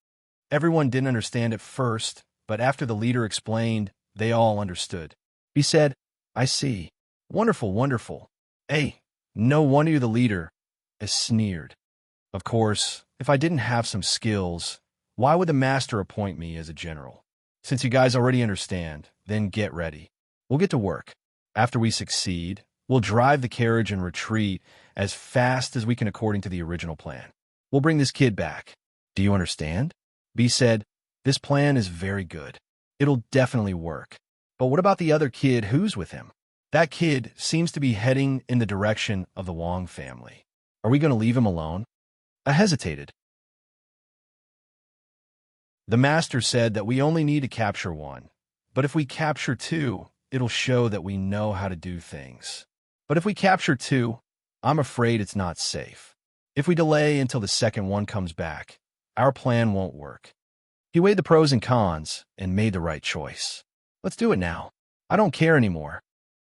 Everyone didn't understand at first, but after the leader explained, they all understood. He said, I see. Wonderful, wonderful. Hey, no wonder you're the leader, as sneered. Of course, if I didn't have some skills, why would the master appoint me as a general? Since you guys already understand, then get ready. We'll get to work. After we succeed, we'll drive the carriage and retreat as fast as we can according to the original plan. We'll bring this kid back. Do you understand? B said, this plan is very good. It'll definitely work. But what about the other kid who's with him? That kid seems to be heading in the direction of the Wong family. Are we going to leave him alone? I hesitated. The master said that we only need to capture one. But if we capture two, it'll show that we know how to do things. But if we capture two, I'm afraid it's not safe. If we delay until the second one comes back, our plan won't work. He weighed the pros and cons and made the right choice. Let's do it now. I don't care anymore.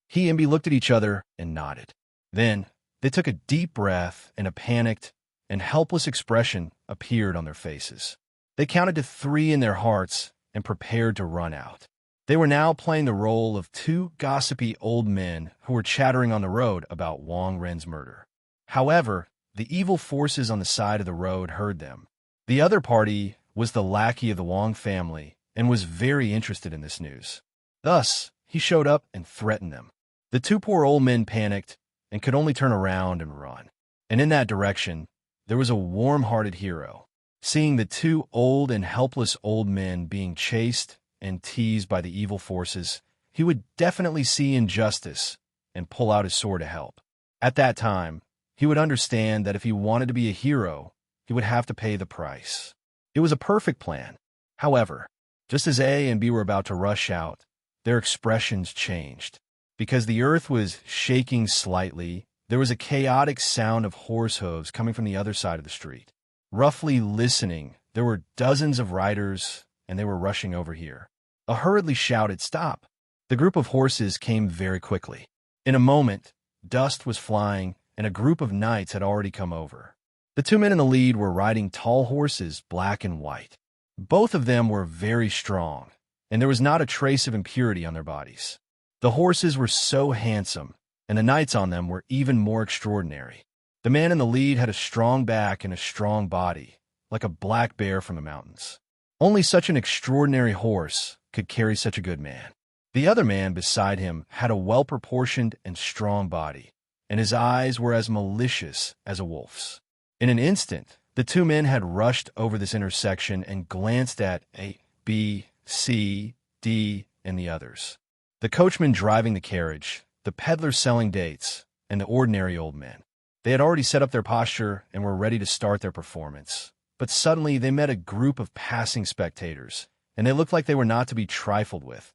He and B looked at each other and nodded. Then they took a deep breath and a panicked and helpless expression appeared on their faces. They counted to 3 in their hearts and prepared to run out. They were now playing the role of 2 gossipy old men who were chattering on the road about Wang Ren's murder. However, the evil forces on the side of the road heard them. The other party was the lackey of the Wang family and was very interested in this news. Thus, he showed up and threatened them. The 2 poor old men panicked and could only turn around and run. And in that direction, there was a warm-hearted hero. Seeing the 2 old and helpless old men being chased and teased by the evil forces, he would definitely see injustice and pull out his sword to help. At that time, he would understand that if he wanted to be a hero, he would have to pay the price. It was a perfect plan. However, just as A and B were about to rush out, their expressions changed. Because the earth was shaking slightly, there was a chaotic sound of horse hooves coming from the other side of the street. Roughly listening, there were dozens of riders, and they were rushing over here. A hurriedly shouted, "Stop!" The group of horses came very quickly. In a moment, dust was flying, and a group of knights had already come over. The 2 men in the lead were riding tall horses, black and white. Both of them were very strong, and there was not a trace of impurity on their bodies. The horses were so handsome, and the knights on them were even more extraordinary. The man in the lead had a strong back and a strong body, like a black bear from the mountains. Only such an extraordinary horse could carry such a good man. The other man beside him had a well-proportioned and strong body, and his eyes were as malicious as a wolf's. In an instant, the 2 men had rushed over this intersection and glanced at A, B, C, D, and the others. The coachman driving the carriage, the peddler selling dates, and the ordinary old men. They had already set up their posture and were ready to start their performance. But suddenly they met a group of passing spectators, and they looked like they were not to be trifled with.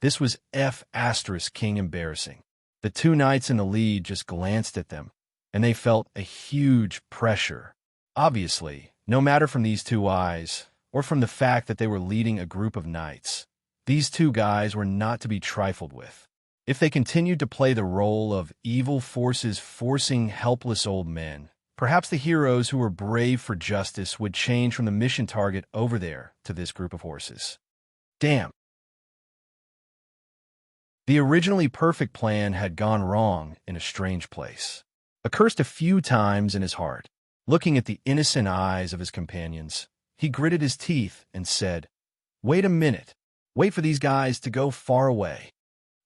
This was King embarrassing. The 2 knights in the lead just glanced at them, and they felt a huge pressure. Obviously, no matter from these 2 eyes, or from the fact that they were leading a group of knights, these 2 guys were not to be trifled with. If they continued to play the role of evil forces forcing helpless old men, perhaps the heroes who were brave for justice would change from the mission target over there to this group of horses. Damn. The originally perfect plan had gone wrong in a strange place. Accursed a few times in his heart, looking at the innocent eyes of his companions, he gritted his teeth and said, "Wait a minute. Wait for these guys to go far away."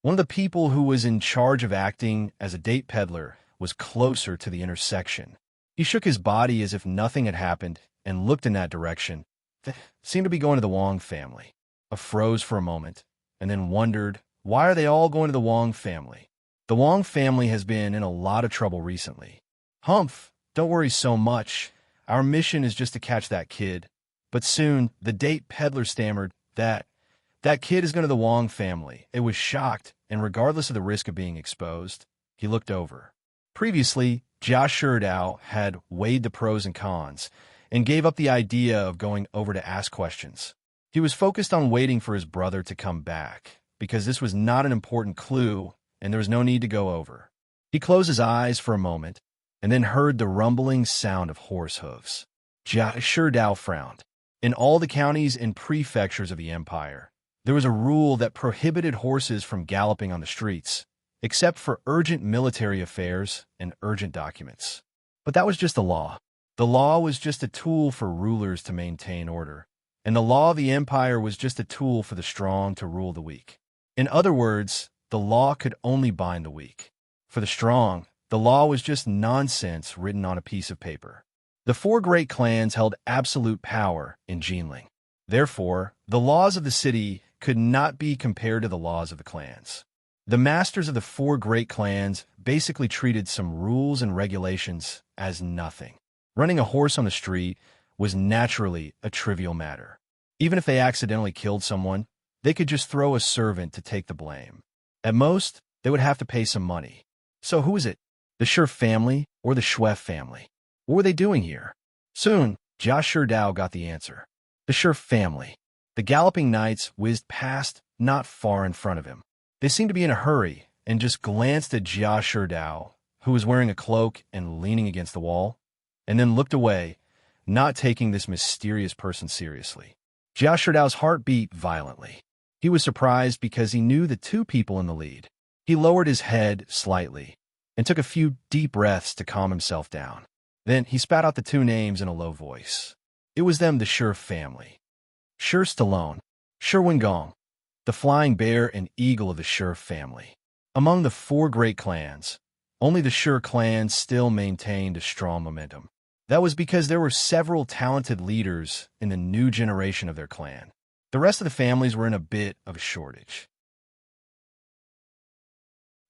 One of the people who was in charge of acting as a date peddler was closer to the intersection. He shook his body as if nothing had happened and looked in that direction. They seemed to be going to the Wong family. I froze for a moment and then wondered, why are they all going to the Wong family? The Wong family has been in a lot of trouble recently. Humph, don't worry so much. Our mission is just to catch that kid. But soon, the date peddler stammered, That kid is going to the Wong family. It was shocked, and regardless of the risk of being exposed, he looked over. Previously, Jia Sherdao had weighed the pros and cons and gave up the idea of going over to ask questions. He was focused on waiting for his brother to come back, because this was not an important clue and there was no need to go over. He closed his eyes for a moment and then heard the rumbling sound of horse hooves. Jia Sherdao frowned. In all the counties and prefectures of the empire, there was a rule that prohibited horses from galloping on the streets, except for urgent military affairs and urgent documents. But that was just the law. The law was just a tool for rulers to maintain order, and the law of the empire was just a tool for the strong to rule the weak. In other words, the law could only bind the weak. For the strong, the law was just nonsense written on a piece of paper. The four great clans held absolute power in Jinling. Therefore, the laws of the city could not be compared to the laws of the clans. The masters of the four great clans basically treated some rules and regulations as nothing. Running a horse on the street was naturally a trivial matter. Even if they accidentally killed someone, they could just throw a servant to take the blame. At most, they would have to pay some money. So who is it? The Shi family or the Shui family? What were they doing here? Soon, Jia Sherdao got the answer. The Shi family. The galloping knights whizzed past not far in front of him. They seemed to be in a hurry and just glanced at Jia Sherdao, who was wearing a cloak and leaning against the wall, and then looked away, not taking this mysterious person seriously. Jia Sherdao's heart beat violently. He was surprised because he knew the two people in the lead. He lowered his head slightly and took a few deep breaths to calm himself down. Then he spat out the two names in a low voice. It was them, the Shi family. Shi Stallone, Shi Wengong, the flying bear and eagle of the Shi family. Among the four great clans, only the Shi clan still maintained a strong momentum. That was because there were several talented leaders in the new generation of their clan. The rest of the families were in a bit of a shortage.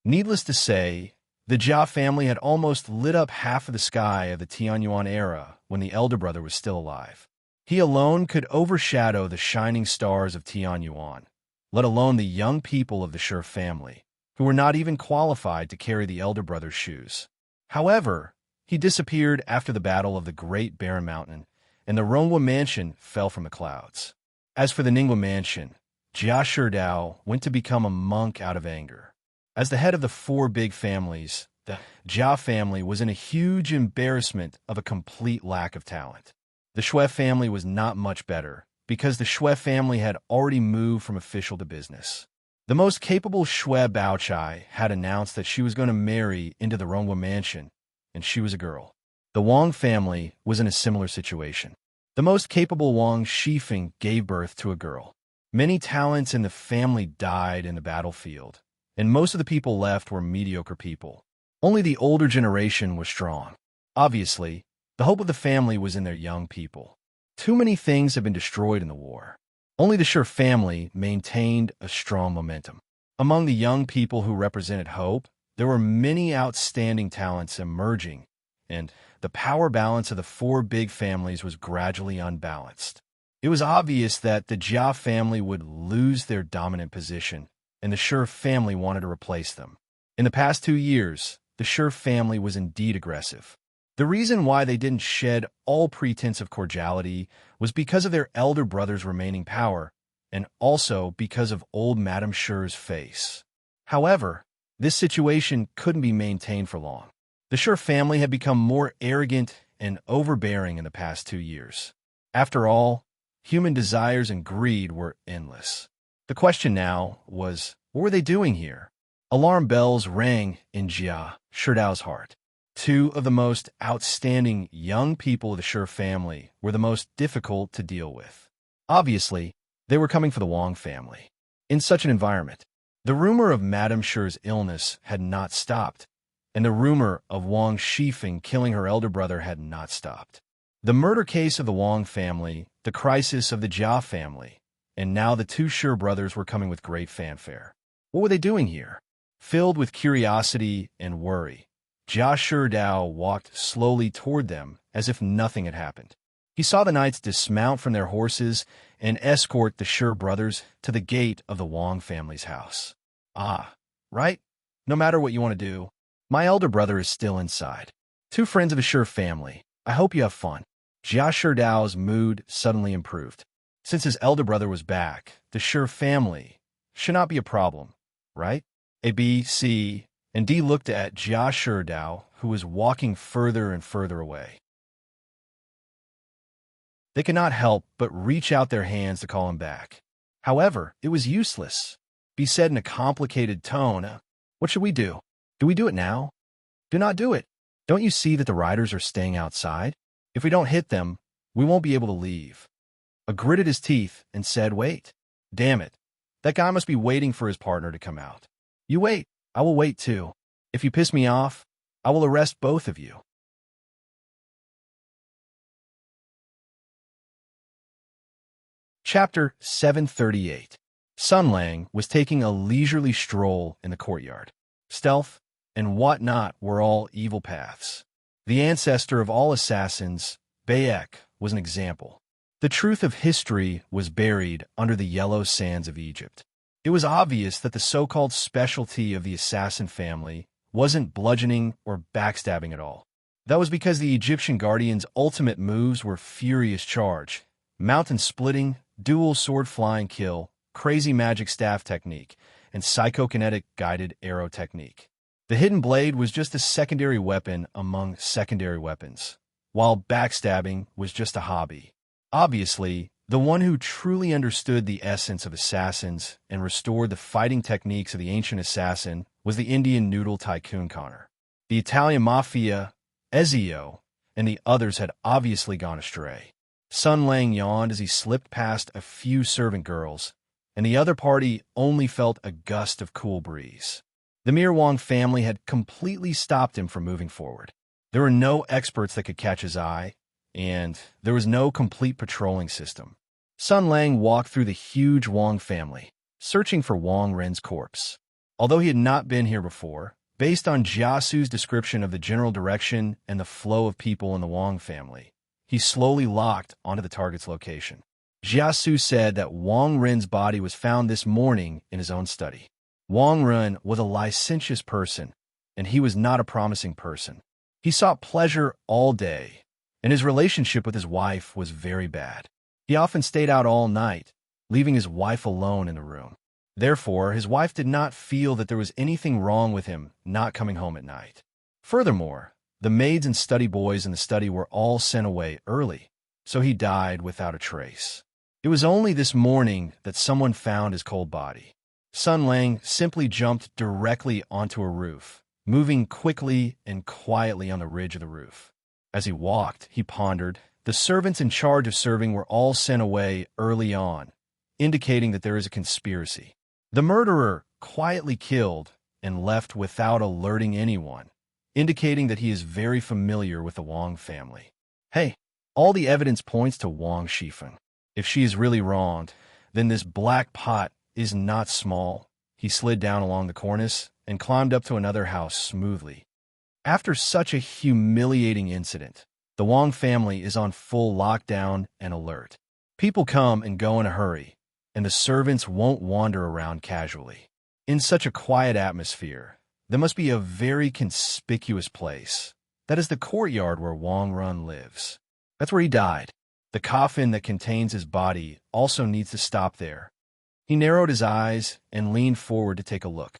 Needless to say, the Jia family had almost lit up half of the sky of the Tianyuan era when the elder brother was still alive. He alone could overshadow the shining stars of Tianyuan, let alone the young people of the Shi family, who were not even qualified to carry the elder brother's shoes. However, he disappeared after the battle of the Great Barren Mountain, and the Rongwa mansion fell from the clouds. As for the Ningwa mansion, Jia Sherdao went to become a monk out of anger. As the head of the four big families, the Jia family was in a huge embarrassment of a complete lack of talent. The Shui family was not much better, because the Shui family had already moved from official to business. The most capable Shui Baochai had announced that she was going to marry into the Rongwa mansion, and she was a girl. The Wang family was in a similar situation. The most capable Wang Shifeng gave birth to a girl. Many talents in the family died in the battlefield, and most of the people left were mediocre people. Only the older generation was strong. Obviously, the hope of the family was in their young people. Too many things had been destroyed in the war. Only the Shi family maintained a strong momentum. Among the young people who represented hope, there were many outstanding talents emerging, and the power balance of the four big families was gradually unbalanced. It was obvious that the Jia family would lose their dominant position, and the Shi family wanted to replace them. In the past 2 years, the Shi family was indeed aggressive. The reason why they didn't shed all pretense of cordiality was because of their elder brother's remaining power, and also because of old Madame Shi's face. However, this situation couldn't be maintained for long. The Shi family had become more arrogant and overbearing in the past 2 years. After all, human desires and greed were endless. The question now was, what were they doing here? Alarm bells rang in Jia Sherdao's heart. Two of the most outstanding young people of the Shi family were the most difficult to deal with. Obviously, they were coming for the Wang family. In such an environment, the rumor of Madame Shi's illness had not stopped, and the rumor of Wang Shifeng killing her elder brother had not stopped. The murder case of the Wang family, the crisis of the Jia family, and now the two Shi brothers were coming with great fanfare. What were they doing here? Filled with curiosity and worry, Jia Sherdao walked slowly toward them as if nothing had happened. He saw the knights dismount from their horses and escort the Shi brothers to the gate of the Wang family's house. Ah, right? No matter what you want to do, My elder brother is still inside. Two friends of Assure family. I hope you have fun. Jia Dao's mood suddenly improved. Since his elder brother was back, the Sure family should not be a problem, right? A, B, C, and D looked at Jia Dao, who was walking further and further away. They could not help but reach out their hands to call him back. However, it was useless. B said in a complicated tone, "What should we do? Do we do it now? Do not do it. Don't you see that the riders are staying outside? If we don't hit them, we won't be able to leave." A gritted his teeth and said, "Wait. Damn it. That guy must be waiting for his partner to come out. You wait. I will wait too. If you piss me off, I will arrest both of you." Chapter 738. Sun Lang was taking a leisurely stroll in the courtyard. Stealth and whatnot were all evil paths. The ancestor of all assassins, Bayek, was an example. The truth of history was buried under the yellow sands of Egypt. It was obvious that the so-called specialty of the assassin family wasn't bludgeoning or backstabbing at all. That was because the Egyptian guardians' ultimate moves were furious charge, mountain splitting, dual sword flying kill, crazy magic staff technique, and psychokinetic guided arrow technique. The hidden blade was just a secondary weapon among secondary weapons, while backstabbing was just a hobby. Obviously, the one who truly understood the essence of assassins and restored the fighting techniques of the ancient assassin was the Indian noodle tycoon Connor. The Italian mafia, Ezio, and the others had obviously gone astray. Sun Lang yawned as he slipped past a few servant girls, and the other party only felt a gust of cool breeze. The Mir Wang family had completely stopped him from moving forward. There were no experts that could catch his eye, and there was no complete patrolling system. Sun Lang walked through the huge Wang family, searching for Wang Ren's corpse. Although he had not been here before, based on Jiasu's description of the general direction and the flow of people in the Wang family, he slowly locked onto the target's location. Jiasu said that Wang Ren's body was found this morning in his own study. Wang Ren was a licentious person, and he was not a promising person. He sought pleasure all day, and his relationship with his wife was very bad. He often stayed out all night, leaving his wife alone in the room. Therefore, his wife did not feel that there was anything wrong with him not coming home at night. Furthermore, the maids and study boys in the study were all sent away early, so he died without a trace. It was only this morning that someone found his cold body. Sun Lang simply jumped directly onto a roof, moving quickly and quietly on the ridge of the roof. As he walked, he pondered. The servants in charge of serving were all sent away early on, indicating that there is a conspiracy. The murderer quietly killed and left without alerting anyone, indicating that he is very familiar with the Wang family. Hey, all the evidence points to Wang Shifeng. If she is really wronged, then this black pot is not small. He slid down along the cornice and climbed up to another house smoothly. After such a humiliating incident, the Wang family is on full lockdown and alert. People come and go in a hurry, and the servants won't wander around casually. In such a quiet atmosphere, there must be a very conspicuous place. That is the courtyard where Wang Ren lives. That's where he died. The coffin that contains his body also needs to stop there. He narrowed his eyes and leaned forward to take a look.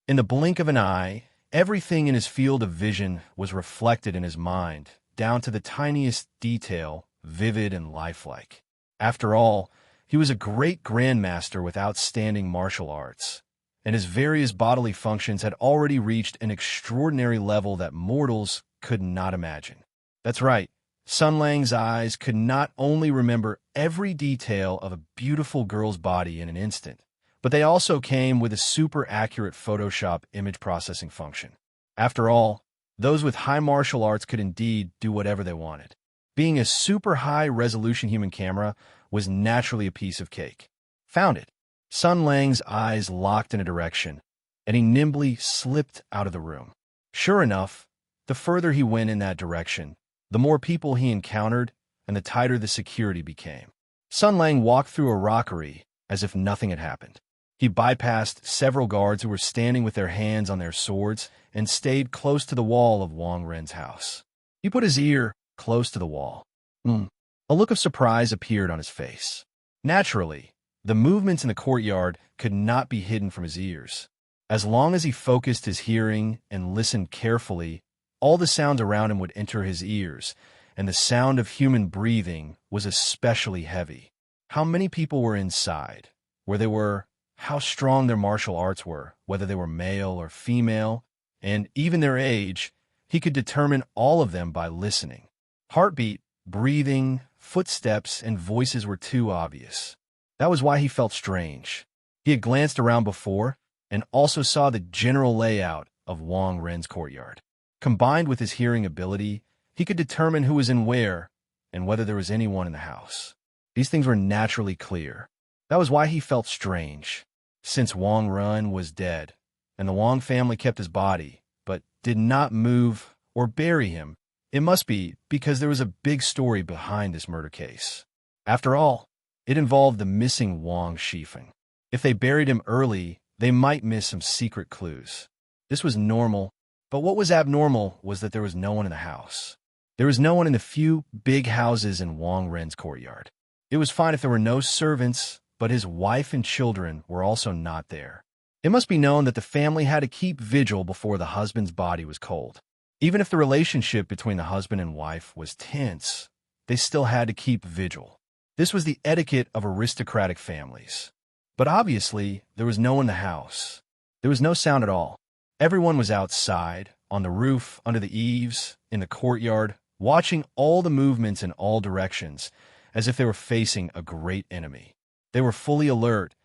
In the blink of an eye, everything in his field of vision was reflected in his mind, down to the tiniest detail, vivid and lifelike. After all, he was a great grandmaster with outstanding martial arts, and his various bodily functions had already reached an extraordinary level that mortals could not imagine. That's right, Sun Lang's eyes could not only remember every detail of a beautiful girl's body in an instant, but they also came with a super accurate Photoshop image processing function. After all, those with high martial arts could indeed do whatever they wanted. Being a super high-resolution human camera was naturally a piece of cake. Found it. Sun Lang's eyes locked in a direction, and he nimbly slipped out of the room. Sure enough, the further he went in that direction, the more people he encountered, and the tighter the security became. Sun Lang walked through a rockery as if nothing had happened. He bypassed several guards who were standing with their hands on their swords and stayed close to the wall of Wang Ren's house. He put his ear close to the wall. A look of surprise appeared on his face. Naturally, the movements in the courtyard could not be hidden from his ears. As long as he focused his hearing and listened carefully, all the sounds around him would enter his ears, and the sound of human breathing was especially heavy. How many people were inside, where they were, how strong their martial arts were, whether they were male or female, and even their age, he could determine all of them by listening. Heartbeat, breathing, footsteps, and voices were too obvious. That was why he felt strange. He had glanced around before and also saw the general layout of Wang Ren's courtyard. Combined with his hearing ability, he could determine who was in where and whether there was anyone in the house. These things were naturally clear. That was why he felt strange. Since Wang Ren was dead, and the Wang family kept his body, but did not move or bury him, it must be because there was a big story behind this murder case. After all, it involved the missing Wang Shifeng. If they buried him early, they might miss some secret clues. This was normal, but what was abnormal was that there was no one in the house. There was no one in the few big houses in Wang Ren's courtyard. It was fine if there were no servants, but his wife and children were also not there. It must be known that the family had to keep vigil before the husband's body was cold. Even if the relationship between the husband and wife was tense, they still had to keep vigil. This was the etiquette of aristocratic families. But obviously, there was no one in the house. There was no sound at all. Everyone was outside, on the roof, under the eaves, in the courtyard, watching all the movements in all directions, as if they were facing a great enemy. They were fully alert,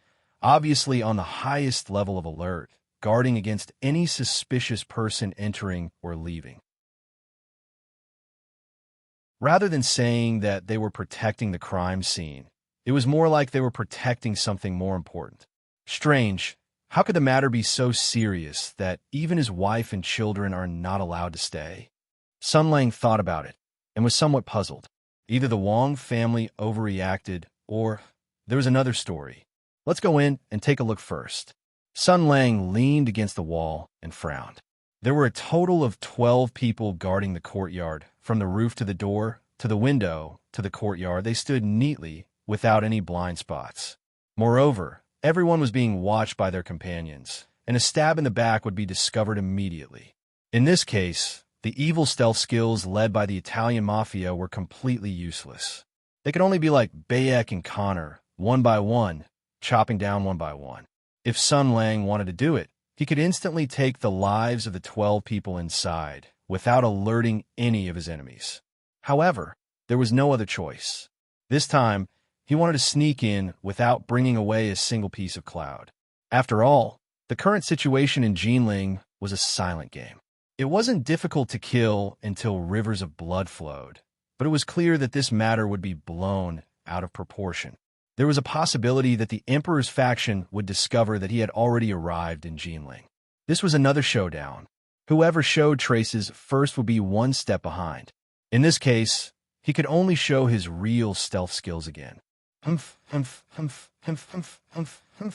obviously on the highest level of alert, guarding against any suspicious person entering or leaving. Rather than saying that they were protecting the crime scene, it was more like they were protecting something more important. Strange, how could the matter be so serious that even his wife and children are not allowed to stay? Sun Lang thought about it and was somewhat puzzled. Either the Wang family overreacted or there was another story. Let's go in and take a look first. Sun Lang leaned against the wall and frowned. There were a total of 12 people guarding the courtyard, from the roof to the door, to the window, to the courtyard. They stood neatly, without any blind spots. Moreover, everyone was being watched by their companions, and a stab in the back would be discovered immediately. In this case, the evil stealth skills led by the Italian mafia were completely useless. They could only be like Bayek and Connor, one by one, chopping down one by one. If Sun Lang wanted to do it, he could instantly take the lives of the 12 people inside, without alerting any of his enemies. However, there was no other choice. This time, he wanted to sneak in without bringing away a single piece of cloud. After all, the current situation in Jinling was a silent game. It wasn't difficult to kill until rivers of blood flowed, but it was clear that this matter would be blown out of proportion. There was a possibility that the Emperor's faction would discover that he had already arrived in Jinling. This was another showdown. Whoever showed traces first would be one step behind. In this case, he could only show his real stealth skills again.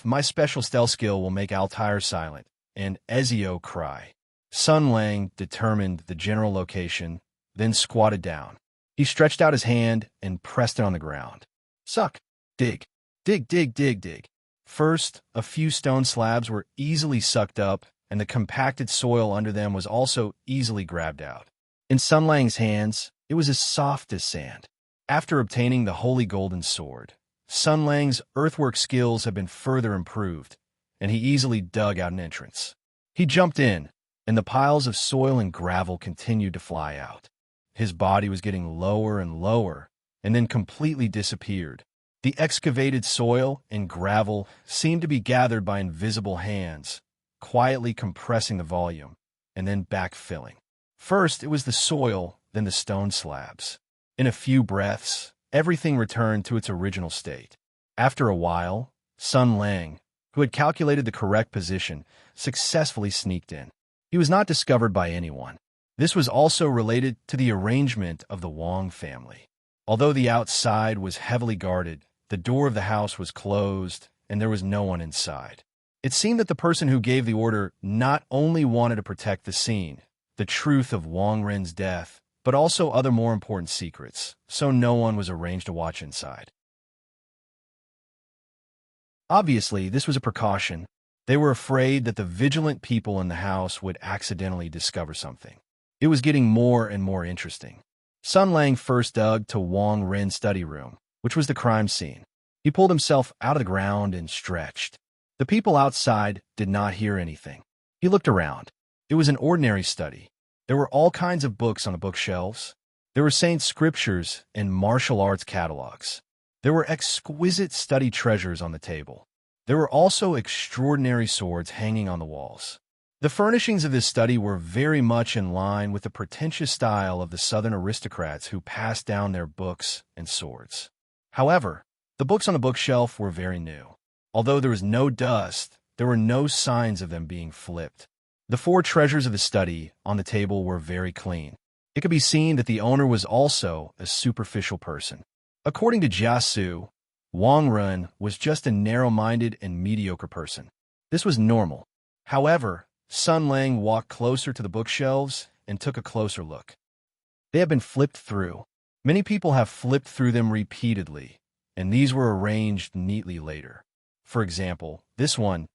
My special stealth skill will make Altair silent and Ezio cry. Sun Lang determined the general location, then squatted down. He stretched out his hand and pressed it on the ground. Suck. Dig. Dig, dig, dig, dig. First, a few stone slabs were easily sucked up, and the compacted soil under them was also easily grabbed out. In Sun Lang's hands, it was as soft as sand. After obtaining the Holy Golden Sword, Sun Lang's earthwork skills had been further improved, and he easily dug out an entrance. He jumped in, and the piles of soil and gravel continued to fly out. His body was getting lower and lower, and then completely disappeared. The excavated soil and gravel seemed to be gathered by invisible hands, quietly compressing the volume, and then backfilling. First, it was the soil, then the stone slabs. In a few breaths, everything returned to its original state. After a while, Sun Lang, who had calculated the correct position, successfully sneaked in. He was not discovered by anyone. This was also related to the arrangement of the Wang family. Although the outside was heavily guarded, the door of the house was closed, and there was no one inside. It seemed that the person who gave the order not only wanted to protect the scene, the truth of Wang Ren's death, but also other more important secrets, so no one was arranged to watch inside. Obviously, this was a precaution. They were afraid that the vigilant people in the house would accidentally discover something. It was getting more and more interesting. Sun Lang first dug to Wang Ren's study room, which was the crime scene. He pulled himself out of the ground and stretched. The people outside did not hear anything. He looked around. It was an ordinary study. There were all kinds of books on the bookshelves. There were saint scriptures and martial arts catalogs. There were exquisite study treasures on the table. There were also extraordinary swords hanging on the walls. The furnishings of this study were very much in line with the pretentious style of the southern aristocrats who passed down their books and swords. However, the books on the bookshelf were very new. Although there was no dust, there were no signs of them being flipped. The four treasures of the study on the table were very clean. It could be seen that the owner was also a superficial person. According to Jia Su, Wang Ren was just a narrow-minded and mediocre person. This was normal. However, Sun Lang walked closer to the bookshelves and took a closer look. They had been flipped through. Many people have flipped through them repeatedly, and these were arranged neatly later. For example, this one,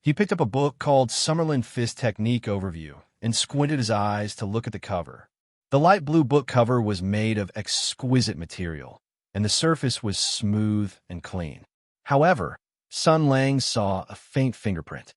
he picked up a book called Summerlin Fist Technique Overview and squinted his eyes to look at the cover. The light blue book cover was made of exquisite material, and the surface was smooth and clean. However, Sun Lang saw a faint fingerprint.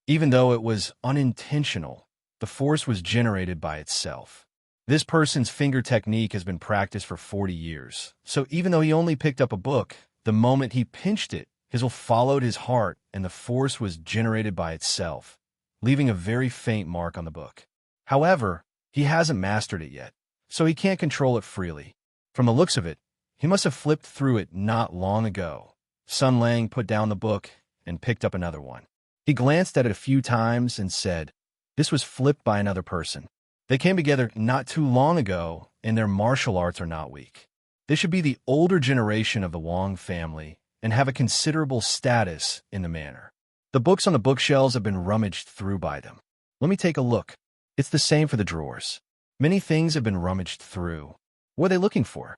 Even though it was unintentional, the force was generated by itself. This person's finger technique has been practiced for 40 years, so even though he only picked up a book, the moment he pinched it, his will followed his heart and the force was generated by itself, leaving a very faint mark on the book. However, he hasn't mastered it yet, so he can't control it freely. From the looks of it, he must have flipped through it not long ago. Sun Lang put down the book and picked up another one. He glanced at it a few times and said, "This was flipped by another person. They came together not too long ago, and their martial arts are not weak. They should be the older generation of the Wang family and have a considerable status in the manor. The books on the bookshelves have been rummaged through by them. Let me take a look. It's the same for the drawers. Many things have been rummaged through. What are they looking for?"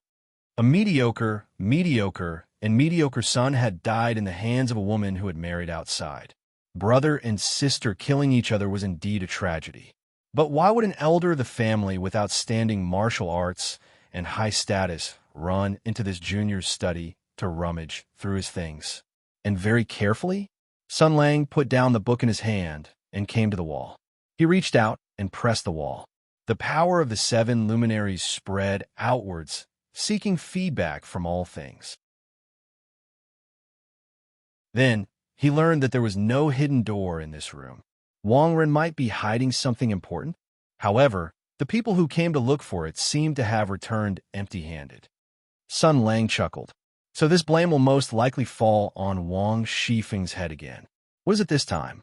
A mediocre son had died in the hands of a woman who had married outside. Brother and sister killing each other was indeed a tragedy. But why would an elder of the family with outstanding martial arts and high status run into this junior's study to rummage through his things? And very carefully, Sun Lang put down the book in his hand and came to the wall. He reached out and pressed the wall. The power of the seven luminaries spread outwards, seeking feedback from all things. Then, he learned that there was no hidden door in this room. Wang Ren might be hiding something important. However, the people who came to look for it seemed to have returned empty-handed. Sun Lang chuckled. So this blame will most likely fall on Wang Shifeng's head again. What is it this time?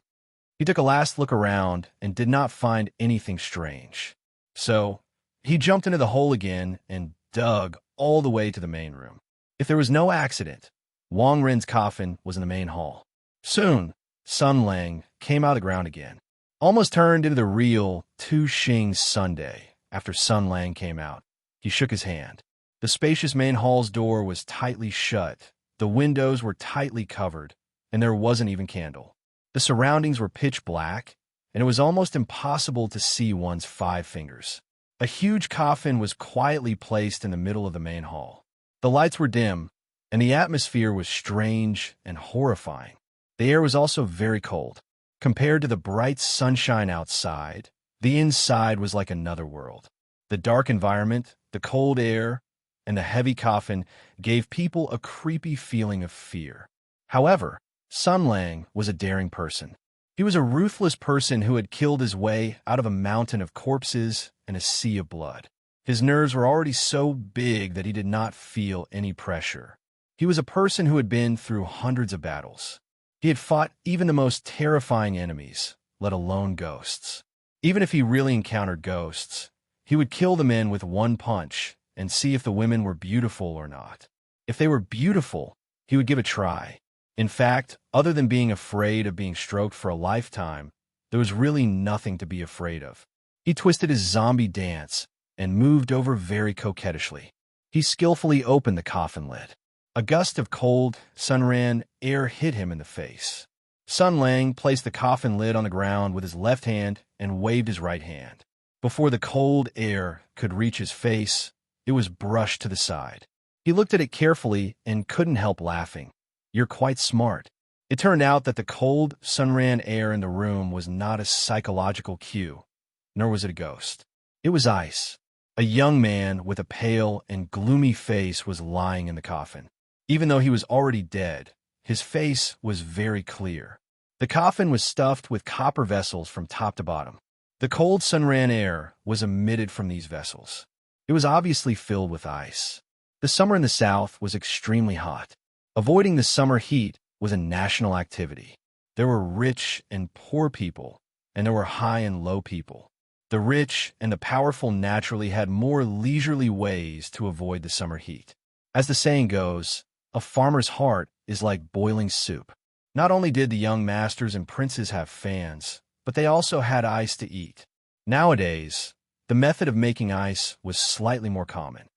He took a last look around and did not find anything strange. So, he jumped into the hole again and dug all the way to the main room. If there was no accident, Wang Ren's coffin was in the main hall. Soon, Sun Lang came out of the ground again. Almost turned into the real Tu Xing Sunday after Sun Lang came out. He shook his hand. The spacious main hall's door was tightly shut, the windows were tightly covered, and there wasn't even candle. The surroundings were pitch black, and it was almost impossible to see one's 5 fingers. A huge coffin was quietly placed in the middle of the main hall. The lights were dim, and the atmosphere was strange and horrifying. The air was also very cold. Compared to the bright sunshine outside, the inside was like another world. The dark environment, the cold air, and the heavy coffin gave people a creepy feeling of fear. However, Sun Lang was a daring person. He was a ruthless person who had killed his way out of a mountain of corpses and a sea of blood. His nerves were already so big that he did not feel any pressure. He was a person who had been through hundreds of battles. He had fought even the most terrifying enemies, let alone ghosts. Even if he really encountered ghosts, he would kill the men with one punch and see if the women were beautiful or not. If they were beautiful, he would give a try. In fact, other than being afraid of being stroked for a lifetime, there was really nothing to be afraid of. He twisted his zombie dance and moved over very coquettishly. He skillfully opened the coffin lid. A gust of cold, serene air hit him in the face. Sun Lang placed the coffin lid on the ground with his left hand and waved his right hand. Before the cold air could reach his face, it was brushed to the side. He looked at it carefully and couldn't help laughing. "You're quite smart." It turned out that the cold, sun-ran air in the room was not a psychological cue, nor was it a ghost. It was ice. A young man with a pale and gloomy face was lying in the coffin. Even though he was already dead, his face was very clear. The coffin was stuffed with copper vessels from top to bottom. The cold, sun-ran air was emitted from these vessels. It was obviously filled with ice. The summer in the South was extremely hot. Avoiding the summer heat was a national activity. There were rich and poor people, and there were high and low people. The rich and the powerful naturally had more leisurely ways to avoid the summer heat. As the saying goes, a farmer's heart is like boiling soup. Not only did the young masters and princes have fans, but they also had ice to eat. Nowadays, the method of making ice was slightly more common.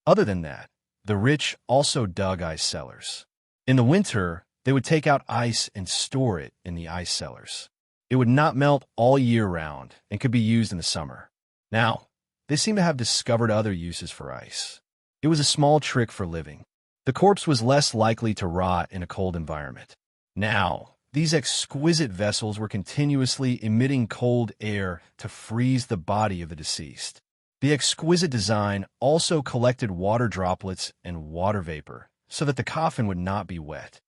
Other than that, the rich also dug ice cellars. In the winter, they would take out ice and store it in the ice cellars. It would not melt all year round and could be used in the summer. Now, they seem to have discovered other uses for ice. It was a small trick for living. The corpse was less likely to rot in a cold environment. Now, these exquisite vessels were continuously emitting cold air to freeze the body of the deceased. The exquisite design also collected water droplets and water vapor so that the coffin would not be wet.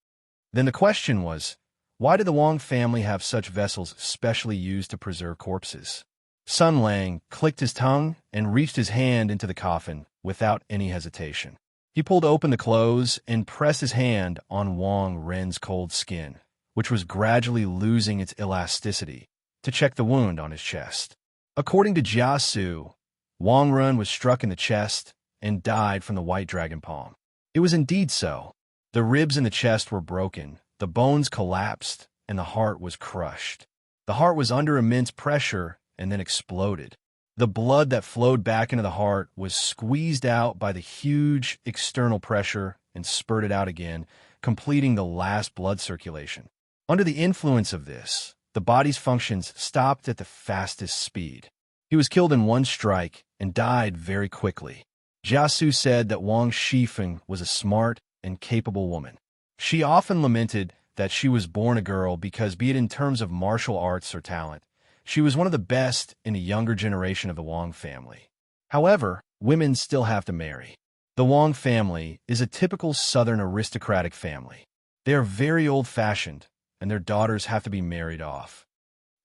Then the question was, why did the Wang family have such vessels specially used to preserve corpses? Sun Lang clicked his tongue and reached his hand into the coffin without any hesitation. He pulled open the clothes and pressed his hand on Wang Ren's cold skin, which was gradually losing its elasticity, to check the wound on his chest. According to Jia Su, Wang Ren was struck in the chest and died from the white dragon palm. It was indeed so. The ribs in the chest were broken, the bones collapsed, and the heart was crushed. The heart was under immense pressure and then exploded. The blood that flowed back into the heart was squeezed out by the huge external pressure and spurted out again, completing the last blood circulation. Under the influence of this, the body's functions stopped at the fastest speed. He was killed in one strike and died very quickly. Jiasu said that Wang Shifeng was a smart and capable woman. She often lamented that she was born a girl because, be it in terms of martial arts or talent, she was one of the best in a younger generation of the Wang family. However, women still have to marry. The Wang family is a typical southern aristocratic family. They are very old-fashioned, and their daughters have to be married off.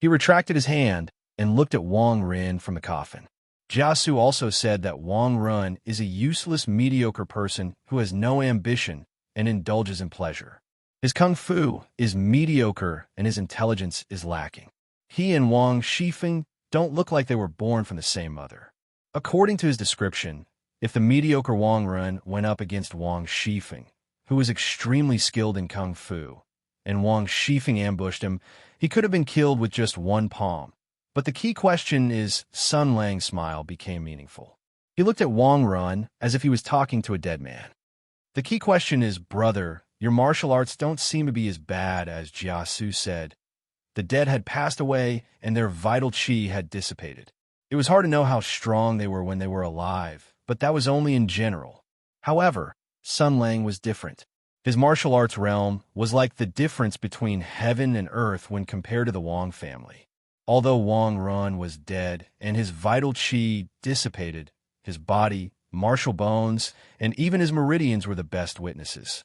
He retracted his hand and looked at Wang Ren from the coffin. Jiasu also said that Wang Ren is a useless, mediocre person who has no ambition and indulges in pleasure. His kung fu is mediocre and his intelligence is lacking. He and Wang Shifeng don't look like they were born from the same mother. According to his description, if the mediocre Wang Ren went up against Wang Shifeng, who was extremely skilled in kung fu, and Wang Shifeng ambushed him, he could have been killed with just one palm. But the key question is, Sun Lang's smile became meaningful. He looked at Wang Ren as if he was talking to a dead man. The key question is, brother, your martial arts don't seem to be as bad as Jiasu said. The dead had passed away and their vital qi had dissipated. It was hard to know how strong they were when they were alive, but that was only in general. However, Sun Lang was different. His martial arts realm was like the difference between heaven and earth when compared to the Wang family. Although Wang Ren was dead and his vital qi dissipated, his body, martial bones, and even his meridians were the best witnesses.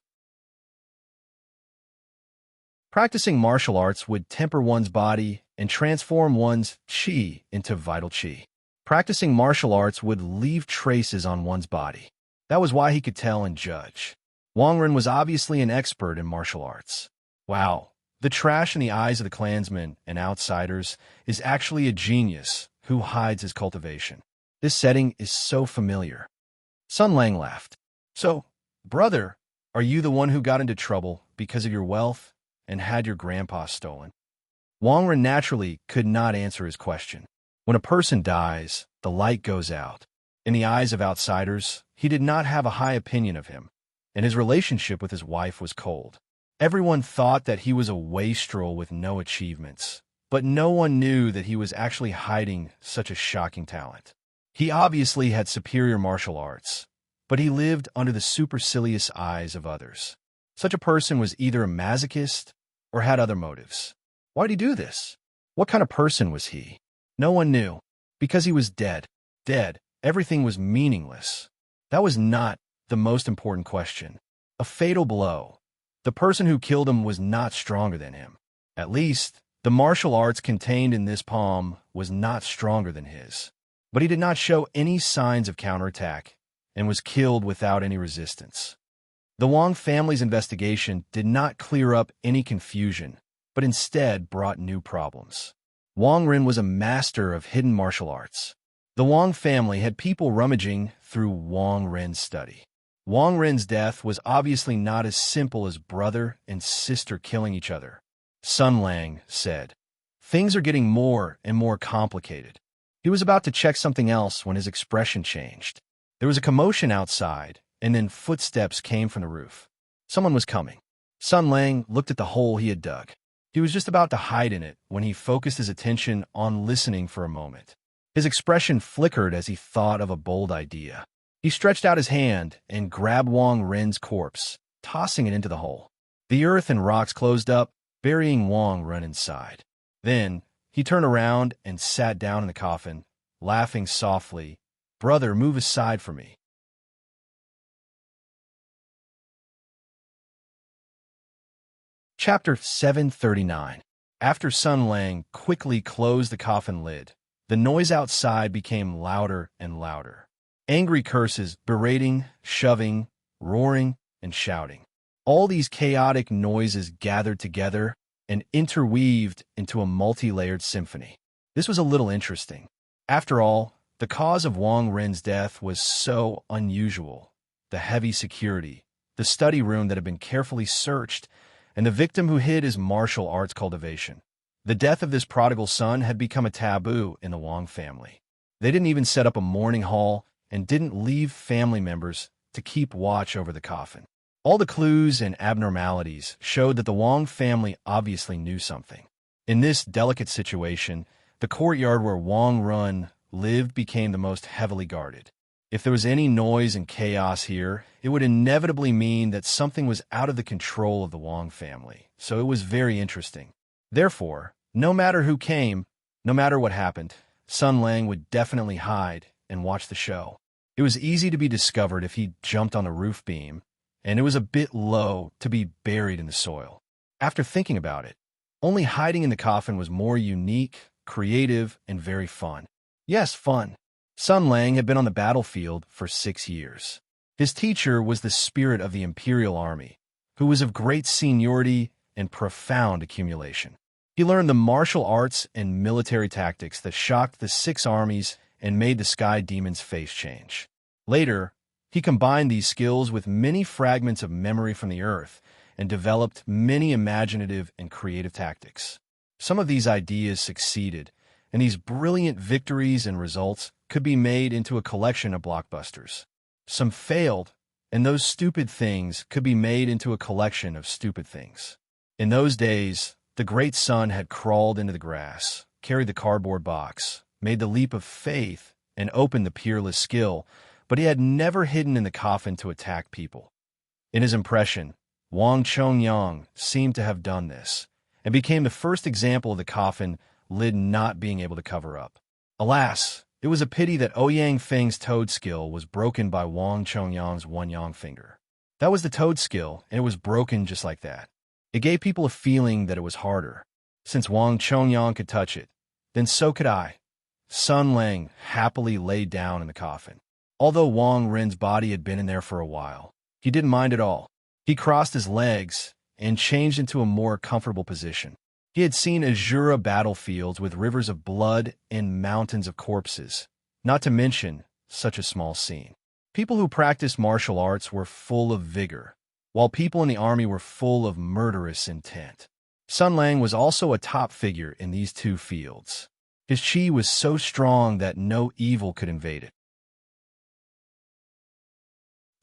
Practicing martial arts would temper one's body and transform one's qi into vital qi. Practicing martial arts would leave traces on one's body. That was why he could tell and judge. Wang Ren was obviously an expert in martial arts. Wow. The trash in the eyes of the clansmen and outsiders is actually a genius who hides his cultivation. This setting is so familiar. Sun Lang laughed. So, brother, Are you the one who got into trouble because of your wealth and had your grandpa stolen? Wang Ren naturally could not answer his question. When a person dies, the light goes out. In the eyes of outsiders, he did not have a high opinion of him, and his relationship with his wife was cold. Everyone thought that he was a wastrel with no achievements, but no one knew that he was actually hiding such a shocking talent. He obviously had superior martial arts, but he lived under the supercilious eyes of others. Such a person was either a masochist or had other motives. Why did he do this? What kind of person was he? No one knew. Because he was dead. Dead. Everything was meaningless. That was not the most important question. A fatal blow. The person who killed him was not stronger than him. At least, the martial arts contained in this palm was not stronger than his. But he did not show any signs of counterattack and was killed without any resistance. The Wang family's investigation did not clear up any confusion, but instead brought new problems. Wang Ren was a master of hidden martial arts. The Wang family had people rummaging through Wang Ren's study. Wang Ren's death was obviously not as simple as brother and sister killing each other. Sun Lang said, "Things are getting more and more complicated." He was about to check something else when his expression changed. There was a commotion outside, and then footsteps came from the roof. Someone was coming. Sun Lang looked at the hole he had dug. He was just about to hide in it when he focused his attention on listening for a moment. His expression flickered as he thought of a bold idea. He stretched out his hand and grabbed Wang Ren's corpse, tossing it into the hole. The earth and rocks closed up, burying Wang Ren inside. Then, he turned around and sat down in the coffin, laughing softly. "Brother, move aside for me." Chapter 739. After Sun Lang quickly closed the coffin lid, the noise outside became louder and louder. Angry curses, berating, shoving, roaring, and shouting. All these chaotic noises gathered together and interweaved into a multi-layered symphony. This was a little interesting. After all, the cause of Wang Ren's death was so unusual. The heavy security, the study room that had been carefully searched, and the victim who hid his martial arts cultivation. The death of this prodigal son had become a taboo in the Wang family. They didn't even set up a mourning hall and didn't leave family members to keep watch over the coffin. All the clues and abnormalities showed that the Wang family obviously knew something. In this delicate situation, the courtyard where Wang Ren lived became the most heavily guarded. If there was any noise and chaos here, it would inevitably mean that something was out of the control of the Wang family, so it was very interesting. Therefore, no matter who came, no matter what happened, Sun Lang would definitely hide and watch the show. It was easy to be discovered if he jumped on the roof beam, and it was a bit low to be buried in the soil. After thinking about it, only hiding in the coffin was more unique, creative, and very fun. Yes, fun. Sun Lang had been on the battlefield for 6 years. His teacher was the spirit of the Imperial Army, who was of great seniority and profound accumulation. He learned the martial arts and military tactics that shocked the 6 armies and made the Sky Demon's face change. Later, he combined these skills with many fragments of memory from the Earth and developed many imaginative and creative tactics. Some of these ideas succeeded, and these brilliant victories and results could be made into a collection of blockbusters. Some failed, and those stupid things could be made into a collection of stupid things. In those days, the great sun had crawled into the grass, carried the cardboard box, made the leap of faith, and opened the peerless skill, but he had never hidden in the coffin to attack people. In his impression, Wang Chongyang seemed to have done this, and became the first example of the coffin lid not being able to cover up. Alas, it was a pity that Ouyang Feng's toad skill was broken by Wang Chongyang's one-yang finger. That was the toad skill, and it was broken just like that. It gave people a feeling that it was harder. Since Wang Chongyang could touch it, then so could I. Sun Lang happily lay down in the coffin. Although Wang Ren's body had been in there for a while, he didn't mind at all. He crossed his legs and changed into a more comfortable position. He had seen azure battlefields with rivers of blood and mountains of corpses, not to mention such a small scene. People who practiced martial arts were full of vigor. while people in the army were full of murderous intent. Sun Lang was also a top figure in these two fields. His qi was so strong that no evil could invade it.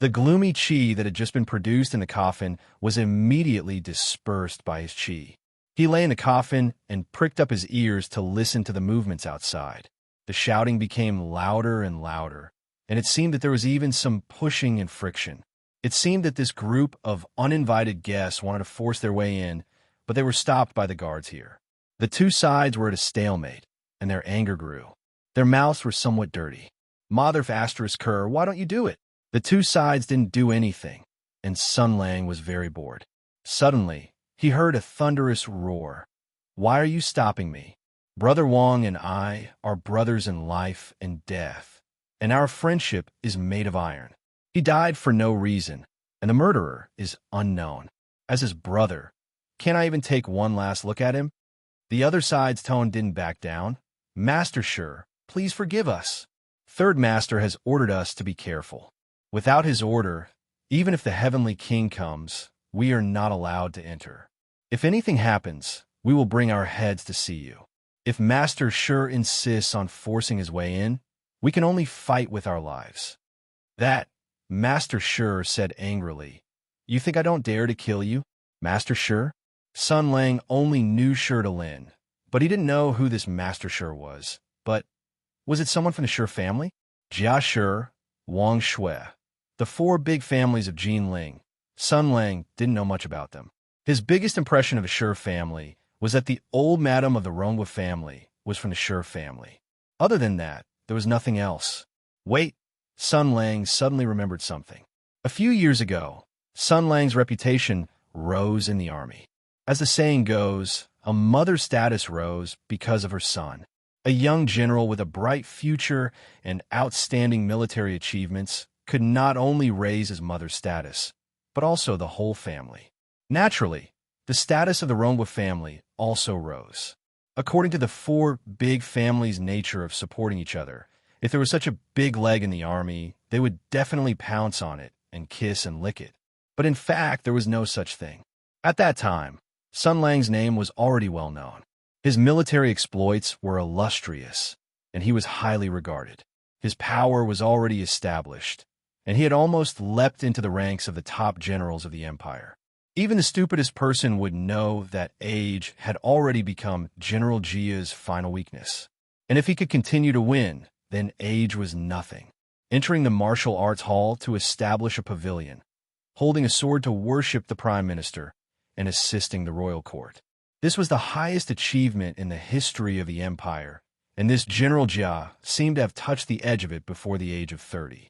The gloomy qi that had just been produced in the coffin was immediately dispersed by his qi. He lay in the coffin and pricked up his ears to listen to the movements outside. The shouting became louder and louder, and it seemed that there was even some pushing and friction. It seemed that this group of uninvited guests wanted to force their way in, but they were stopped by the guards here. The two sides were at a stalemate, and their anger grew. Their mouths were somewhat dirty. Mother Kerr, why don't you do it? The two sides didn't do anything, and Sun Lang was very bored. Suddenly, he heard a thunderous roar. Why are you stopping me? Brother Wang and I are brothers in life and death, and our friendship is made of iron. He died for no reason, and the murderer is unknown. As his brother, can't I even take one last look at him? The other side's tone didn't back down. Master Sure, please forgive us. Third Master has ordered us to be careful. Without his order, even if the Heavenly King comes, we are not allowed to enter. If anything happens, we will bring our heads to see you. If Master Sure insists on forcing his way in, we can only fight with our lives. That, Master Sure said angrily. You think I don't dare to kill you, Master Sure? Sun Lang only knew Sure to Lin, but he didn't know who this Master Sure was. But was it someone from the Sure family? Jia Sure, Wang Shui. The four big families of Jinling. Sun Lang didn't know much about them. His biggest impression of the Sure family was that the old madam of the Rongwa family was from the Sure family. Other than that, there was nothing else. Wait, Sun Lang suddenly remembered something. A few years ago, Sun Lang's reputation rose in the army. As the saying goes, a mother's status rose because of her son. A young general with a bright future and outstanding military achievements could not only raise his mother's status, but also the whole family. Naturally, the status of the Rongwa family also rose. According to the four big families' nature of supporting each other, if there was such a big leg in the army, they would definitely pounce on it and kiss and lick it. But in fact, there was no such thing. At that time, Sun Lang's name was already well known. His military exploits were illustrious, and he was highly regarded. His power was already established, and he had almost leapt into the ranks of the top generals of the empire. Even the stupidest person would know that age had already become General Jia's final weakness. And if he could continue to win, then age was nothing. Entering the martial arts hall to establish a pavilion, holding a sword to worship the prime minister, and assisting the royal court. This was the highest achievement in the history of the empire, and this General Jia seemed to have touched the edge of it before the age of 30.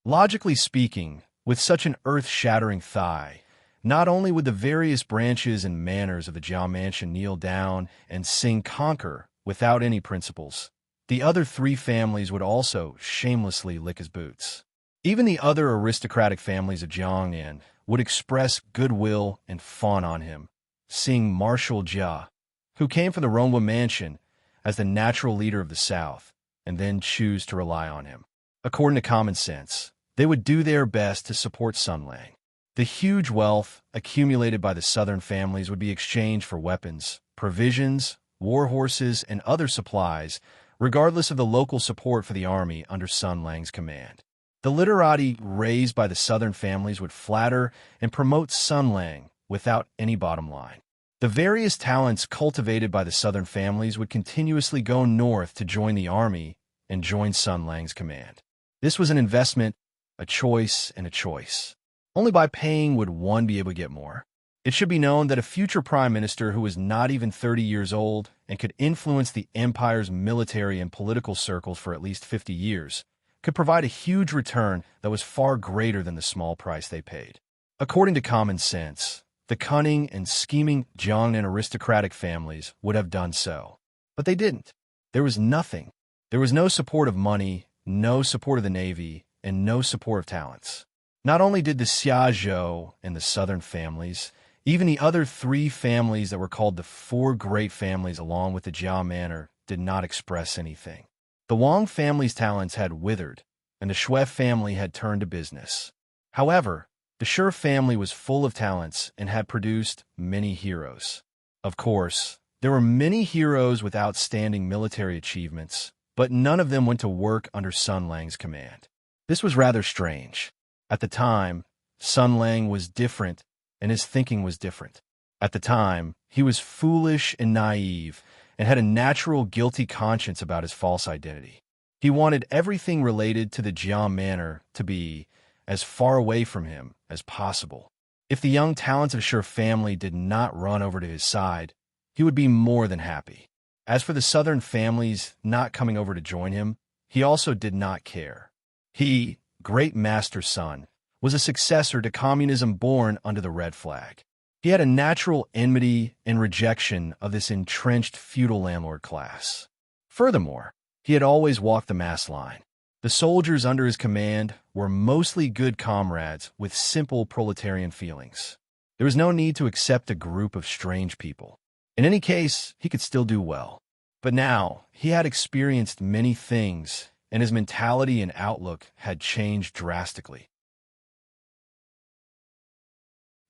Logically speaking, with such an earth-shattering thigh, not only would the various branches and manors of the Jiao mansion kneel down and sing conquer without any principles, the other three families would also shamelessly lick his boots. Even the other aristocratic families of Jiangnan would express goodwill and fawn on him, seeing Marshal Jia, who came from the Rongwa mansion, as the natural leader of the South, and then choose to rely on him. According to common sense, they would do their best to support Sun Lang. The huge wealth accumulated by the southern families would be exchanged for weapons, provisions, war horses, and other supplies, regardless of the local support for the army under Sun Lang's command. The literati raised by the southern families would flatter and promote Sun Lang without any bottom line. The various talents cultivated by the southern families would continuously go north to join the army and join Sun Lang's command. This was an investment, a choice, and a choice. Only by paying would one be able to get more. It should be known that a future prime minister who was not even 30 years old and could influence the empire's military and political circles for at least 50 years could provide a huge return that was far greater than the small price they paid. According to common sense, the cunning and scheming Jiang and aristocratic families would have done so. But they didn't. There was nothing. There was no support of money, no support of the navy, and no support of talents. Not only did the Xiazhou and the southern families, even the other three families that were called the Four Great Families along with the Jiao Manor did not express anything. The Wang family's talents had withered, and the Shui family had turned to business. However, the Shi family was full of talents and had produced many heroes. Of course, there were many heroes with outstanding military achievements, but none of them went to work under Sun Lang's command. This was rather strange. At the time, Sun Lang was different, and his thinking was different. At the time, he was foolish and naive, and had a natural guilty conscience about his false identity. He wanted everything related to the Jiang manor to be as far away from him as possible. If the young talents of the Shi family did not run over to his side, he would be more than happy. As for the southern families not coming over to join him, he also did not care. He, great master's son, was a successor to communism born under the red flag. He had a natural enmity and rejection of this entrenched feudal landlord class. Furthermore, he had always walked the mass line. The soldiers under his command were mostly good comrades with simple proletarian feelings. There was no need to accept a group of strange people. In any case, he could still do well. But now, he had experienced many things, and his mentality and outlook had changed drastically.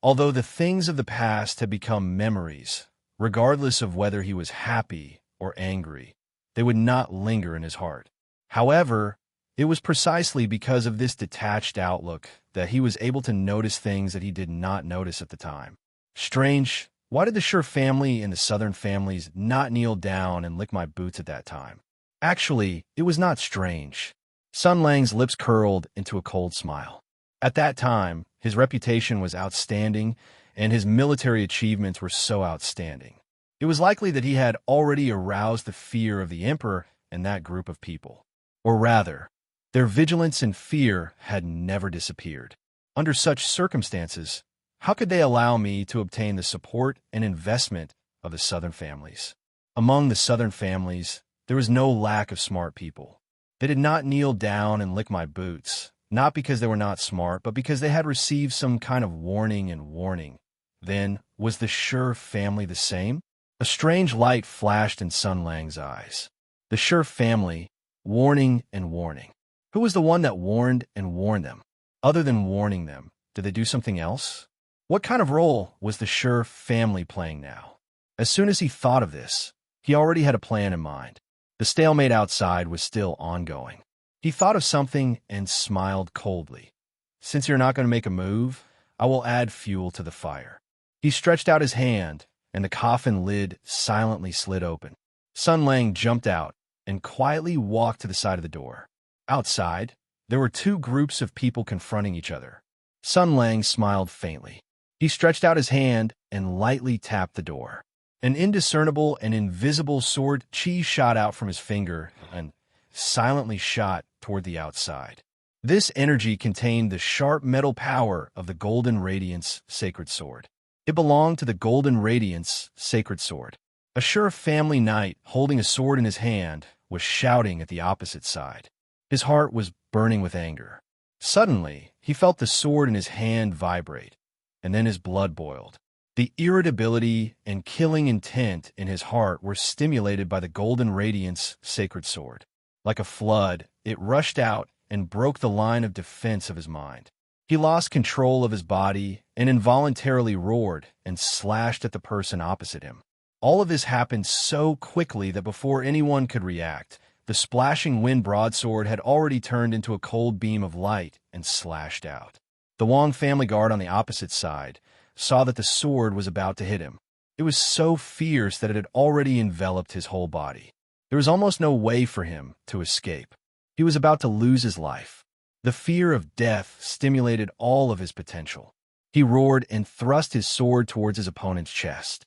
Although the things of the past had become memories, regardless of whether he was happy or angry, they would not linger in his heart. However, it was precisely because of this detached outlook that he was able to notice things that he did not notice at the time. Strange, why did the Shi family and the southern families not kneel down and lick my boots at that time? Actually, it was not strange. Sun Lang's lips curled into a cold smile. At that time, his reputation was outstanding, and his military achievements were so outstanding. It was likely that he had already aroused the fear of the emperor and that group of people. Or rather, their vigilance and fear had never disappeared. Under such circumstances, how could they allow me to obtain the support and investment of the southern families? Among the southern families, there was no lack of smart people. They did not kneel down and lick my boots, not because they were not smart, but because they had received some kind of warning and warning. Then, was the Shi family the same? A strange light flashed in Sun Lang's eyes. The Shi family, warning and warning. Who was the one that warned and warned them? Other than warning them, did they do something else? What kind of role was the Shi family playing now? As soon as he thought of this, he already had a plan in mind. The stalemate outside was still ongoing. He thought of something and smiled coldly. Since you're not going to make a move, I will add fuel to the fire. He stretched out his hand, and the coffin lid silently slid open. Sun Lang jumped out and quietly walked to the side of the door. Outside, there were two groups of people confronting each other. Sun Lang smiled faintly. He stretched out his hand and lightly tapped the door. An indiscernible and invisible sword chi shot out from his finger and silently shot toward the outside. This energy contained the sharp metal power of the Golden Radiance sacred sword. It belonged to the Golden Radiance sacred sword. A Shi family knight holding a sword in his hand was shouting at the opposite side. His heart was burning with anger. Suddenly, he felt the sword in his hand vibrate, and then his blood boiled. The irritability and killing intent in his heart were stimulated by the Golden Radiance sacred sword. Like a flood, it rushed out and broke the line of defense of his mind. He lost control of his body and involuntarily roared and slashed at the person opposite him. All of this happened so quickly that before anyone could react, the splashing wind broadsword had already turned into a cold beam of light and slashed out. The Wang family guard on the opposite side saw that the sword was about to hit him. It was so fierce that it had already enveloped his whole body. There was almost no way for him to escape. He was about to lose his life. The fear of death stimulated all of his potential. He roared and thrust his sword towards his opponent's chest.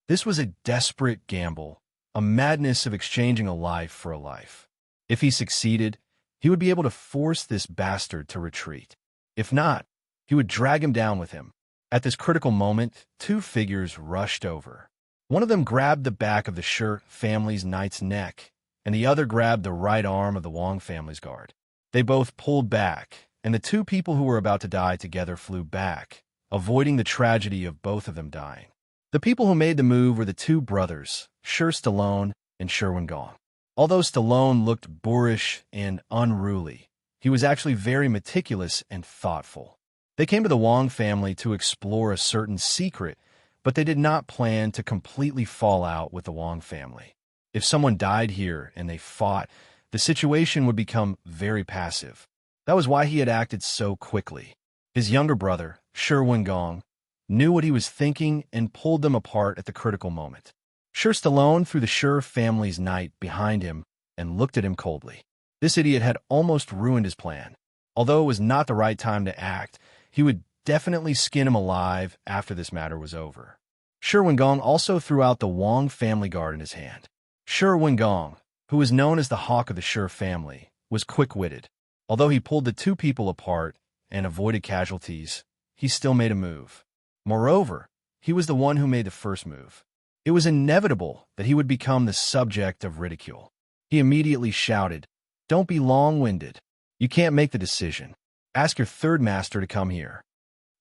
This was a desperate gamble, a madness of exchanging a life for a life. If he succeeded, he would be able to force this bastard to retreat. If not, he would drag him down with him. At this critical moment, two figures rushed over. One of them grabbed the back of the Shi family's knight's neck, and the other grabbed the right arm of the Wang family's guard. They both pulled back, and the two people who were about to die together flew back, avoiding the tragedy of both of them dying. The people who made the move were the two brothers, Shi Stallone and Shi Wengong. Although Stallone looked boorish and unruly, he was actually very meticulous and thoughtful. They came to the Wong family to explore a certain secret, but they did not plan to completely fall out with the Wong family. If someone died here and they fought, the situation would become very passive. That was why he had acted so quickly. His younger brother, Shi Wengong, knew what he was thinking and pulled them apart at the critical moment. Stallone threw the Shi family's knight behind him and looked at him coldly. This idiot had almost ruined his plan. Although it was not the right time to act, he would definitely skin him alive after this matter was over. Shi Wengong also threw out the Wong family guard in his hand. Shi Wengong, who was known as the Hawk of the Shi family, was quick-witted. Although he pulled the two people apart and avoided casualties, he still made a move. Moreover, he was the one who made the first move. It was inevitable that he would become the subject of ridicule. He immediately shouted, "Don't be long-winded. You can't make the decision. Ask your third master to come here."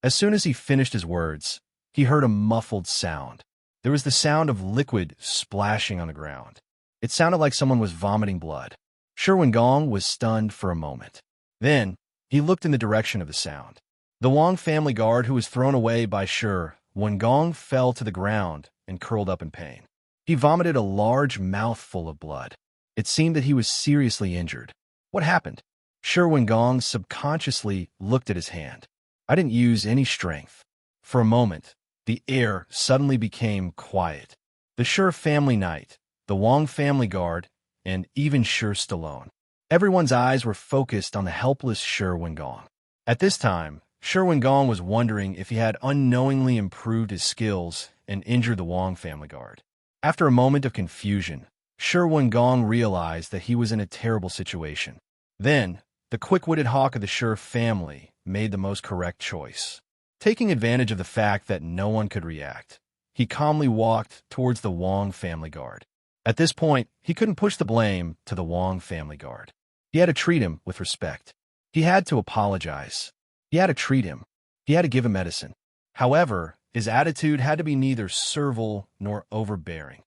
As soon as he finished his words, he heard a muffled sound. There was the sound of liquid splashing on the ground. It sounded like someone was vomiting blood. Shi Wengong was stunned for a moment. Then, he looked in the direction of the sound. The Wong family guard who was thrown away by Shi Wengong fell to the ground and curled up in pain. He vomited a large mouthful of blood. It seemed that he was seriously injured. What happened? Shi Wengong subconsciously looked at his hand. I didn't use any strength. For a moment, the air suddenly became quiet. The Shi family knight, the Wong family guard, and even Shi Stallone. Everyone's eyes were focused on the helpless Shi Wengong. At this time, Shi Wengong was wondering if he had unknowingly improved his skills and injured the Wong family guard. After a moment of confusion, Shi Wengong realized that he was in a terrible situation. Then, the quick-witted Hawk of the Shi family made the most correct choice. Taking advantage of the fact that no one could react, he calmly walked towards the Wong family guard. At this point, he couldn't push the blame to the Wong family guard. He had to treat him with respect. He had to apologize. He had to treat him. He had to give him medicine. However, his attitude had to be neither servile nor overbearing.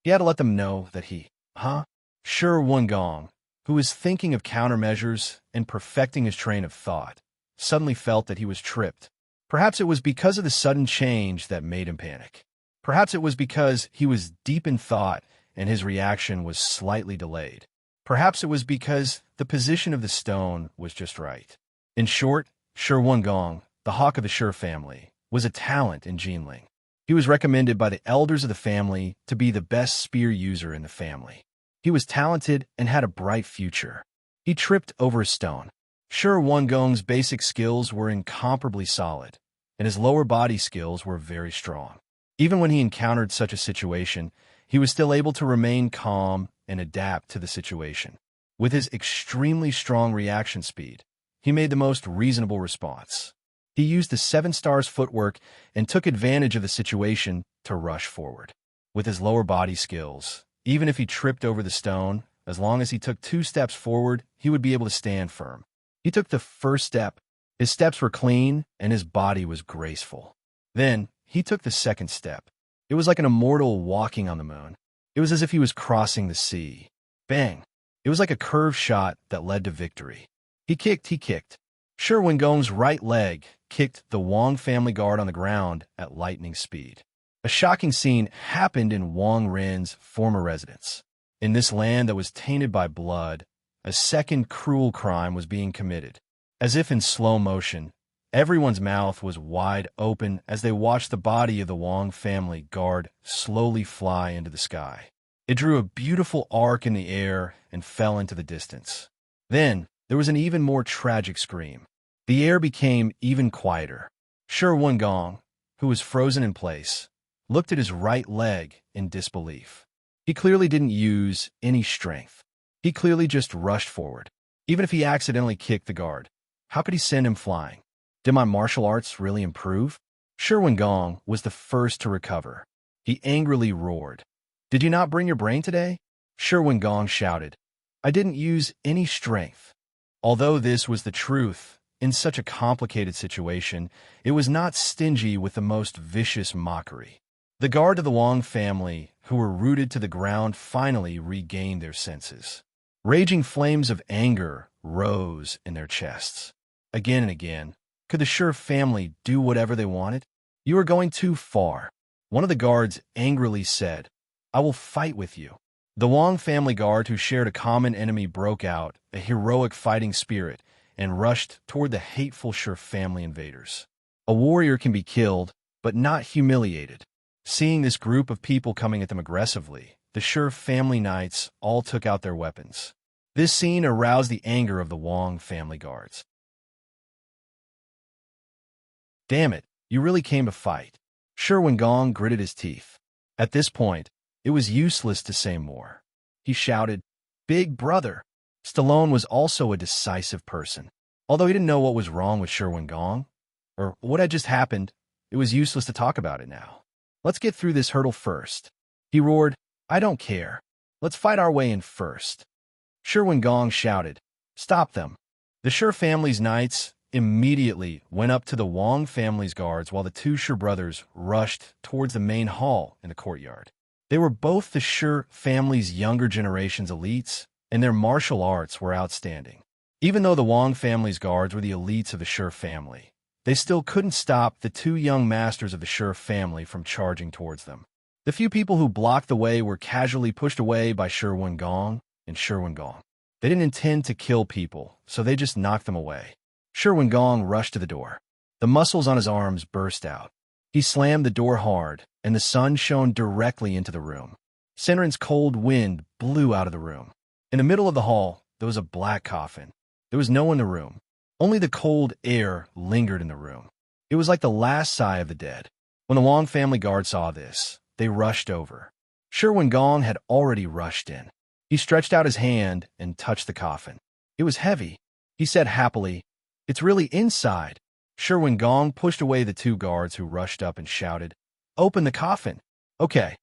He had to let them know that Shi Wengong, who was thinking of countermeasures and perfecting his train of thought, suddenly felt that he was tripped. Perhaps it was because of the sudden change that made him panic. Perhaps it was because he was deep in thought and his reaction was slightly delayed. Perhaps it was because the position of the stone was just right. In short, Shi Wengong, the Hawk of the Shi family, was a talent in Jinling. He was recommended by the elders of the family to be the best spear user in the family. He was talented and had a bright future. He tripped over a stone. Shi Wengong's basic skills were incomparably solid, and his lower body skills were very strong. Even when he encountered such a situation, he was still able to remain calm and adapt to the situation. With his extremely strong reaction speed, he made the most reasonable response. He used the 7 stars footwork and took advantage of the situation to rush forward. With his lower body skills, even if he tripped over the stone, as long as he took 2 steps forward, he would be able to stand firm. He took the first step. His steps were clean and his body was graceful. Then, he took the second step. It was like an immortal walking on the moon. It was as if he was crossing the sea. Bang! It was like a curved shot that led to victory. He kicked. Shi Wengong's right leg kicked the Wong family guard on the ground at lightning speed. A shocking scene happened in Wong Ren's former residence. In this land that was tainted by blood, a second cruel crime was being committed. As if in slow motion, everyone's mouth was wide open as they watched the body of the Wong family guard slowly fly into the sky. It drew a beautiful arc in the air and fell into the distance. Then, there was an even more tragic scream. The air became even quieter. Shi Wengong, who was frozen in place, looked at his right leg in disbelief. He clearly didn't use any strength. He clearly just rushed forward. Even if he accidentally kicked the guard, how could he send him flying? Did my martial arts really improve? Shi Wengong was the first to recover. He angrily roared. "Did you not bring your brain today?" Shi Wengong shouted. "I didn't use any strength." Although this was the truth, in such a complicated situation, it was not stingy with the most vicious mockery. The guard of the Wong family who were rooted to the ground, finally regained their senses. Raging flames of anger rose in their chests. Again and again, could the Sher family do whatever they wanted? You are going too far. One of the guards angrily said, I will fight with you. The Wong family guard, who shared a common enemy, broke out, a heroic fighting spirit, and rushed toward the hateful Sher family invaders. A warrior can be killed, but not humiliated. Seeing this group of people coming at them aggressively, the Sher family knights all took out their weapons. This scene aroused the anger of the Wong family guards. Damn it, you really came to fight. Sher Wingong gritted his teeth. At this point, it was useless to say more. He shouted, Big brother! Stallone was also a decisive person. Although he didn't know what was wrong with Sher Wingong, or what had just happened, it was useless to talk about it now. Let's get through this hurdle first. He roared, I don't care. Let's fight our way in first. Sher Wingong shouted, Stop them. The Sher family's knights immediately went up to the Wong family's guards while the two Sher brothers rushed towards the main hall in the courtyard. They were both the Sher family's younger generation's elites, and their martial arts were outstanding. Even though the Wong family's guards were the elites of the Sher family, they still couldn't stop the two young masters of the Sher family from charging towards them. The few people who blocked the way were casually pushed away by Sher Wingong and Sher Wingong. They didn't intend to kill people, so they just knocked them away. Sher Wingong rushed to the door. The muscles on his arms burst out. He slammed the door hard, and the sun shone directly into the room. Senrin's cold wind blew out of the room. In the middle of the hall, there was a black coffin. There was no one in the room. Only the cold air lingered in the room. It was like the last sigh of the dead. When the Wong family guard saw this, they rushed over. Sher Wingong had already rushed in. He stretched out his hand and touched the coffin. It was heavy. He said happily, It's really inside. Sher Wingong pushed away the two guards who rushed up and shouted, Open the coffin. Okay.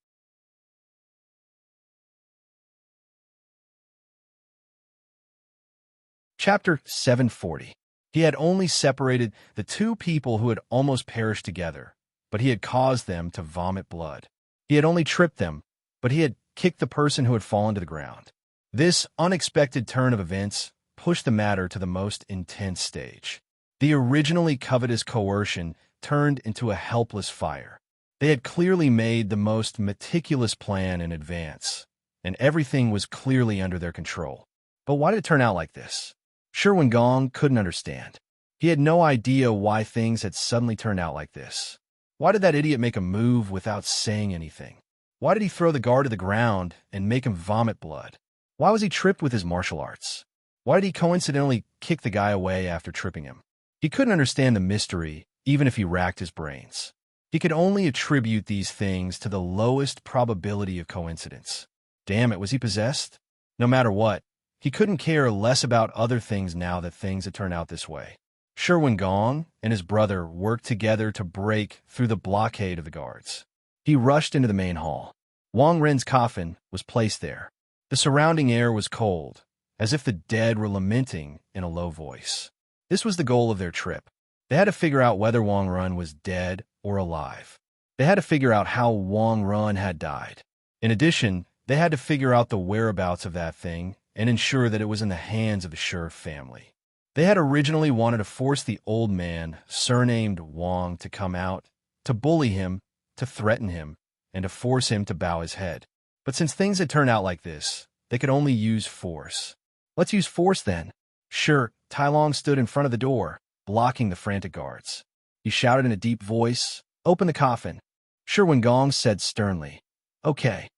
Chapter 740. He had only separated the two people who had almost perished together, but he had caused them to vomit blood. He had only tripped them, but he had kicked the person who had fallen to the ground. This unexpected turn of events pushed the matter to the most intense stage. The originally covetous coercion turned into a helpless fire. They had clearly made the most meticulous plan in advance, and everything was clearly under their control. But why did it turn out like this? Sher Wingong couldn't understand. He had no idea why things had suddenly turned out like this. Why did that idiot make a move without saying anything? Why did he throw the guard to the ground and make him vomit blood? Why was he tripped with his martial arts? Why did he coincidentally kick the guy away after tripping him? He couldn't understand the mystery, even if he racked his brains. He could only attribute these things to the lowest probability of coincidence. Damn it, was he possessed? No matter what, he couldn't care less about other things now that things had turned out this way. Sher Wingong and his brother worked together to break through the blockade of the guards. He rushed into the main hall. Wang Ren's coffin was placed there. The surrounding air was cold, as if the dead were lamenting in a low voice. This was the goal of their trip. They had to figure out whether Wang Ren was dead or alive. They had to figure out how Wang Ren had died. In addition, they had to figure out the whereabouts of that thing and ensure that it was in the hands of the Sher family. They had originally wanted to force the old man, surnamed Wang, to come out, to bully him, to threaten him, and to force him to bow his head. But since things had turned out like this, they could only use force. Let's use force then. Sure, Tai Long stood in front of the door, blocking the frantic guards. He shouted in a deep voice, Open the coffin. Sher Wingong said sternly, Okay.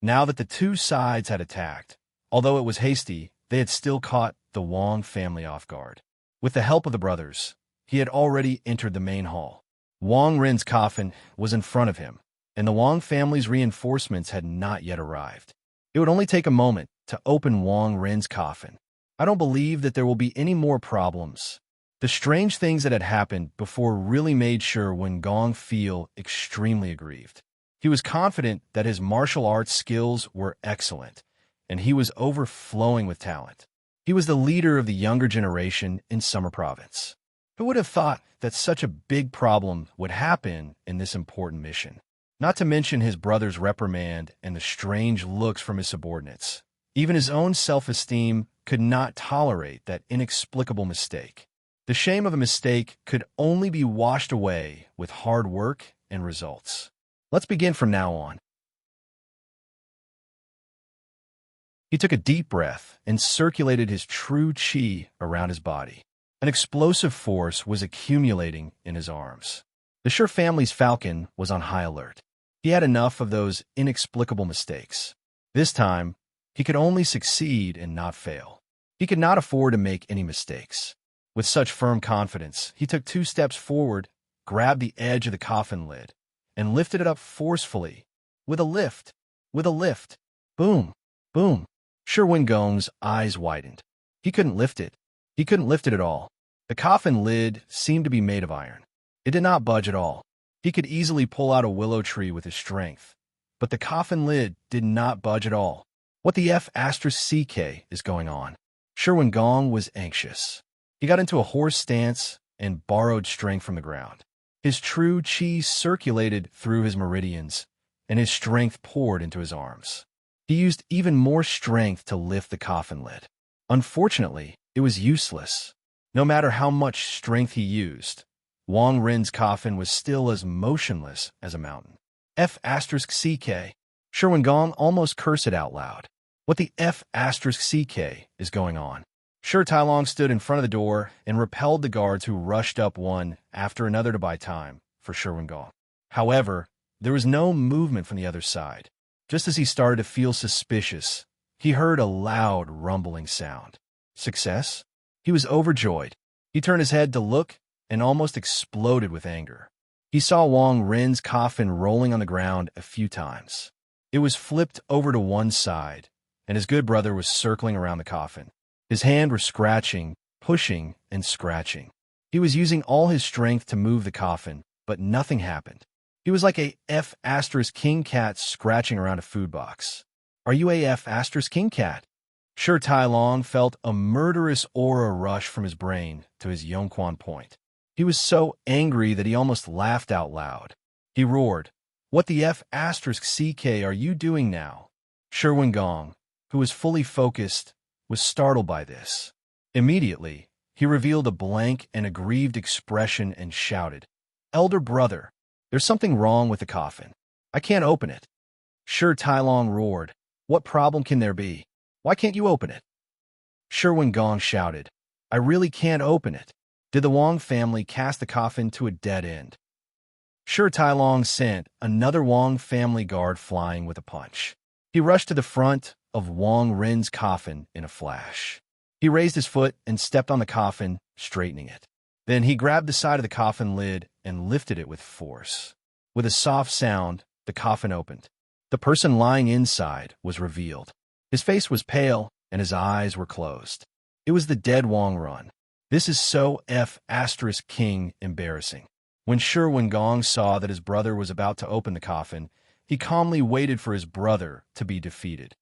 Now that the two sides had attacked, although it was hasty, they had still caught the Wong family off guard. With the help of the brothers, he had already entered the main hall. Wang Ren's coffin was in front of him, and the Wong family's reinforcements had not yet arrived. It would only take a moment to open Wang Ren's coffin. I don't believe that there will be any more problems. The strange things that had happened before really made Sher Wingong feel extremely aggrieved. He was confident that his martial arts skills were excellent, and he was overflowing with talent. He was the leader of the younger generation in Summer Province. Who would have thought that such a big problem would happen in this important mission? Not to mention his brother's reprimand and the strange looks from his subordinates. Even his own self-esteem could not tolerate that inexplicable mistake. The shame of a mistake could only be washed away with hard work and results. Let's begin from now on. He took a deep breath and circulated his true chi around his body. An explosive force was accumulating in his arms. The Sure family's falcon was on high alert. He had enough of those inexplicable mistakes. This time, he could only succeed and not fail. He could not afford to make any mistakes. With such firm confidence, he took 2 steps forward, grabbed the edge of the coffin lid, and lifted it up forcefully. With a lift. Boom, boom. Sherwin Gong's eyes widened. He couldn't lift it. He couldn't lift it at all. The coffin lid seemed to be made of iron. It did not budge at all. He could easily pull out a willow tree with his strength, but the coffin lid did not budge at all. What the F***CK is going on? Sherwin Gong was anxious. He got into a horse stance and borrowed strength from the ground. His true chi circulated through his meridians, and his strength poured into his arms. He used even more strength to lift the coffin lid. Unfortunately, it was useless. No matter how much strength he used, Wang Rin's coffin was still as motionless as a mountain. F***CK. Sherwin Gong almost cursed it out loud. What the F***CK is going on? Sure Tai-Long stood in front of the door and repelled the guards who rushed up one after another to buy time for Sherwin Gong. However, there was no movement from the other side. Just as he started to feel suspicious, he heard a loud rumbling sound. Success? He was overjoyed. He turned his head to look and almost exploded with anger. He saw Wang Rin's coffin rolling on the ground a few times. It was flipped over to one side, and his good brother was circling around the coffin. His hand was scratching, pushing, and scratching. He was using all his strength to move the coffin, but nothing happened. He was like a F***king cat scratching around a food box. Are you a F***king cat? Sure Tai-Long felt a murderous aura rush from his brain to his Yongquan point. He was so angry that he almost laughed out loud. He roared, "What the F***CK are you doing now?" Sherwin Gong, who was fully focused, was startled by this. Immediately, he revealed a blank and aggrieved expression and shouted, "Elder brother, there's something wrong with the coffin. I can't open it." Sure Tai-Long roared, "What problem can there be? Why can't you open it?" Sherwin Gong shouted, "I really can't open it. Did the Wang family cast the coffin to a dead end?" Sure Tai-Long sent another Wang family guard flying with a punch. He rushed to the front of Wang Rin's coffin in a flash. He raised his foot and stepped on the coffin, straightening it. Then he grabbed the side of the coffin lid and lifted it with force. With a soft sound, the coffin opened. The person lying inside was revealed. His face was pale and his eyes were closed. It was the dead Wang Rin. This is so F***king embarrassing. When Sherwin Gong saw that his brother was about to open the coffin, he calmly waited for his brother to be defeated.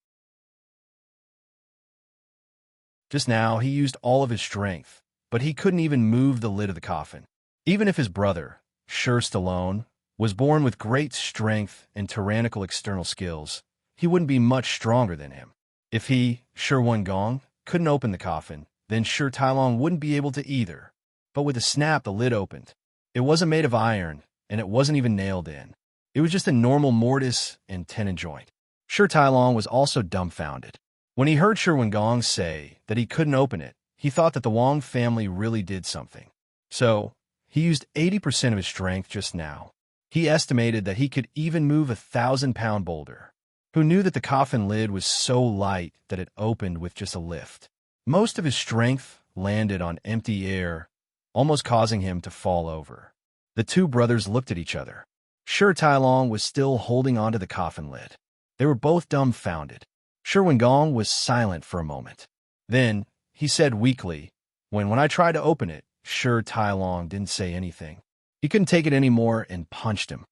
Just now, he used all of his strength, but he couldn't even move the lid of the coffin. Even if his brother, Sure Stallone, was born with great strength and tyrannical external skills, he wouldn't be much stronger than him. If he, Sherwin Gong, couldn't open the coffin, then Sure Tai-Long wouldn't be able to either. But with a snap, the lid opened. It wasn't made of iron, and it wasn't even nailed in. It was just a normal mortise and tenon joint. Sure Tai-Long was also dumbfounded. When he heard Sherwin Gong say that he couldn't open it, he thought that the Wang family really did something. So, he used 80% of his strength just now. He estimated that he could even move a 1,000-pound boulder. Who knew that the coffin lid was so light that it opened with just a lift? Most of his strength landed on empty air, almost causing him to fall over. The two brothers looked at each other. Sure Tai-Long was still holding onto the coffin lid. They were both dumbfounded. Sherwin Gong was silent for a moment. Then, he said weakly, when I tried to open it, Sure Tai-Long didn't say anything. He couldn't take it anymore and punched him.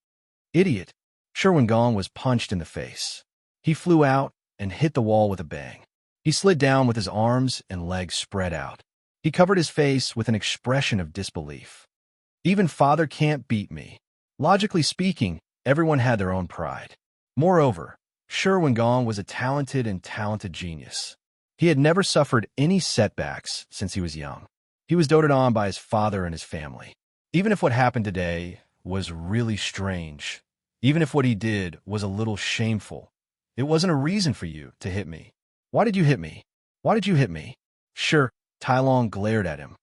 Idiot! Sherwin Gong was punched in the face. He flew out and hit the wall with a bang. He slid down with his arms and legs spread out. He covered his face with an expression of disbelief. Even father can't beat me. Logically speaking, everyone had their own pride. Moreover, Sherwin Gong was a talented genius. He had never suffered any setbacks since he was young. He was doted on by his father and his family. Even if what happened today was really strange, even if what he did was a little shameful, it wasn't a reason for you to hit me. Why did you hit me? Why did you hit me? Sure, Tai Long glared at him.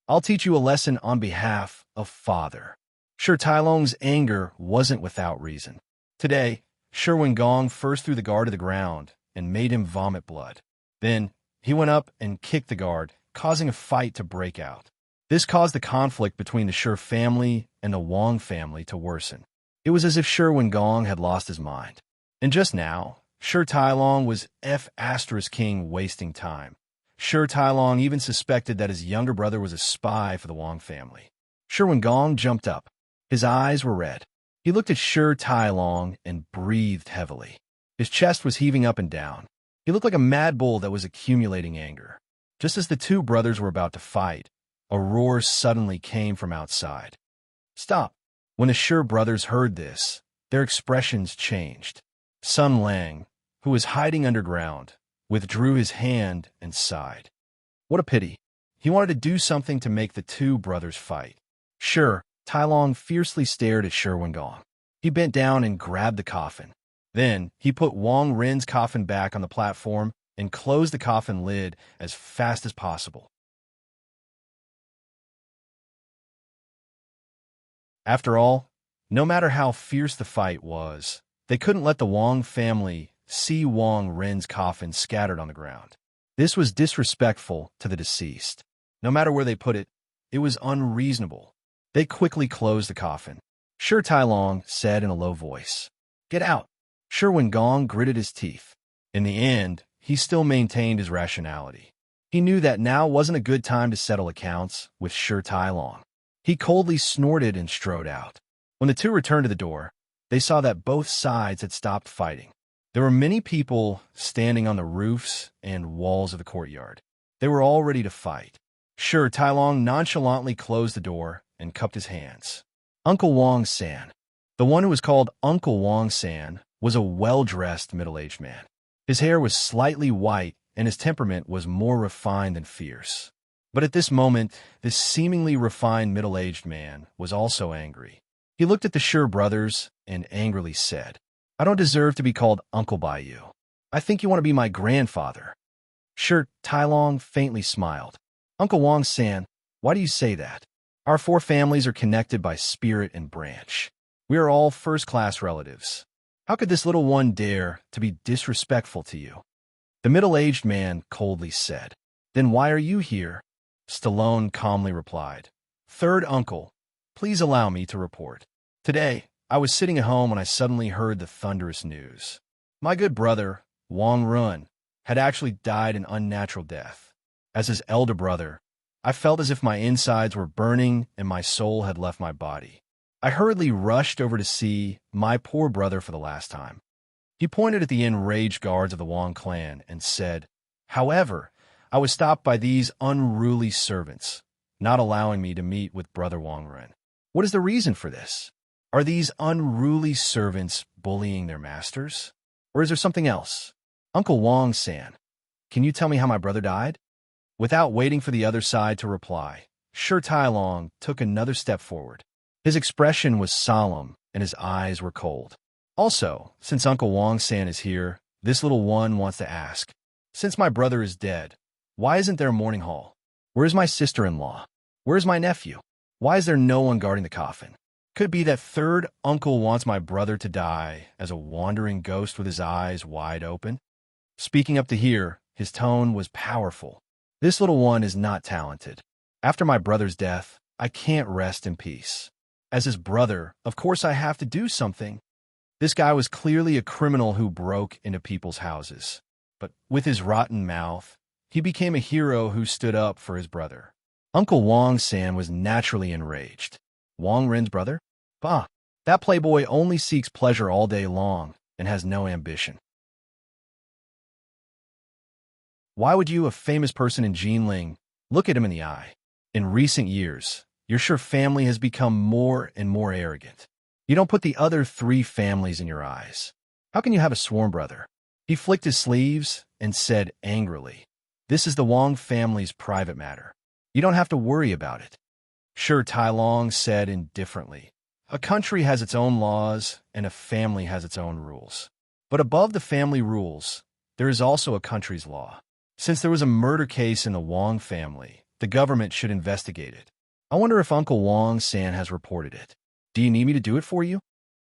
I'll teach you a lesson on behalf of father. Sure, Tai Long's anger wasn't without reason. Today, Sherwin Gong first threw the guard to the ground and made him vomit blood. Then, he went up and kicked the guard, causing a fight to break out. This caused the conflict between the Sher family and the Wong family to worsen. It was as if Sherwin Gong had lost his mind. And just now, Sher Tai Long was King wasting time. Sher Tai Long even suspected that his younger brother was a spy for the Wong family. Sherwin Gong jumped up. His eyes were red. He looked at Sher Tai Long and breathed heavily. His chest was heaving up and down. He looked like a mad bull that was accumulating anger. Just as the two brothers were about to fight, a roar suddenly came from outside. Stop! When the Sher brothers heard this, their expressions changed. Sun Lang, who was hiding underground, withdrew his hand and sighed. What a pity. He wanted to do something to make the two brothers fight. Sure, Tai Long fiercely stared at Sherwin Gong. He bent down and grabbed the coffin. Then, he put Wong Rin's coffin back on the platform and closed the coffin lid as fast as possible. After all, no matter how fierce the fight was, they couldn't let the Wong family see Wong Rin's coffin scattered on the ground. This was disrespectful to the deceased. No matter where they put it, it was unreasonable. They quickly closed the coffin. Sher Tai Long said in a low voice, "Get out." Sherwin Gong gritted his teeth. In the end, he still maintained his rationality. He knew that now wasn't a good time to settle accounts with Sher Tai Long. He coldly snorted and strode out. When the two returned to the door, they saw that both sides had stopped fighting. There were many people standing on the roofs and walls of the courtyard. They were all ready to fight. Sher Tai Long nonchalantly closed the door and cupped his hands. Uncle Wong San. The one who was called Uncle Wong San was a well-dressed middle-aged man. His hair was slightly white and his temperament was more refined than fierce. But at this moment, this seemingly refined middle-aged man was also angry. He looked at the Sher brothers and angrily said, "I don't deserve to be called uncle by you. I think you want to be my grandfather." Sher Tai Long faintly smiled. "Uncle Wong San, why do you say that? Our four families are connected by spirit and branch. We are all first-class relatives. How could this little one dare to be disrespectful to you?" The middle-aged man coldly said, "Then why are you here?" Stallone calmly replied, "Third uncle, please allow me to report. Today, I was sitting at home when I suddenly heard the thunderous news. My good brother, Wong Run, had actually died an unnatural death. As his elder brother, I felt as if my insides were burning and my soul had left my body. I hurriedly rushed over to see my poor brother for the last time." He pointed at the enraged guards of the Wong clan and said, "However, I was stopped by these unruly servants, not allowing me to meet with Brother Wong Run. What is the reason for this? Are these unruly servants bullying their masters? Or is there something else? Uncle Wong San, can you tell me how my brother died?" Without waiting for the other side to reply, Sher Tai Long took another step forward. His expression was solemn and his eyes were cold. "Also, since Uncle Wong San is here, this little one wants to ask, since my brother is dead, why isn't there a mourning hall? Where is my sister-in-law? Where is my nephew? Why is there no one guarding the coffin? Could it be that third uncle wants my brother to die as a wandering ghost with his eyes wide open?" Speaking up to here, his tone was powerful. "This little one is not talented. After my brother's death, I can't rest in peace. As his brother, of course I have to do something." This guy was clearly a criminal who broke into people's houses. But with his rotten mouth, he became a hero who stood up for his brother. Uncle Wong San was naturally enraged. Wong Rin's brother? Bah, that playboy only seeks pleasure all day long and has no ambition. Why would you, a famous person in Jinling, look at him in the eye? In recent years, your Sher family has become more and more arrogant. You don't put the other three families in your eyes. How can you have a sworn brother? He flicked his sleeves and said angrily, "This is the Wong family's private matter. You don't have to worry about it." Sure, Tai Long said indifferently. A country has its own laws, and a family has its own rules. But above the family rules, there is also a country's law. Since there was a murder case in the Wong family, the government should investigate it. I wonder if Uncle Wong San has reported it. Do you need me to do it for you?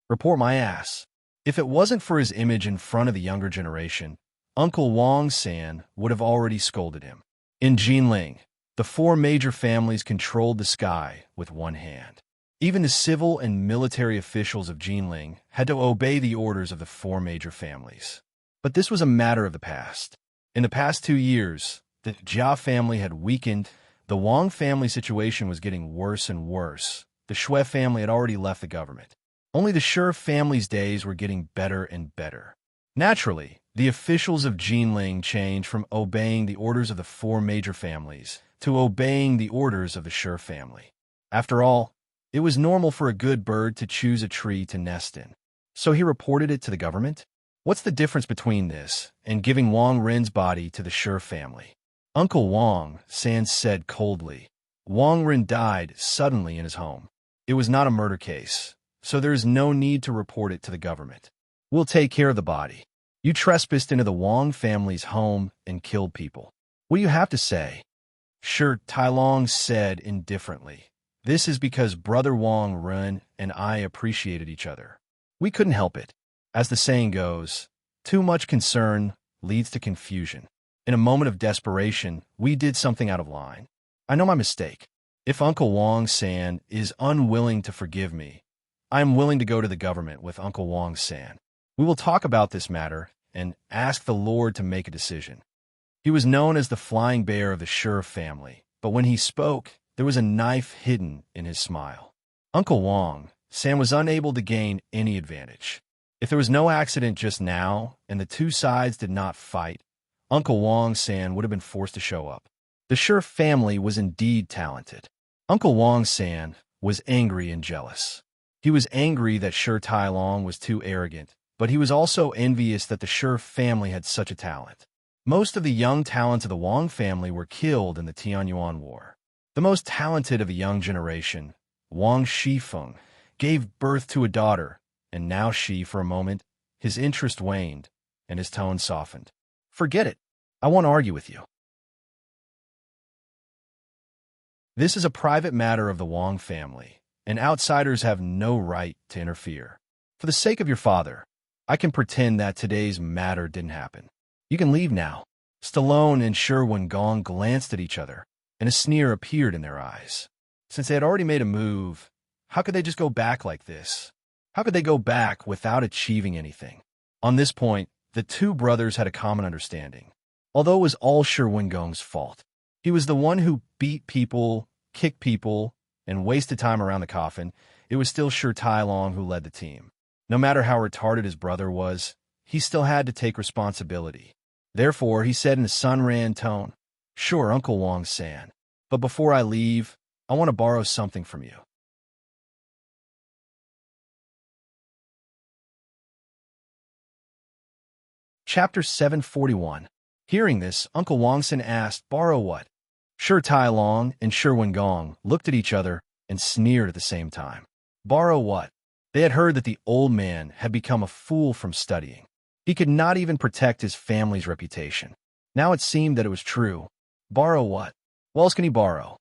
Report my ass. If it wasn't for his image in front of the younger generation, Uncle Wong San would have already scolded him. In Jinling, the four major families controlled the sky with one hand. Even the civil and military officials of Jinling had to obey the orders of the four major families. But this was a matter of the past. In the past 2 years, the Jia family had weakened, the Wong family situation was getting worse and worse. The Shui family had already left the government. Only the Shi family's days were getting better and better. Naturally, the officials of Jinling changed from obeying the orders of the four major families to obeying the orders of the Shi family. After all, it was normal for a good bird to choose a tree to nest in. So he reported it to the government? What's the difference between this and giving Wong Rin's body to the Shi family? Uncle Wong San said coldly. Wong Rin died suddenly in his home. It was not a murder case, so there is no need to report it to the government. We'll take care of the body. You trespassed into the Wong family's home and killed people. What do you have to say? Sure, Tai Long said indifferently. This is because Brother Wong Rin and I appreciated each other. We couldn't help it. As the saying goes, too much concern leads to confusion. In a moment of desperation, we did something out of line. I know my mistake. If Uncle Wong San is unwilling to forgive me, I am willing to go to the government with Uncle Wong San. We will talk about this matter and ask the Lord to make a decision. He was known as the Flying Bear of the Shi family, but when he spoke, there was a knife hidden in his smile. Uncle Wong San was unable to gain any advantage. If there was no accident just now and the two sides did not fight, Uncle Wong San would have been forced to show up. The Shi family was indeed talented. Uncle Wong San was angry and jealous. He was angry that Shi Tai Long was too arrogant, but he was also envious that the Shi family had such a talent. Most of the young talents of the Wong family were killed in the Tianyuan War. The most talented of the young generation, Wang Shifeng, gave birth to a daughter, and now for a moment, his interest waned, and his tone softened. Forget it. I won't argue with you. This is a private matter of the Wong family, and outsiders have no right to interfere. For the sake of your father, I can pretend that today's matter didn't happen. You can leave now. Stallone and Shi Wengong glanced at each other, and a sneer appeared in their eyes. Since they had already made a move, how could they just go back like this? How could they go back without achieving anything? On this point, the two brothers had a common understanding. Although it was all Shi Wengong's fault, he was the one who beat people, kicked people, and wasted time around the coffin. It was still Shi Tai Long who led the team. No matter how retarded his brother was, he still had to take responsibility. Therefore, he said in a Sunran tone, "Sure, Uncle Wong San, but before I leave, I want to borrow something from you." Chapter 741. Hearing this, Uncle Wong San asked, "Borrow what?" Shi Tai Long and Shi Wengong looked at each other and sneered at the same time. Borrow what? They had heard that the old man had become a fool from studying. He could not even protect his family's reputation. Now it seemed that it was true. Borrow what? What else can he borrow?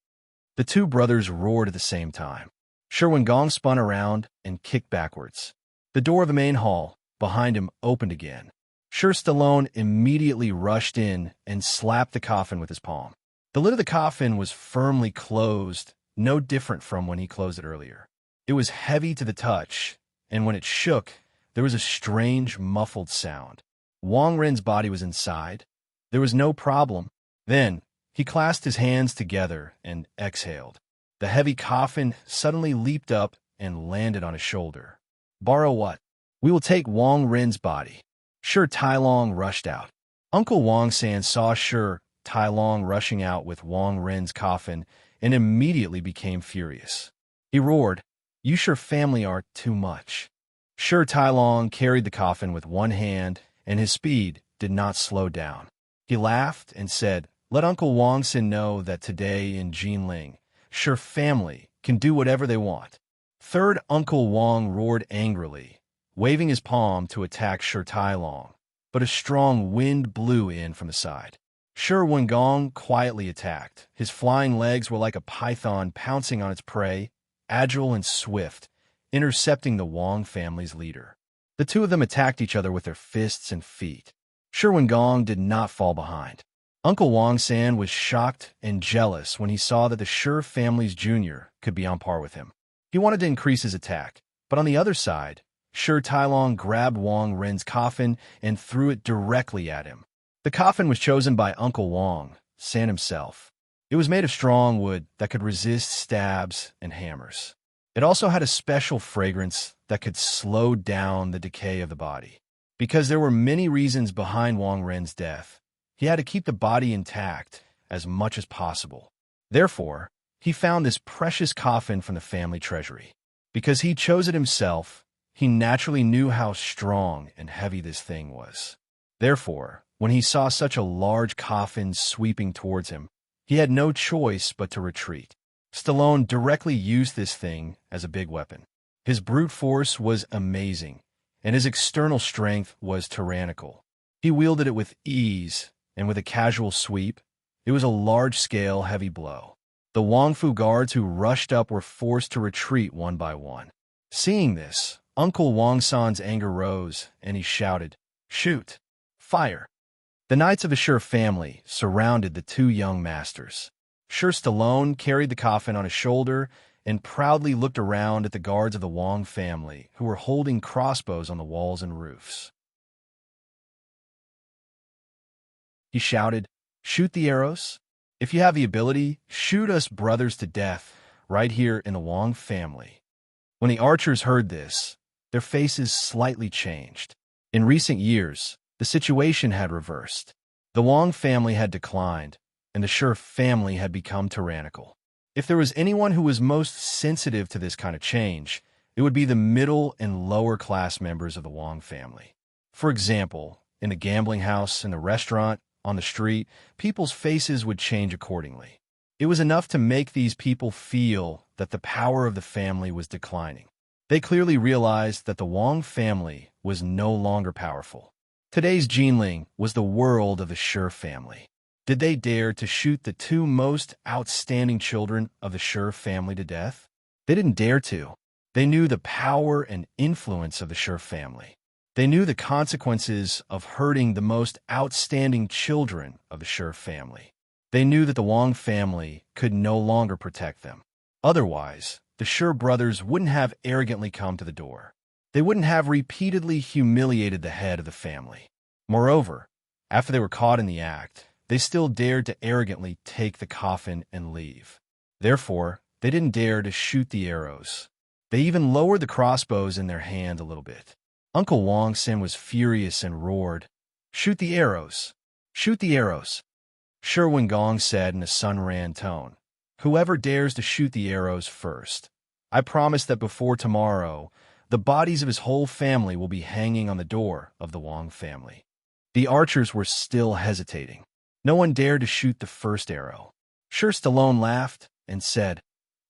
The two brothers roared at the same time. Shi Wengong spun around and kicked backwards. The door of the main hall, behind him, opened again. Shi Stallone immediately rushed in and slapped the coffin with his palm. The lid of the coffin was firmly closed, no different from when he closed it earlier. It was heavy to the touch, and when it shook, there was a strange, muffled sound. Wong Rin's body was inside. There was no problem. Then, he clasped his hands together and exhaled. The heavy coffin suddenly leaped up and landed on his shoulder. Borrow what? We will take Wong Rin's body. Shi Tai Long rushed out. Uncle Wong San saw Shi Tai Long rushing out with Wong Rin's coffin and immediately became furious. He roared, You Sure family are too much. Sure Tai Long carried the coffin with one hand, and his speed did not slow down. He laughed and said, "Let Uncle Wang Sin know that today in Jinling, Sure family can do whatever they want." Third Uncle Wang roared angrily, waving his palm to attack Sure Tai Long, but a strong wind blew in from the side. Sure Wengong quietly attacked. His flying legs were like a python pouncing on its prey, agile and swift, intercepting the Wang family's leader. The two of them attacked each other with their fists and feet. Sure Wengong did not fall behind. Uncle Wang San was shocked and jealous when he saw that the Sure family's junior could be on par with him. He wanted to increase his attack, but on the other side, Sure Tai Long grabbed Wang Ren's coffin and threw it directly at him. The coffin was chosen by Uncle Wang San himself. It was made of strong wood that could resist stabs and hammers. It also had a special fragrance that could slow down the decay of the body. Because there were many reasons behind Wang Ren's death, he had to keep the body intact as much as possible. Therefore, he found this precious coffin from the family treasury. Because he chose it himself, he naturally knew how strong and heavy this thing was. Therefore, when he saw such a large coffin sweeping towards him, he had no choice but to retreat. Stallone directly used this thing as a big weapon. His brute force was amazing, and his external strength was tyrannical. He wielded it with ease, and with a casual sweep, it was a large-scale, heavy blow. The Wang Fu guards who rushed up were forced to retreat one by one. Seeing this, Uncle Wang San's anger rose, and he shouted, "Shoot! Fire!" The knights of the Sure family surrounded the two young masters. Sure Stallone carried the coffin on his shoulder and proudly looked around at the guards of the Wang family who were holding crossbows on the walls and roofs. He shouted, "Shoot the arrows! If you have the ability, shoot us brothers to death right here in the Wang family." When the archers heard this, their faces slightly changed. In recent years, the situation had reversed. The Wang family had declined, and the Sure family had become tyrannical. If there was anyone who was most sensitive to this kind of change, it would be the middle and lower class members of the Wang family. For example, in the gambling house, in the restaurant, on the street, people's faces would change accordingly. It was enough to make these people feel that the power of the family was declining. They clearly realized that the Wang family was no longer powerful. Today's Jinling was the world of the Sure family. Did they dare to shoot the two most outstanding children of the Sure family to death? They didn't dare to. They knew the power and influence of the Sure family. They knew the consequences of hurting the most outstanding children of the Sure family. They knew that the Wang family could no longer protect them. Otherwise, the Sure brothers wouldn't have arrogantly come to the door. They wouldn't have repeatedly humiliated the head of the family. Moreover, after they were caught in the act, they still dared to arrogantly take the coffin and leave. Therefore, they didn't dare to shoot the arrows. They even lowered the crossbows in their hand a little bit. Uncle Wang Sin was furious and roared, "Shoot the arrows! Shoot the arrows!" Sure Wengong said in a Sun-Ran tone, "Whoever dares to shoot the arrows first, I promise that before tomorrow, the bodies of his whole family will be hanging on the door of the Wang family." The archers were still hesitating. No one dared to shoot the first arrow. Sure Stallone laughed and said,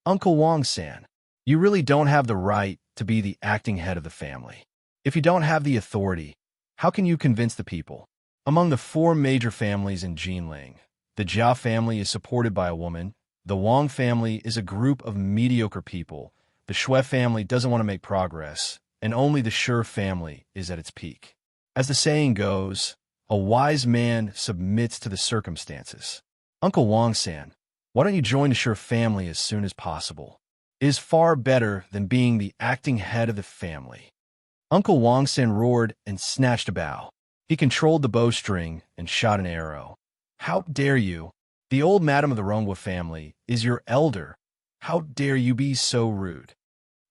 "Uncle Wang San, you really don't have the right to be the acting head of the family. If you don't have the authority, how can you convince the people?" Among the four major families in Jinling, the Jia family is supported by a woman, the Wang family is a group of mediocre people, the Shui family doesn't want to make progress, and only the Sure family is at its peak. As the saying goes, a wise man submits to the circumstances. Uncle Wang San, why don't you join the Sure family as soon as possible? It is far better than being the acting head of the family. Uncle Wang San roared and snatched a bow. He controlled the bowstring and shot an arrow. "How dare you? The old madam of the Rongwa family is your elder. How dare you be so rude?"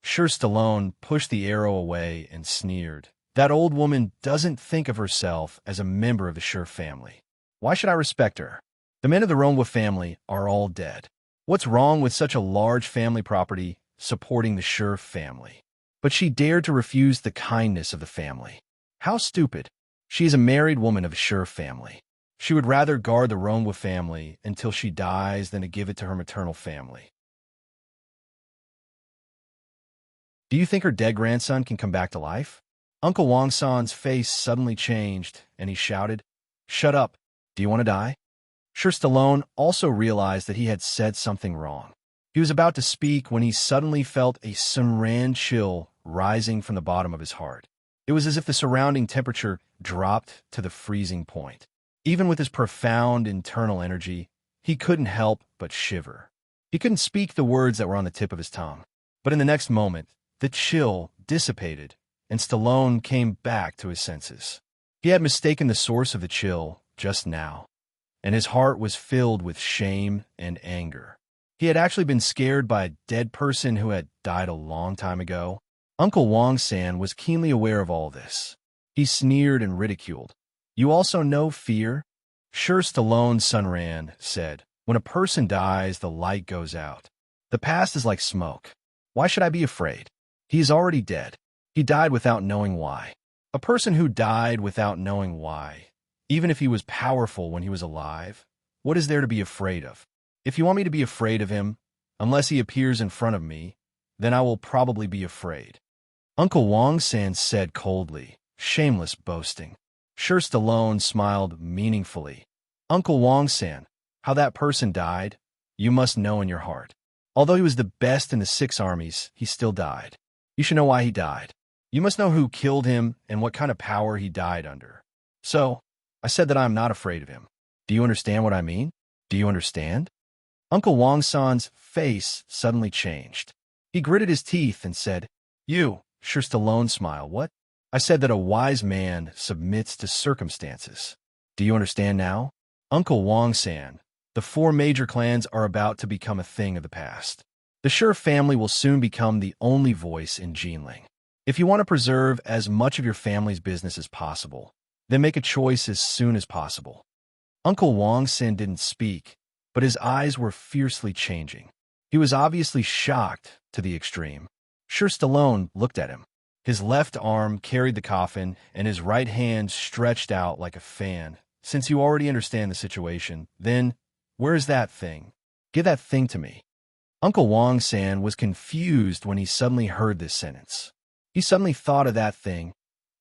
Sure Stallone pushed the arrow away and sneered. "That old woman doesn't think of herself as a member of the Sure family. Why should I respect her? The men of the Rongwa family are all dead. What's wrong with such a large family property supporting the Shi family. But she dared to refuse the kindness of the family. How stupid. She is a married woman of a Shi family. She would rather guard the Ronwa family until she dies than to give it to her maternal family. Do you think her dead grandson can come back to life? Uncle Wang San's face suddenly changed, and he shouted, "Shut up. Do you want to die?" Shi Stallone also realized that he had said something wrong. He was about to speak when he suddenly felt a serene chill rising from the bottom of his heart. It was as if the surrounding temperature dropped to the freezing point. Even with his profound internal energy, he couldn't help but shiver. He couldn't speak the words that were on the tip of his tongue. But in the next moment, the chill dissipated, and Stallone came back to his senses. He had mistaken the source of the chill just now, and his heart was filled with shame and anger. He had actually been scared by a dead person who had died a long time ago. Uncle Wang San was keenly aware of all this. He sneered and ridiculed. "You also know fear?" Shi Stallone's son Ran said, "When a person dies, the light goes out. The past is like smoke. Why should I be afraid? He is already dead. He died without knowing why. A person who died without knowing why, even if he was powerful when he was alive, what is there to be afraid of? If you want me to be afraid of him, unless he appears in front of me, then I will probably be afraid." Uncle Wang San said coldly, "Shameless boasting." Shi Stallone smiled meaningfully. "Uncle Wang San, how that person died, you must know in your heart. Although he was the best in the 6 armies, he still died. You should know why he died. You must know who killed him and what kind of power he died under. So, I said that I am not afraid of him. Do you understand what I mean? Do you understand?" Uncle Wang San's face suddenly changed. He gritted his teeth and said, "You," Shi Stallone smiled, "what?" "I said that a wise man submits to circumstances. Do you understand now?" Uncle Wang San, the 4 major clans are about to become a thing of the past. The Shi family will soon become the only voice in Jinling. If you want to preserve as much of your family's business as possible, then make a choice as soon as possible. Uncle Wang San didn't speak, but his eyes were fiercely changing. He was obviously shocked to the extreme. Shi Stallone looked at him. His left arm carried the coffin, and his right hand stretched out like a fan. "Since you already understand the situation, then where is that thing? Give that thing to me." Uncle Wang San was confused when he suddenly heard this sentence. He suddenly thought of that thing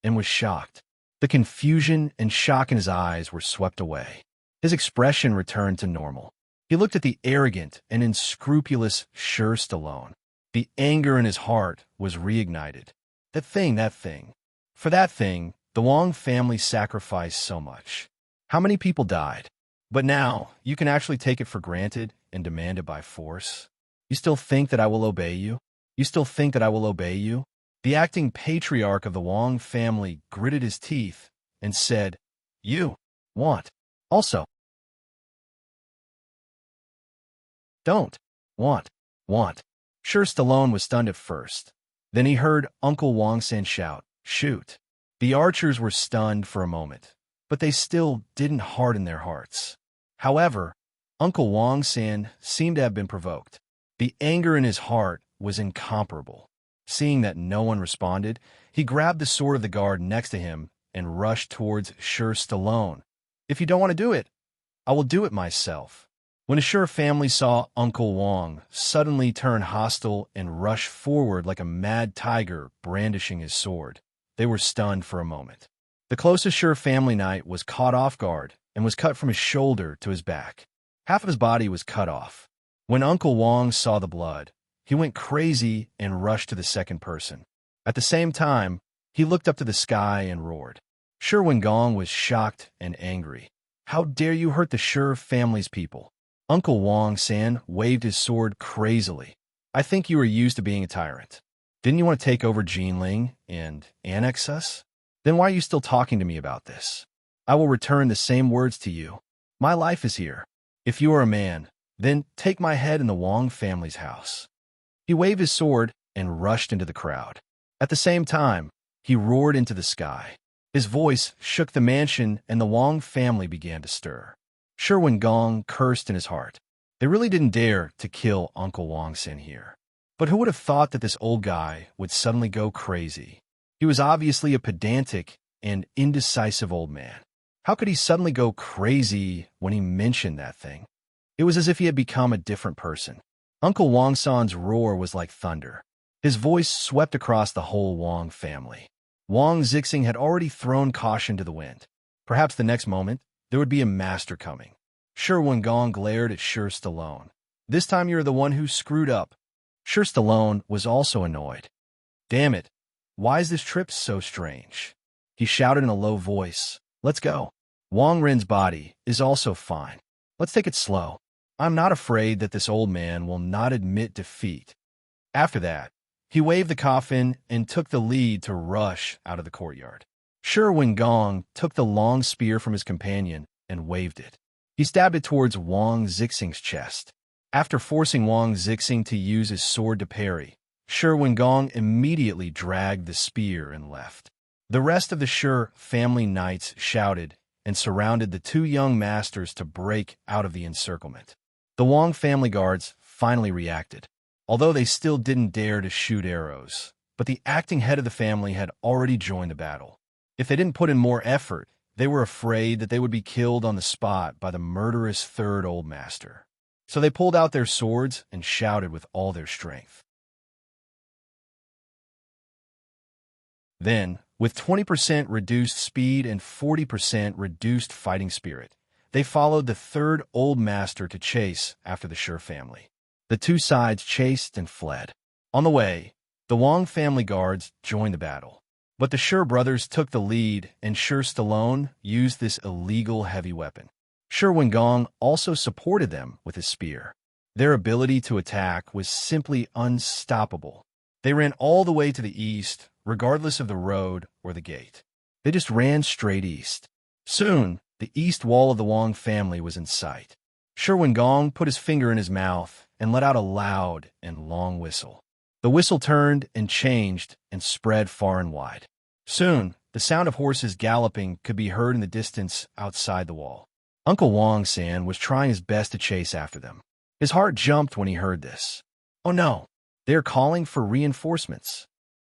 and was shocked. The confusion and shock in his eyes were swept away. His expression returned to normal. He looked at the arrogant and unscrupulous Shi Stallone. The anger in his heart was reignited. That thing. For that thing, the Wang family sacrificed so much. How many people died? But now, you can actually take it for granted and demand it by force. You still think that I will obey you? You still think that I will obey you? The acting patriarch of the Wang family gritted his teeth and said, "You want also. Don't want. Shi Stallone was stunned at first. Then he heard Uncle Wang San shout, "Shoot." The archers were stunned for a moment, but they still didn't harden their hearts. However, Uncle Wang San seemed to have been provoked. The anger in his heart was incomparable. Seeing that no one responded, he grabbed the sword of the guard next to him and rushed towards Shi Stallone. "If you don't want to do it, I will do it myself." When the Shi family saw Uncle Wang suddenly turn hostile and rush forward like a mad tiger brandishing his sword, they were stunned for a moment. The closest Shi family knight was caught off guard and was cut from his shoulder to his back. Half of his body was cut off. When Uncle Wang saw the blood, he went crazy and rushed to the second person. At the same time, he looked up to the sky and roared. Shi Wengong was shocked and angry. "How dare you hurt the Shi family's people?" Uncle Wang San waved his sword crazily. "I think you are used to being a tyrant. Didn't you want to take over Jinling and annex us? Then why are you still talking to me about this? I will return the same words to you. My life is here. If you are a man, then take my head in the Wang family's house." He waved his sword and rushed into the crowd. At the same time, he roared into the sky. His voice shook the mansion, and the Wang family began to stir. Shi Wengong cursed in his heart. They really didn't dare to kill Uncle Wang San here. But who would have thought that this old guy would suddenly go crazy? He was obviously a pedantic and indecisive old man. How could he suddenly go crazy when he mentioned that thing? It was as if he had become a different person. Uncle Wang San's roar was like thunder. His voice swept across the whole Wang family. Wang Zixing had already thrown caution to the wind. Perhaps the next moment, there would be a master coming. Shi Wengong glared at Shi Stallone. This time you're the one who screwed up. Shi Stallone was also annoyed. Damn it, why is this trip so strange? He shouted in a low voice. Let's go. Wang Rin's body is also fine. Let's take it slow. I'm not afraid that this old man will not admit defeat. After that, he waved the coffin and took the lead to rush out of the courtyard. Shi Wengong took the long spear from his companion and waved it. He stabbed it towards Wang Zixing's chest. After forcing Wang Zixing to use his sword to parry, Shi Wengong immediately dragged the spear and left. The rest of the Shi family knights shouted and surrounded the two young masters to break out of the encirclement. The Wang family guards finally reacted, although they still didn't dare to shoot arrows. But the acting head of the family had already joined the battle. If they didn't put in more effort, they were afraid that they would be killed on the spot by the murderous third old master. So they pulled out their swords and shouted with all their strength. Then, with 20% reduced speed and 40% reduced fighting spirit, they followed the third old master to chase after the Shi family. The two sides chased and fled. On the way, the Wang family guards joined the battle. But the Shi brothers took the lead, and Shi Stallone used this illegal heavy weapon. Shi Wengong also supported them with his spear. Their ability to attack was simply unstoppable. They ran all the way to the east, regardless of the road or the gate. They just ran straight east. Soon, the east wall of the Wang family was in sight. Shi Wengong put his finger in his mouth and let out a loud and long whistle. The whistle turned and changed and spread far and wide. Soon, the sound of horses galloping could be heard in the distance outside the wall. Uncle Wang San was trying his best to chase after them. His heart jumped when he heard this. Oh no, they are calling for reinforcements.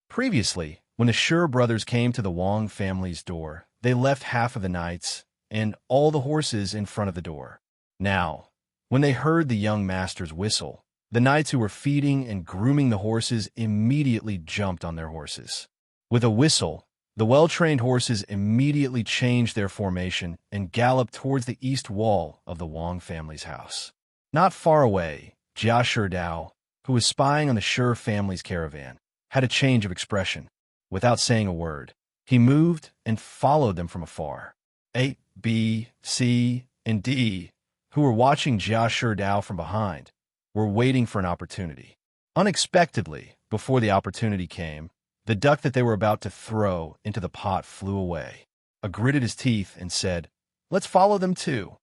Previously, when the Shi brothers came to the Wang family's door, they left half of the knights and all the horses in front of the door. Now, when they heard the young master's whistle, the knights who were feeding and grooming the horses immediately jumped on their horses. With a whistle, the well-trained horses immediately changed their formation and galloped towards the east wall of the Wang family's house. Not far away, Jia Sherdao, who was spying on the Shi family's caravan, had a change of expression. Without saying a word, he moved and followed them from afar. A, B, C, and D, who were watching Jia Sherdao from behind, were waiting for an opportunity. Unexpectedly, before the opportunity came, the duck that they were about to throw into the pot flew away. A gritted his teeth and said, "Let's follow them too."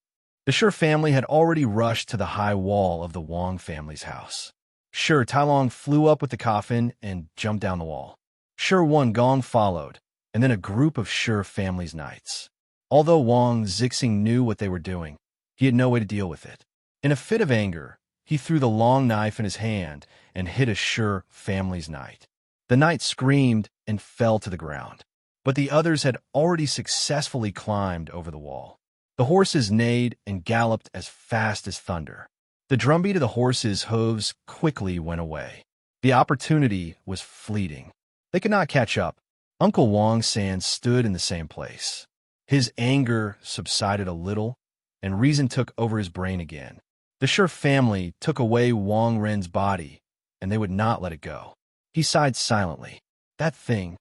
The Shi family had already rushed to the high wall of the Wang family's house. Shi Tailong flew up with the coffin and jumped down the wall. Shi Wengong followed, and then a group of Shi family's knights. Although Wang Zixing knew what they were doing, he had no way to deal with it. In a fit of anger, he threw the long knife in his hand and hit a Shi family's knight. The knight screamed and fell to the ground, but the others had already successfully climbed over the wall. The horses neighed and galloped as fast as thunder. The drumbeat of the horses' hooves quickly went away. The opportunity was fleeting. They could not catch up. Uncle Wang San stood in the same place. His anger subsided a little, and reason took over his brain again. The Shi family took away Wang Ren's body, and they would not let it go. He sighed silently. That thing,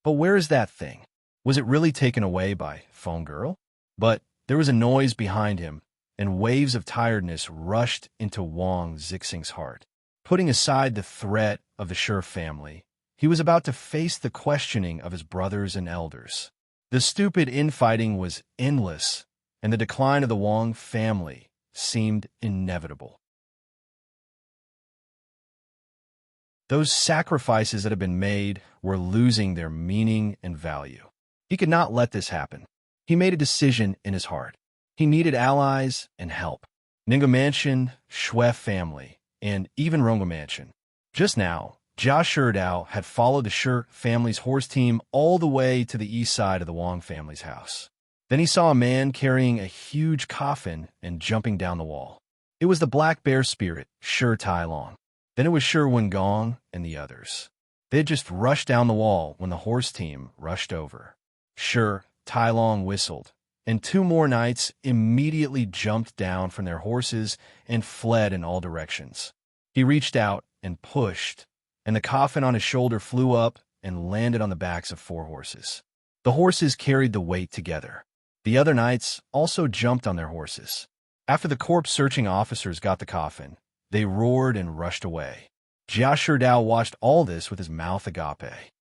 but where is that thing? Was it really taken away by Phone Girl? But there was a noise behind him, and waves of tiredness rushed into Wang Zixing's heart. Putting aside the threat of the Shi family, he was about to face the questioning of his brothers and elders. The stupid infighting was endless, and the decline of the Wang family seemed inevitable. Those sacrifices that had been made were losing their meaning and value. He could not let this happen. He made a decision in his heart. He needed allies and help. Ninga Mansion, Shui family, and even Runga Mansion. Just now, Jia Sherdao had followed the Shi family's horse team all the way to the east side of the Wang family's house. Then he saw a man carrying a huge coffin and jumping down the wall. It was the Black Bear spirit, Shi Tailong. Then it was Shi Wengong and the others. They had just rushed down the wall when the horse team rushed over. Shi Tailong whistled, and two more knights immediately jumped down from their horses and fled in all directions. He reached out and pushed, and the coffin on his shoulder flew up and landed on the backs of four horses. The horses carried the weight together. The other knights also jumped on their horses. After the corpse-searching officers got the coffin, they roared and rushed away. Jia Sherdao watched all this with his mouth agape.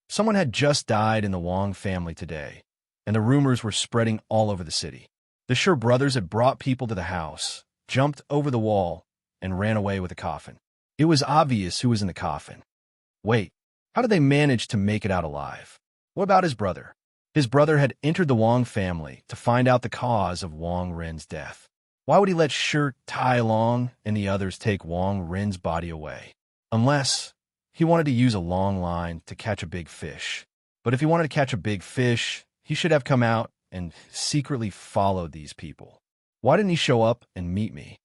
Someone had just died in the Wang family today, and the rumors were spreading all over the city. The Shi brothers had brought people to the house, jumped over the wall, and ran away with the coffin. It was obvious who was in the coffin. Wait, how did they manage to make it out alive? What about his brother? His brother had entered the Wang family to find out the cause of Wang Ren's death. Why would he let Shi Tailong and the others take Wang Ren's body away? Unless he wanted to use a long line to catch a big fish. But if he wanted to catch a big fish, he should have come out and secretly followed these people. Why didn't he show up and meet me?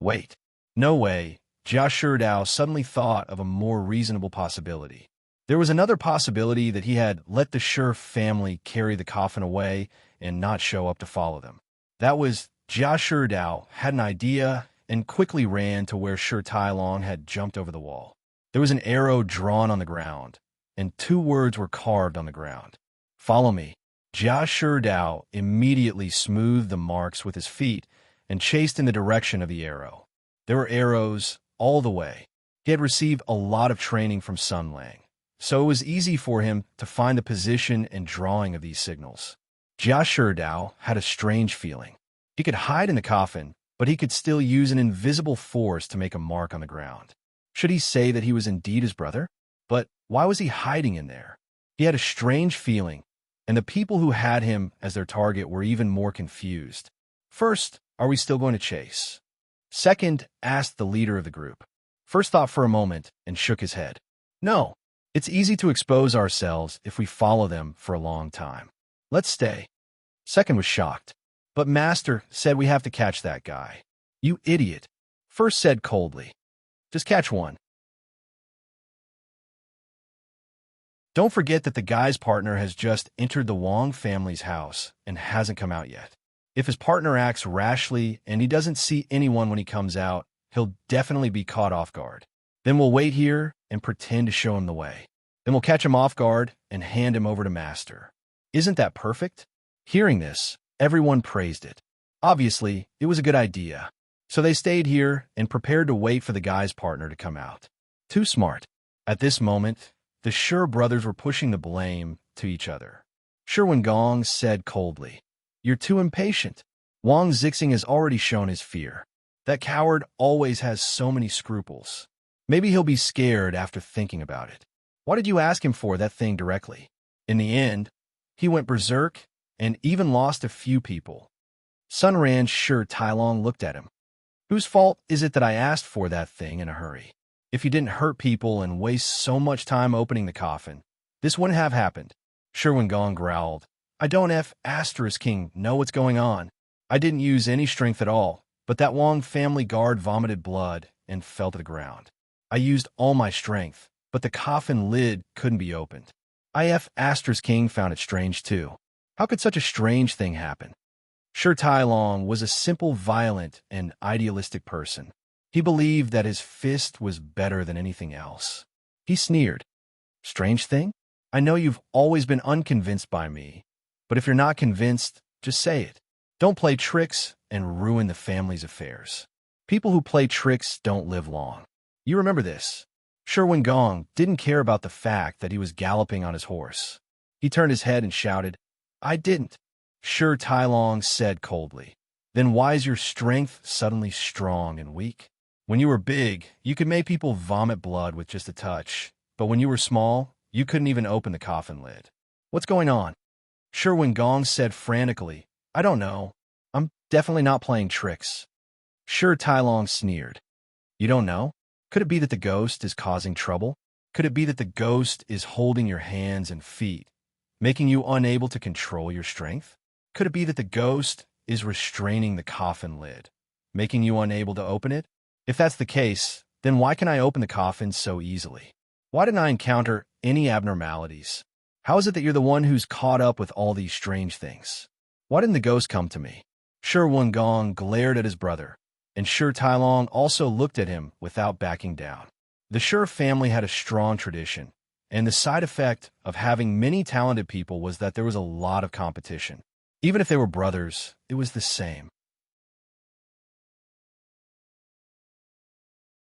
Wait, no way. Jia Sherdao suddenly thought of a more reasonable possibility. There was another possibility that he had let the Shi family carry the coffin away and not show up to follow them. That was Jia Sherdao had an idea and quickly ran to where Shi Tailong had jumped over the wall. There was an arrow drawn on the ground, and two words were carved on the ground. Follow me. Jia Sherdao immediately smoothed the marks with his feet and chased in the direction of the arrow. There were arrows all the way. He had received a lot of training from Sun Lang, so it was easy for him to find the position and drawing of these signals. Jia Sherdao had a strange feeling. He could hide in the coffin, but he could still use an invisible force to make a mark on the ground. Should he say that he was indeed his brother? But why was he hiding in there? He had a strange feeling, and the people who had him as their target were even more confused. First, are we still going to chase? Second, asked the leader of the group. First thought for a moment and shook his head. No, it's easy to expose ourselves if we follow them for a long time. Let's stay. Second was shocked. But Master said we have to catch that guy. You idiot. First said coldly. Just catch one. Don't forget that the guy's partner has just entered the Wang family's house and hasn't come out yet. If his partner acts rashly and he doesn't see anyone when he comes out, he'll definitely be caught off guard. Then we'll wait here and pretend to show him the way. Then we'll catch him off guard and hand him over to Master. Isn't that perfect? Hearing this, everyone praised it. Obviously, it was a good idea. So they stayed here and prepared to wait for the guy's partner to come out. Too smart. At this moment, the Shi brothers were pushing the blame to each other. Shi Wengong said coldly, "You're too impatient. Wang Zixing has already shown his fear. That coward always has so many scruples. Maybe he'll be scared after thinking about it. Why did you ask him for that thing directly?" In the end, he went berserk and even lost a few people. Sun Ran's Shi Tailong looked at him. Whose fault is it that I asked for that thing in a hurry? If you didn't hurt people and waste so much time opening the coffin, this wouldn't have happened. Shi Wengong growled. I don't King know what's going on. I didn't use any strength at all, but that Wang family guard vomited blood and fell to the ground. I used all my strength, but the coffin lid couldn't be opened. King found it strange too. How could such a strange thing happen? Shi Tailong was a simple, violent, and idealistic person. He believed that his fist was better than anything else. He sneered. Strange thing? I know you've always been unconvinced by me, but if you're not convinced, just say it. Don't play tricks and ruin the family's affairs. People who play tricks don't live long. You remember this. Shi Wengong didn't care about the fact that he was galloping on his horse. He turned his head and shouted, I didn't. Shi Tailong said coldly. Then why is your strength suddenly strong and weak? When you were big, you could make people vomit blood with just a touch. But when you were small, you couldn't even open the coffin lid. What's going on? Shi Wengong said frantically, I don't know. I'm definitely not playing tricks. Shi Tailong sneered. You don't know? Could it be that the ghost is causing trouble? Could it be that the ghost is holding your hands and feet, making you unable to control your strength? Could it be that the ghost is restraining the coffin lid, making you unable to open it? If that's the case, then why can I open the coffin so easily? Why didn't I encounter any abnormalities? How is it that you're the one who's caught up with all these strange things? Why didn't the ghost come to me? Shi Gong glared at his brother, and Shi Tailong also looked at him without backing down. The Shi family had a strong tradition, and the side effect of having many talented people was that there was a lot of competition. Even if they were brothers, it was the same.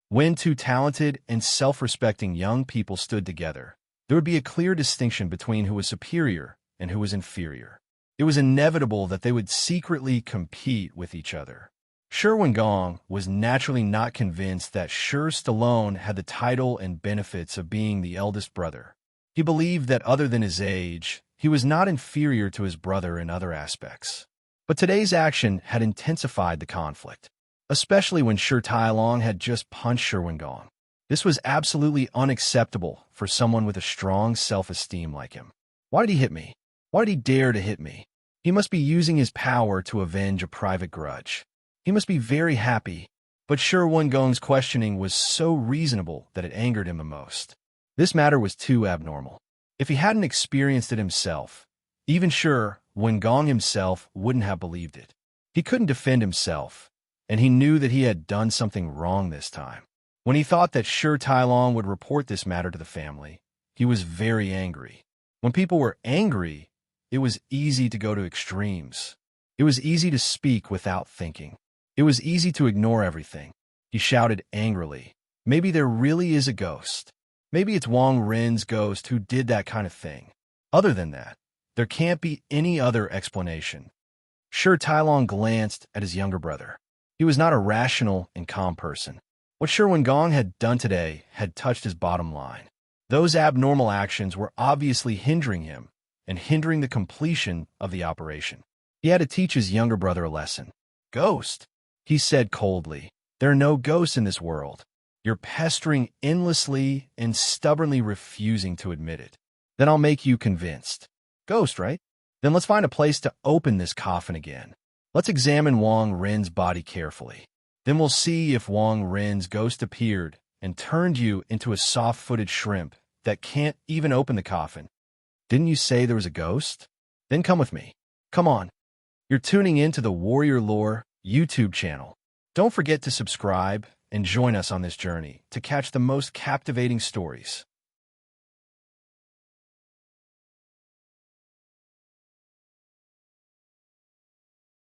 When two talented and self-respecting young people stood together, there would be a clear distinction between who was superior and who was inferior. It was inevitable that they would secretly compete with each other. Shi Gong was naturally not convinced that Shi Stallone had the title and benefits of being the eldest brother. He believed that other than his age, he was not inferior to his brother in other aspects. But today's action had intensified the conflict, especially when Shi Tailong had just punched Shi Gong. This was absolutely unacceptable for someone with a strong self-esteem like him. Why did he hit me? Why did he dare to hit me? He must be using his power to avenge a private grudge. He must be very happy. But Shi Gong's questioning was so reasonable that it angered him the most. This matter was too abnormal. If he hadn't experienced it himself, even Shi Gong himself wouldn't have believed it. He couldn't defend himself, and he knew that he had done something wrong this time. When he thought that Shi Tailong would report this matter to the family, he was very angry. When people were angry, it was easy to go to extremes. It was easy to speak without thinking. It was easy to ignore everything. He shouted angrily, "Maybe there really is a ghost. Maybe it's Wang Ren's ghost who did that kind of thing. Other than that, there can't be any other explanation." Shi Tailong glanced at his younger brother. He was not a rational and calm person. What Shi Gong had done today had touched his bottom line. Those abnormal actions were obviously hindering him and hindering the completion of the operation. He had to teach his younger brother a lesson. "Ghost," he said coldly. "There are no ghosts in this world. You're pestering endlessly and stubbornly refusing to admit it. Then I'll make you convinced. Ghost, right? Then let's find a place to open this coffin again. Let's examine Wang Ren's body carefully. Then we'll see if Wang Ren's ghost appeared and turned you into a soft-footed shrimp that can't even open the coffin. Didn't you say there was a ghost? Then come with me. Come on." You're tuning in to the Warrior Lore YouTube channel. Don't forget to subscribe and join us on this journey to catch the most captivating stories.